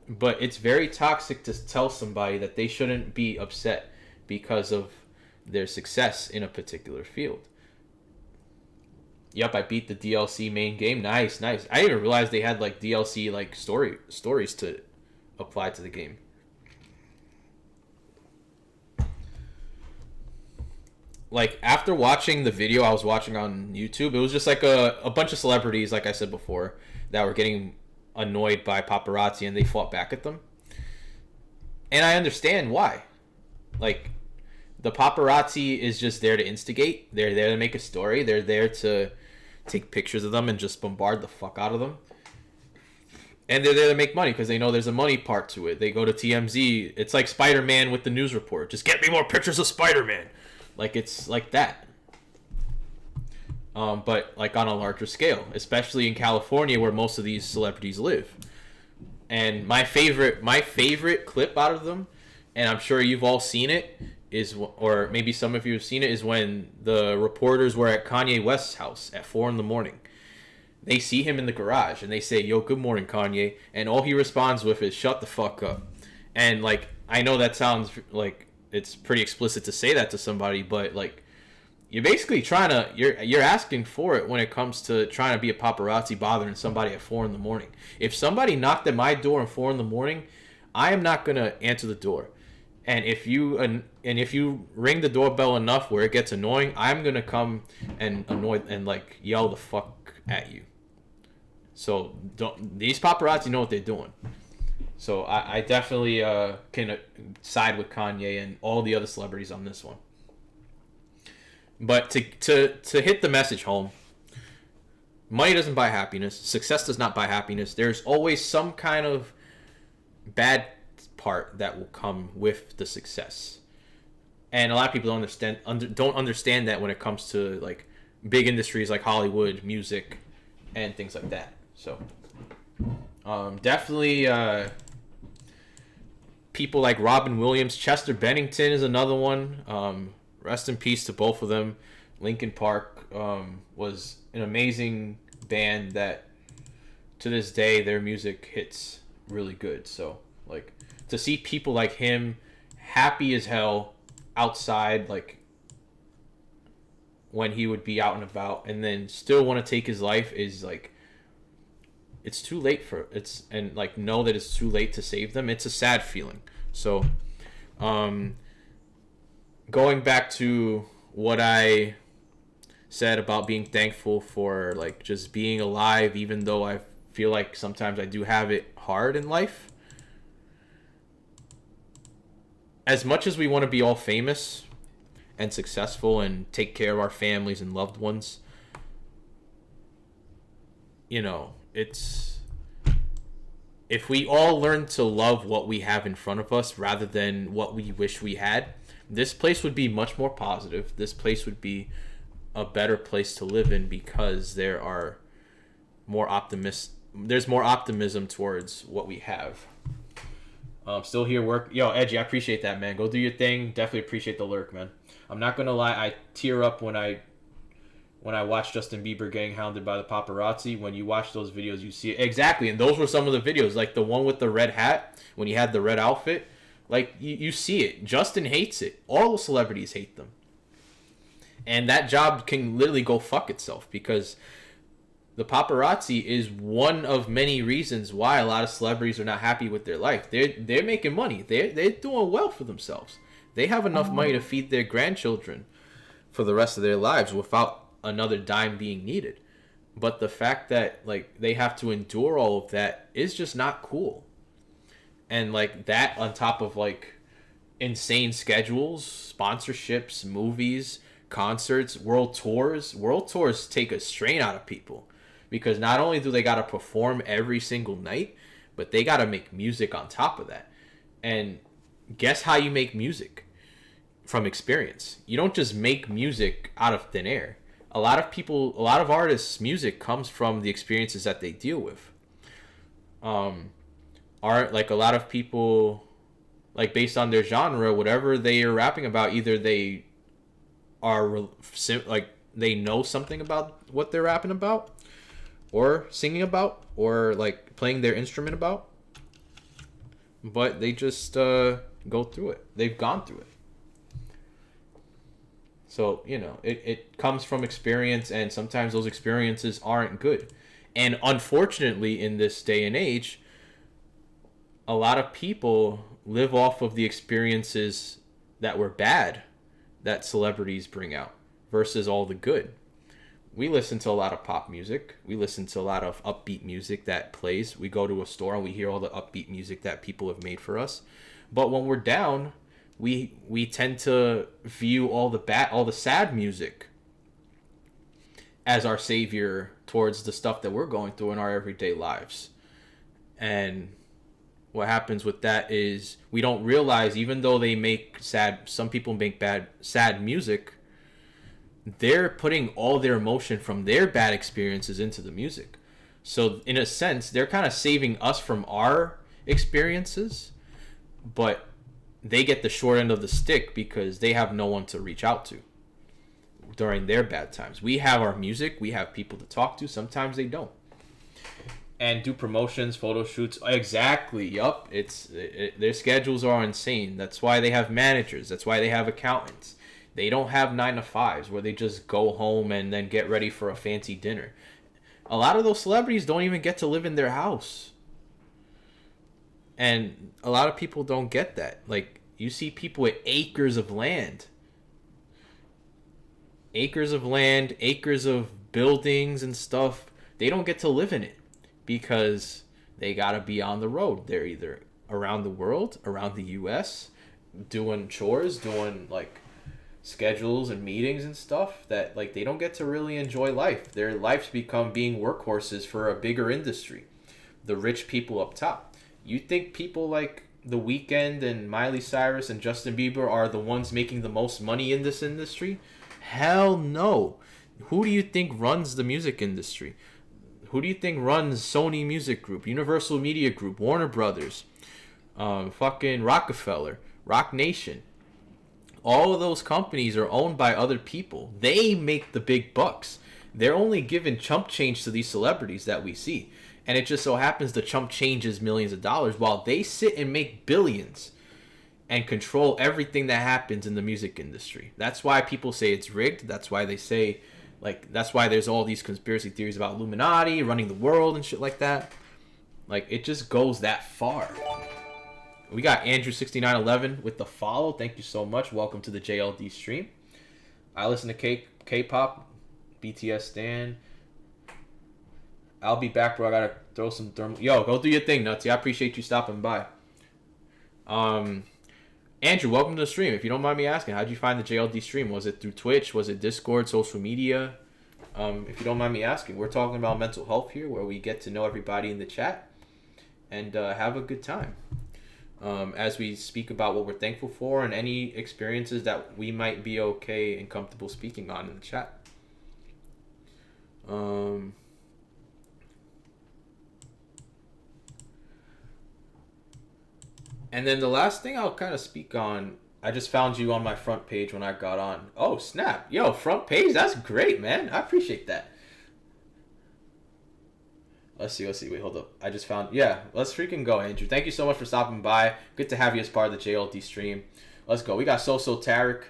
But it's very toxic to tell somebody that they shouldn't be upset because of their success in a particular field. Yep, I beat the DLC main game. Nice. I didn't even realize they had like DLC like stories to apply to the game. Like after watching the video I was watching on YouTube, it was just like a bunch of celebrities, like I said before, that were getting annoyed by paparazzi and they fought back at them. And I understand why. Like, the paparazzi is just there to instigate. They're there to make a story. They're there to take pictures of them and just bombard the fuck out of them. And they're there to make money because they know there's a money part to it. They go to TMZ. It's like Spider-Man with the news report. Just get me more pictures of Spider-Man. Like, it's like that. But like on a larger scale, especially in California where most of these celebrities live. And my favorite clip out of them, and I'm sure you've all seen it, is, or maybe some of you have seen it, is when the reporters were at Kanye West's house at 4 a.m. They see him in the garage and they say, "Yo, good morning, Kanye," and all he responds with is, "Shut the fuck up." And like, I know that sounds like it's pretty explicit to say that to somebody, but like, you're basically you're asking for it when it comes to trying to be a paparazzi bothering somebody at 4 a.m. If somebody knocked at my door at 4 a.m, I am not gonna answer the door. And if you ring the doorbell enough where it gets annoying, I'm gonna come and annoy and like yell the fuck at you. So these paparazzi know what they're doing. So I definitely can side with Kanye and all the other celebrities on this one. But to hit the message home, money doesn't buy happiness. Success does not buy happiness. There's always some kind of bad part that will come with the success. And a lot of people don't understand that when it comes to like big industries like Hollywood, music, and things like that. So definitely people like Robin Williams, Chester Bennington is another one. Rest in peace to both of them. Linkin Park was an amazing band that to this day their music hits really good. So like to see people like him happy as hell outside, like when he would be out and about, and then still want to take his life is like, it's too late for it's, and like know that it's too late to save them. It's a sad feeling. So going back to what I said about being thankful for like just being alive, even though I feel like sometimes I do have it hard in life. As much as we want to be all famous and successful and take care of our families and loved ones, you know, it's, if we all learn to love what we have in front of us rather than what we wish we had, this place would be much more positive. This place would be a better place to live in because there's more optimism towards what we have. Still here work. Yo, Edgy, I appreciate that, man. Go do your thing. Definitely appreciate the lurk, man. I'm not gonna lie, I tear up when I watch Justin Bieber getting hounded by the paparazzi. When you watch those videos, you see it. Exactly, and those were some of the videos, like the one with the red hat, when he had the red outfit. Like, you see it. Justin hates it. All the celebrities hate them. And that job can literally go fuck itself because The paparazzi is one of many reasons why a lot of celebrities are not happy with their life. They're making money. They're doing well for themselves. They have enough money to feed their grandchildren for the rest of their lives without another dime being needed. But the fact that like they have to endure all of that is just not cool. And like that on top of like insane schedules, sponsorships, movies, concerts, world tours. World tours take a strain out of people because not only do they got to perform every single night, but they got to make music on top of that. And guess how you make music? From experience. You don't just make music out of thin air. A lot of artists' music comes from the experiences that they deal with. Art, like a lot of people, like based on their genre, whatever they are rapping about, either they are like they know something about what they're rapping about or singing about or like playing their instrument about, but they just go through it. They've gone through it. So, you know, it comes from experience, and sometimes those experiences aren't good. And unfortunately, in this day and age, a lot of people live off of the experiences that were bad that celebrities bring out versus all the good. We listen to a lot of pop music. We listen to a lot of upbeat music that plays. We go to a store and we hear all the upbeat music that people have made for us. But when we're down, we tend to view all the sad music as our savior towards the stuff that we're going through in our everyday lives. And what happens with that is we don't realize, even though some people make sad music, they're putting all their emotion from their bad experiences into the music. So in a sense, they're kind of saving us from our experiences, but they get the short end of the stick because they have no one to reach out to during their bad times. We have our music, we have people to talk to. Sometimes they don't. And do promotions, photo shoots. Exactly. Yup. Their schedules are insane. That's why they have managers. That's why they have accountants. They don't have 9 to 5s where they just go home and then get ready for a fancy dinner. A lot of those celebrities don't even get to live in their house. And a lot of people don't get that. Like, you see people with acres of land. Acres of land, acres of buildings and stuff. They don't get to live in it because they got to be on the road. They're either around the world, around the U.S., doing chores, doing, like, schedules and meetings and stuff that, like, they don't get to really enjoy life. Their lives become being workhorses for a bigger industry. The rich people up top. You think people like The Weeknd and Miley Cyrus and Justin Bieber are the ones making the most money in this industry? Hell no. Who do you think runs the music industry? Who do you think runs Sony Music Group, Universal Media Group, Warner Brothers, fucking Rockefeller, Rock Nation? All of those companies are owned by other people. They make the big bucks. They're only giving chump change to these celebrities that we see. And it just so happens the chump change is millions of dollars while they sit and make billions and control everything that happens in the music industry. That's why people say it's rigged. That's why they say, like, that's why there's all these conspiracy theories about Illuminati running the world and shit like that. Like, it just goes that far. We got Andrew6911 with the follow. Thank you so much. Welcome to the JLD stream. I listen to K-pop, BTS stan. I'll be back, bro. I gotta throw some thermal. Yo, go do your thing, Nutsy. I appreciate you stopping by. Andrew, welcome to the stream. If you don't mind me asking, how'd you find the JLD stream? Was it through Twitch? Was it Discord, social media? If you don't mind me asking, we're talking about mental health here, where we get to know everybody in the chat and have a good time. As we speak about what we're thankful for and any experiences that we might be okay and comfortable speaking on in the chat. And then the last thing I'll kind of speak on, I just found you on my front page when I got on. Oh, snap. Yo, front page? That's great, man. I appreciate that. Let's see. Wait, hold up. I just found... Yeah, let's freaking go, Andrew. Thank you so much for stopping by. Good to have you as part of the JLD stream. Let's go. We got So Tarek.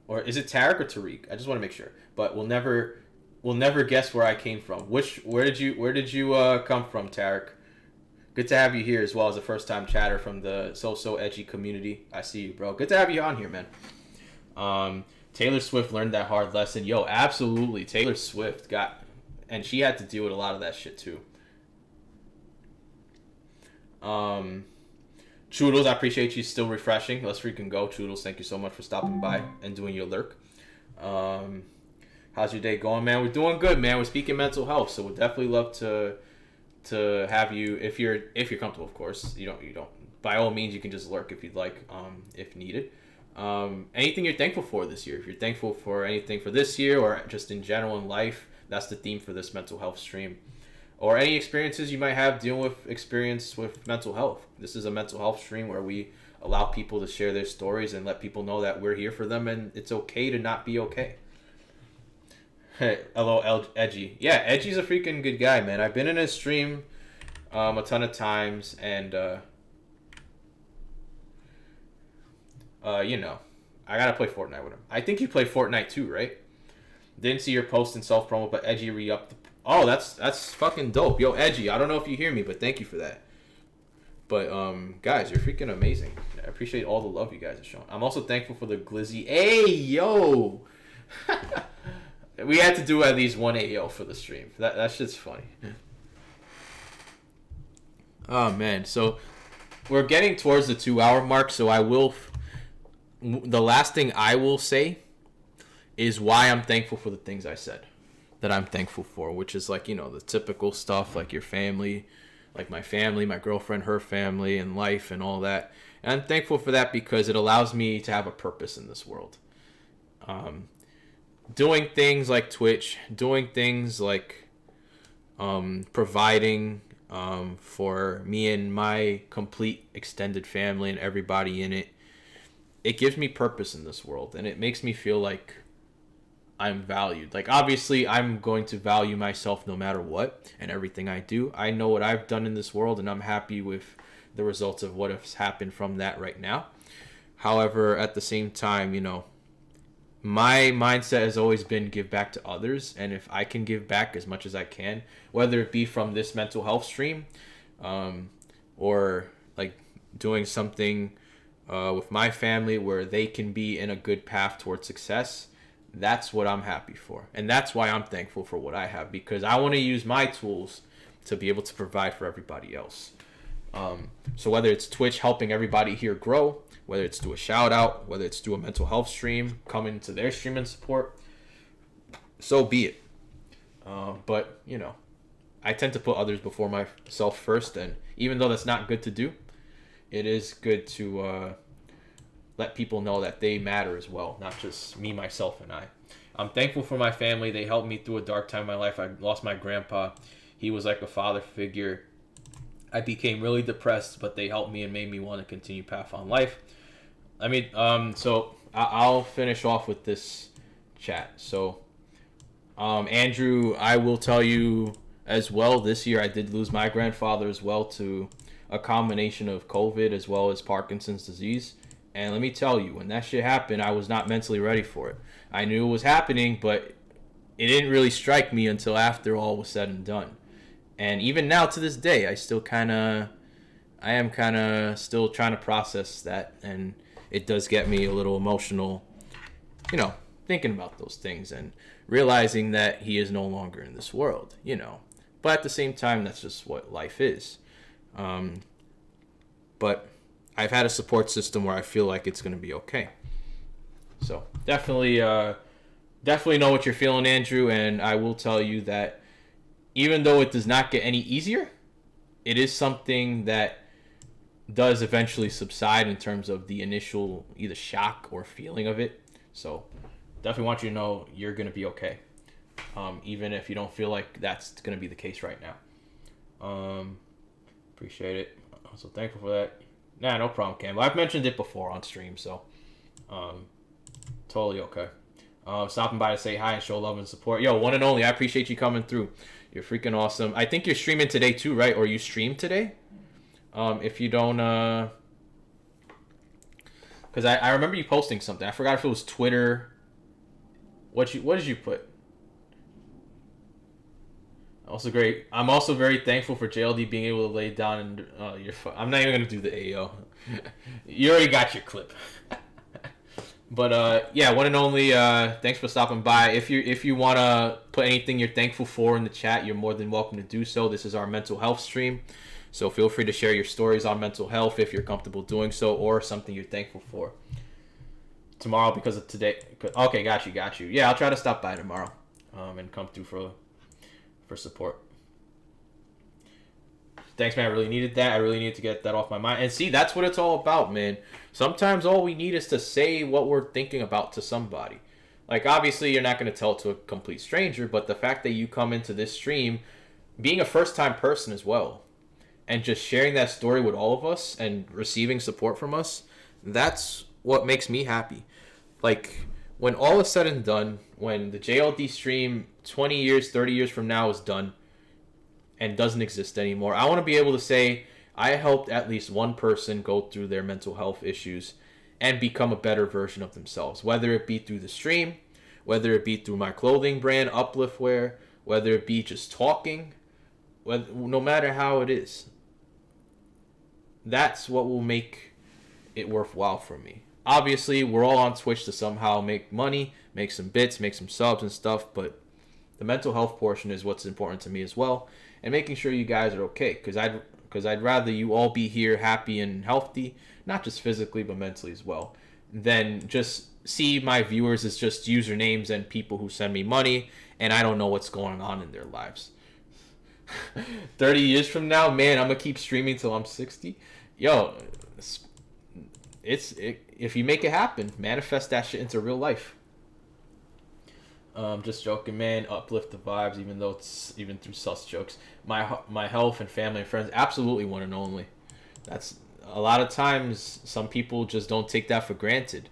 Or is it Tarek or Tariq? I just want to make sure. But we'll never will never guess where I came from. Where did you come from, Tarek? Good to have you here as well as a first time chatter from the so edgy community. I see you, bro. Good to have you on here, man. Taylor Swift learned that hard lesson. Yo, absolutely. Taylor Swift and she had to deal with a lot of that shit too. Choodles, I appreciate you still refreshing. Let's freaking go, Choodles. Thank you so much for stopping by and doing your lurk. How's your day going, man? We're doing good, man. We're speaking mental health, so we'd definitely love to have you, if you're comfortable, of course. You don't. By all means, you can just lurk if you'd like, if needed. Anything you're thankful for this year? If you're thankful for anything for this year or just in general in life, that's the theme for this mental health stream. Or any experiences you might have dealing with mental health. This is a mental health stream where we allow people to share their stories and let people know that we're here for them and it's okay to not be okay. Hey, hello, Edgy. Yeah, Edgy's a freaking good guy, man. I've been in his stream a ton of times, and I gotta play Fortnite with him. I think you play Fortnite too, right? Didn't see your post in self promo, but Edgy re-upped. Oh, that's fucking dope. Yo, Edgy, I don't know if you hear me, but thank you for that. But guys, you're freaking amazing. I appreciate all the love you guys have shown. I'm also thankful for the glizzy. Hey, yo. We had to do at least one AO for the stream. That shit's funny. Oh man, so we're getting towards the 2-hour mark, so the last thing I will say is why I'm thankful for the things I said that I'm thankful for, which is like, the typical stuff like your family, like my family, my girlfriend, her family, and life and all that. And I'm thankful for that because it allows me to have a purpose in this world. Doing things like Twitch, doing things like providing for me and my complete extended family and everybody in it, it gives me purpose in this world, and it makes me feel like I'm valued. Like, obviously, I'm going to value myself no matter what and everything I do. I know what I've done in this world, and I'm happy with the results of what has happened from that right now. However, at the same time, my mindset has always been give back to others, and if I can give back as much as I can, whether it be from this mental health stream, or like doing something with my family where they can be in a good path towards success, that's what I'm happy for. And that's why I'm thankful for what I have, because I want to use my tools to be able to provide for everybody else. So whether it's Twitch helping everybody here grow, whether it's do a shout out, whether it's do a mental health stream, come into their stream and support, so be it. But, I tend to put others before myself first, and even though that's not good to do, it is good to let people know that they matter as well, not just me, myself, and I. I'm thankful for my family. They helped me through a dark time in my life. I lost my grandpa. He was like a father figure. I became really depressed, but they helped me and made me want to continue path on life. So I'll finish off with this chat. So, Andrew, I will tell you as well, this year I did lose my grandfather as well to a combination of COVID as well as Parkinson's disease. And let me tell you, when that shit happened, I was not mentally ready for it. I knew it was happening, but it didn't really strike me until after all was said and done. And even now to this day, I am kind of still trying to process that, and it does get me a little emotional, thinking about those things and realizing that he is no longer in this world, But at the same time, that's just what life is. But I've had a support system where I feel like it's going to be okay. So definitely know what you're feeling, Andrew, and I will tell you that even though it does not get any easier, it is something that does eventually subside in terms of the initial either shock or feeling of it. So definitely want you to know you're going to be okay, even if you don't feel like that's going to be the case right now. Appreciate it. I'm so thankful for that. Nah, no problem, Campbell. I've mentioned it before on stream, so totally okay. Stopping by to say hi and show love and support. Yo, one and only, I appreciate you coming through. You're freaking awesome. I think you're streaming today too, right? Or you streamed today? If you don't, because I remember you posting something. I forgot if it was Twitter. What did you put? Also great. I'm also very thankful for JLD being able to lay down and I'm not even gonna do the AO. You already got your clip. But yeah, one and only. Thanks for stopping by. If you wanna put anything you're thankful for in the chat, you're more than welcome to do so. This is our mental health stream, so feel free to share your stories on mental health if you're comfortable doing so, or something you're thankful for. Tomorrow because of today. Okay, got you. Yeah, I'll try to stop by tomorrow, and come through for support. Thanks, man. I really needed that. I really needed to get that off my mind. And see, that's what it's all about, man. Sometimes all we need is to say what we're thinking about to somebody. Like, obviously, you're not going to tell it to a complete stranger, but the fact that you come into this stream, being a first-time person as well, and just sharing that story with all of us and receiving support from us, that's what makes me happy. Like, when all is said and done, when the JLD stream 20 years, 30 years from now is done, and doesn't exist anymore, I want to be able to say I helped at least one person go through their mental health issues and become a better version of themselves, whether it be through the stream, whether it be through my clothing brand Upliftwear, whether it be just talking, no matter how it is. That's what will make it worthwhile for me. Obviously, we're all on Twitch to somehow make money, make some bits, make some subs and stuff, but the mental health portion is what's important to me as well, and making sure you guys are okay, because I'd rather you all be here happy and healthy, not just physically but mentally as well, than just see my viewers as just usernames and people who send me money and I don't know what's going on in their lives. 30 years from now, man, I'm gonna keep streaming till I'm 60. Yo, if you make it happen, manifest that shit into real life. Just joking, man. Uplift the vibes, even though it's even through sus jokes. My health and family and friends, absolutely one and only. That's a lot of times. Some people just don't take that for granted.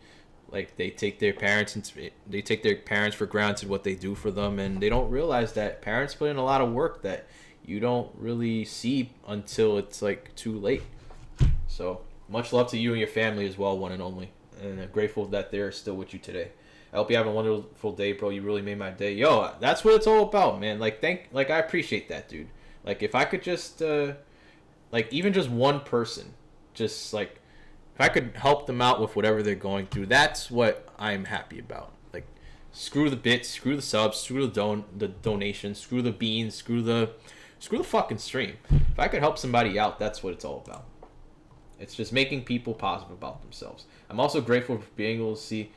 Like they take their parents for granted, what they do for them, and they don't realize that parents put in a lot of work that you don't really see until it's like too late. So much love to you and your family as well, one and only, and I'm grateful that they're still with you today. I hope you have a wonderful day, bro. You really made my day. Yo, that's what it's all about, man. Like, I appreciate that, dude. Like, if I could just, even just one person, just, like, if I could help them out with whatever they're going through, that's what I'm happy about. Like, screw the bits, screw the subs, screw the donations, screw the beans, screw the fucking stream. If I could help somebody out, that's what it's all about. It's just making people positive about themselves. I'm also grateful for being able to see...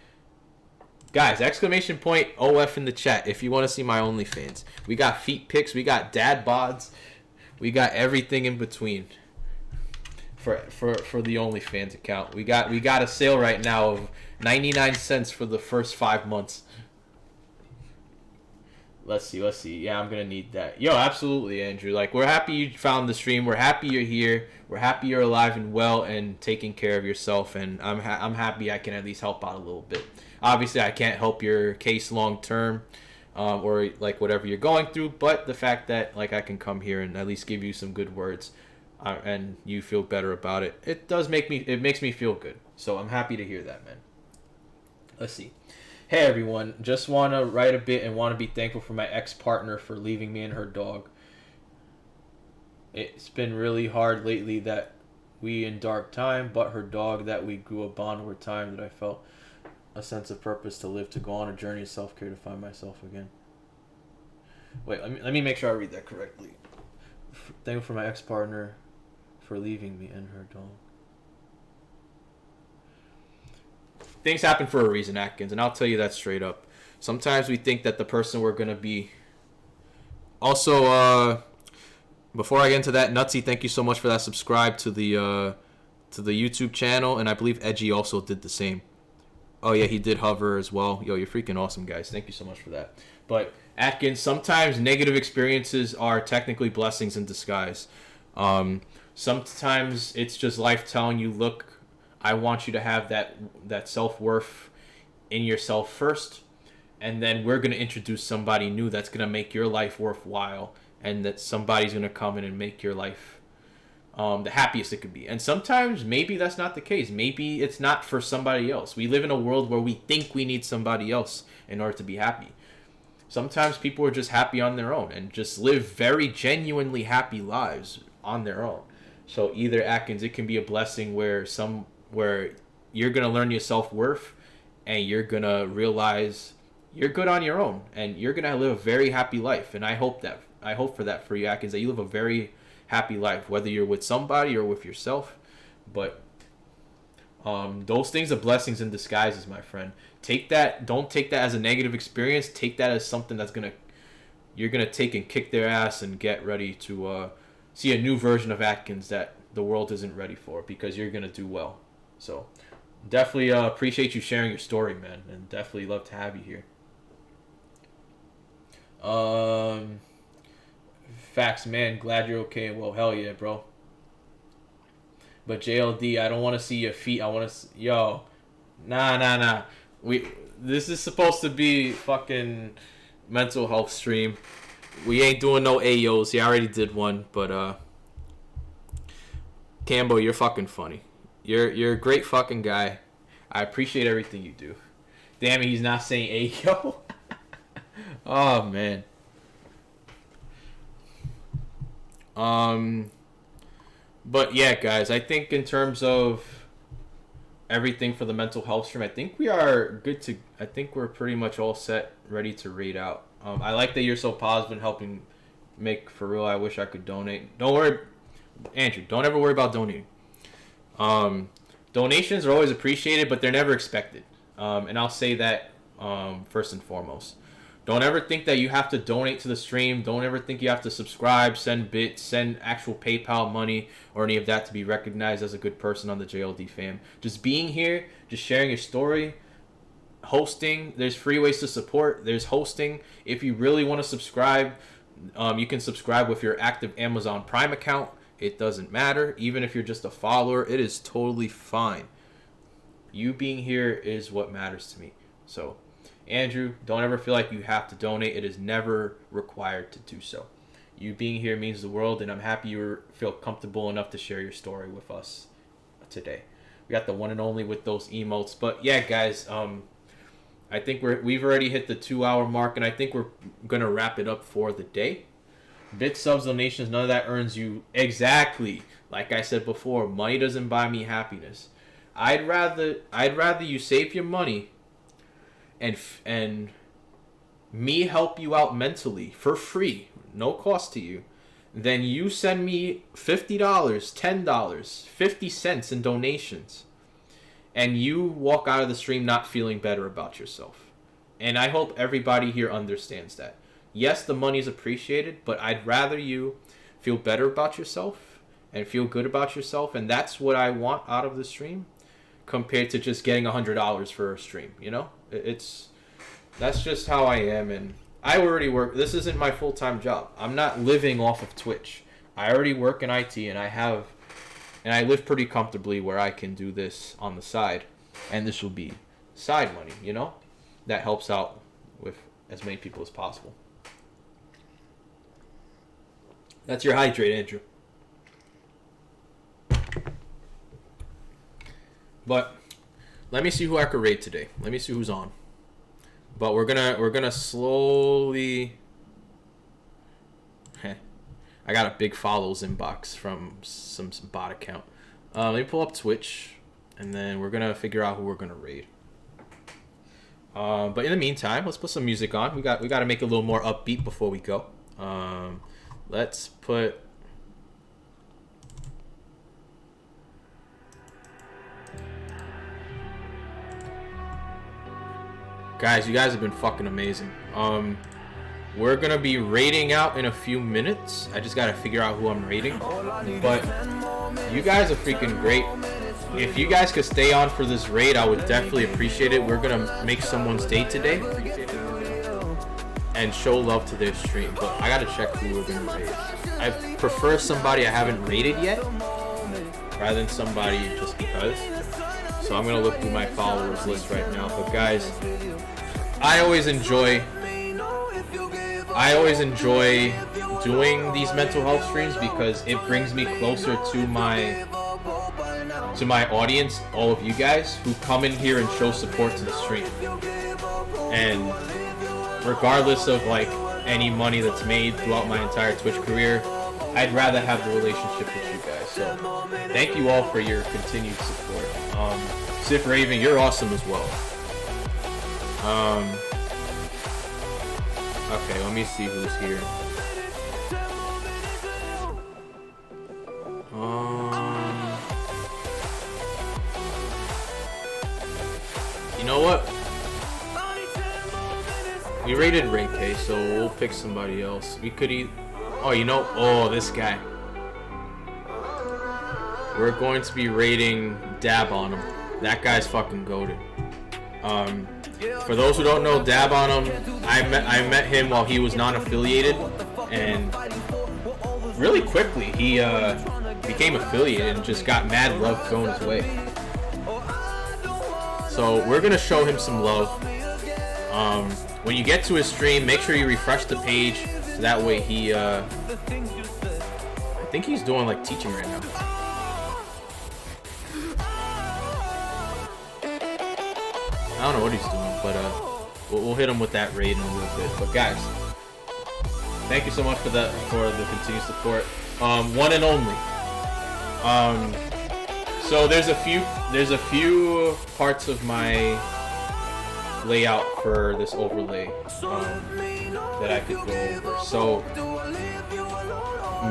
Guys, exclamation point OF in the chat if you want to see my OnlyFans. We got feet pics, we got dad bods, we got everything in between for the OnlyFans account. We got a sale right now of 99 cents for the first 5 months. Let's see. Yeah, I'm gonna need that. Yo, absolutely, Andrew. Like, we're happy you found the stream. We're happy you're here. We're happy you're alive and well and taking care of yourself. And I'm happy I can at least help out a little bit. Obviously, I can't help your case long term, or like whatever you're going through. But the fact that like I can come here and at least give you some good words, and you feel better about it, it makes me feel good. So I'm happy to hear that, man. Let's see. Hey everyone, just want to write a bit and want to be thankful for my ex-partner for leaving me and her dog. It's been really hard lately that we in dark time, but her dog that we grew a bond over time, that I felt a sense of purpose to live, to go on a journey of self-care, to find myself again. Wait, let me make sure I read that correctly. Thankful for my ex-partner for leaving me and her dog. Things happen for a reason, Atkins, and I'll tell you that straight up. Sometimes we think that the person we're going to be... Also, before I get into that, Nutsy, thank you so much for that subscribe to the YouTube channel, and I believe Edgy also did the same. Oh, yeah, he did hover as well. Yo, you're freaking awesome, guys. Thank you so much for that. But, Atkins, sometimes negative experiences are technically blessings in disguise. Sometimes it's just life telling you, look, I want you to have that self-worth in yourself first, and then we're going to introduce somebody new that's going to make your life worthwhile, and that somebody's going to come in and make your life the happiest it could be. And sometimes maybe that's not the case. Maybe it's not for somebody else. We live in a world where we think we need somebody else in order to be happy. Sometimes people are just happy on their own and just live very genuinely happy lives on their own. So either Atkins, it can be a blessing where you're gonna learn your self-worth and you're gonna realize you're good on your own and you're gonna live a very happy life. And I hope for that for you, Atkins, that you live a very happy life, whether you're with somebody or with yourself. But those things are blessings in disguises, my friend. Don't take that as a negative experience. Take that as something you're gonna take and kick their ass and get ready to see a new version of Atkins that the world isn't ready for, because you're gonna do well. So definitely appreciate you sharing your story, man, and definitely love to have you here. Facts, man. Glad you're okay. Well, hell yeah, bro. But JLD, I don't want to see your feet. I want to... Yo. Nah. This is supposed to be fucking mental health stream. We ain't doing no AOs. Yeah, I already did one. But, Cambo, you're fucking funny. You're a great fucking guy. I appreciate everything you do. Damn it, he's not saying AO. Oh, man. But yeah, guys, I think in terms of everything for the mental health stream, I think we are good to... I think we're pretty much all set, ready to raid out. I like that you're so positive and helping make... For real, I wish I could donate. Don't worry, Andrew, don't ever worry about donating. Donations are always appreciated, but they're never expected. And I'll say that first and foremost. Don't ever think that you have to donate to the stream. Don't ever think you have to subscribe, send bits, send actual PayPal money, or any of that to be recognized as a good person on the JLD fam. Just being here, just sharing your story, hosting. There's free ways to support. There's hosting. If you really want to subscribe, you can subscribe with your active Amazon Prime account. It doesn't matter. Even if you're just a follower, it is totally fine. You being here is what matters to me. So... Andrew, don't ever feel like you have to donate. It is never required to do so. You being here means the world, and I'm happy you feel comfortable enough to share your story with us today. We got the one and only with those emotes. But yeah, guys, I think we've already hit the 2-hour mark, and I think we're gonna wrap it up for the day. Bit subs, donations, none of that earns you exactly. Like I said before, money doesn't buy me happiness. I'd rather you save your money and me help you out mentally for free, no cost to you, then you send me $50, $10, 50 cents in donations, and you walk out of the stream not feeling better about yourself. And I hope everybody here understands that. Yes, the money is appreciated, but I'd rather you feel better about yourself and feel good about yourself, and that's what I want out of the stream, compared to just getting $100 for a stream, you know? That's just how I am, and I already work. This isn't my full-time job. I'm not living off of Twitch. I already work in IT, and I live pretty comfortably where I can do this on the side, and this will be side money, you know? That helps out with as many people as possible. That's your hydrate, Andrew. But let me see who I could raid today. Let me see who's on. But we're gonna slowly. I got a big follows inbox from some bot account. Let me pull up Twitch, and then we're gonna figure out who we're gonna raid. But in the meantime, let's put some music on. We got to make it a little more upbeat before we go. Let's put. Guys, you guys have been fucking amazing. We're gonna be raiding out in a few minutes. I just gotta figure out who I'm raiding. But you guys are freaking great. If you guys could stay on for this raid, I would definitely appreciate it. We're gonna make someone's day today and show love to their stream. But I gotta check who we're gonna raid. I prefer somebody I haven't raided yet, rather than somebody just because. So I'm gonna look through my followers list right now. But guys, I always enjoy doing these mental health streams because it brings me closer to my audience, all of you guys who come in here and show support to the stream. And regardless of like any money that's made throughout my entire Twitch career, I'd rather have the relationship with you guys. So thank you all for your continued support. Sif Raven, you're awesome as well. Okay, let me see who's here. You know what? We rated Ray K, so we'll pick somebody else. We could eat. Oh, you know. Oh, this guy. We're going to be rating Dab on him. That guy's fucking goated. For those who don't know, Dab on him, I met him while he was non-affiliated, and really quickly he became affiliated and just got mad love thrown his way. So we're gonna show him some love. When you get to his stream, make sure you refresh the page so that way he I think he's doing like teaching right now. I don't know what he's doing, but we'll hit him with that raid in a little bit. But guys, thank you so much for the continued support. One and only. So there's a few parts of my layout for this overlay that I could go over. So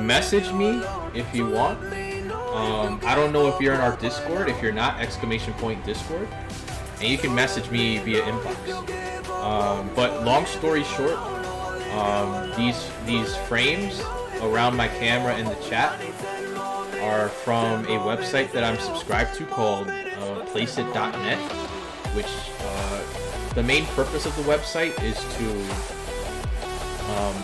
message me if you want. I don't know if you're in our Discord. If you're not, !Discord. And you can message me via inbox. But long story short, these frames around my camera in the chat are from a website that I'm subscribed to called placeit.net, which the main purpose of the website is to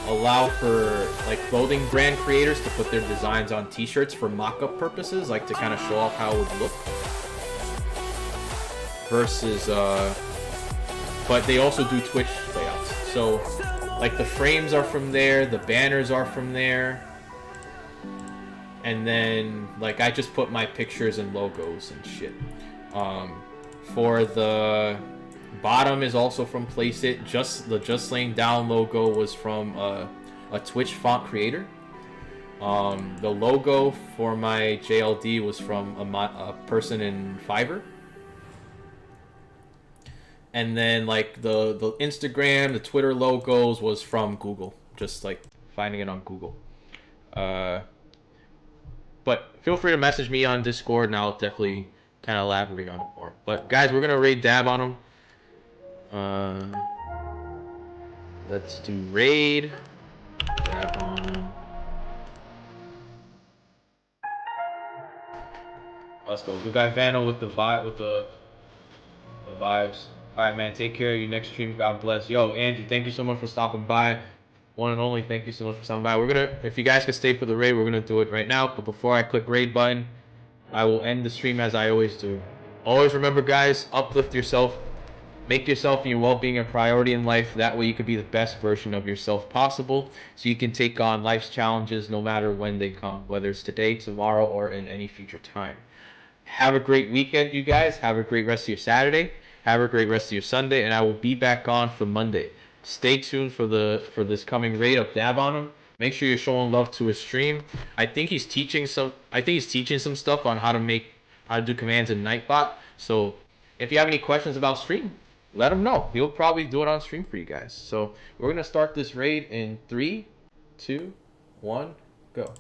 allow for like clothing brand creators to put their designs on t-shirts for mock-up purposes, like to kind of show off how it would look. Versus, but they also do Twitch layouts. So, like the frames are from there, the banners are from there, and then like I just put my pictures and logos and shit. For the bottom is also from Placeit. The JustLayingDown logo was from a Twitch font creator. The logo for my JLD was from a person in Fiverr. And then like the Instagram, the Twitter logos was from Google, just like finding it on Google. But feel free to message me on Discord and I'll definitely kind of elaborate on it more. But guys, we're gonna raid Dab on him. Let's do raid Dab on him. Let's go. Good guy Vano with the vibes. Alright, man, take care of you. Next stream, God bless. Yo, Angie, thank you so much for stopping by. One and only, thank you so much for stopping by. We're gonna, if you guys can stay for the raid, we're gonna do it right now. But before I click raid button, I will end the stream as I always do. Always remember, guys, uplift yourself. Make yourself and your well-being a priority in life. That way you can be the best version of yourself possible. So you can take on life's challenges no matter when they come. Whether it's today, tomorrow, or in any future time. Have a great weekend, you guys. Have a great rest of your Saturday. Have a great rest of your Sunday, and I will be back on for Monday. Stay tuned for this coming raid of Dab on him. Make sure you're showing love to his stream. I think he's teaching some stuff on how to do commands in Nightbot. So if you have any questions about stream, let him know. He'll probably do it on stream for you guys. So we're gonna start this raid in 3, 2, 1, go.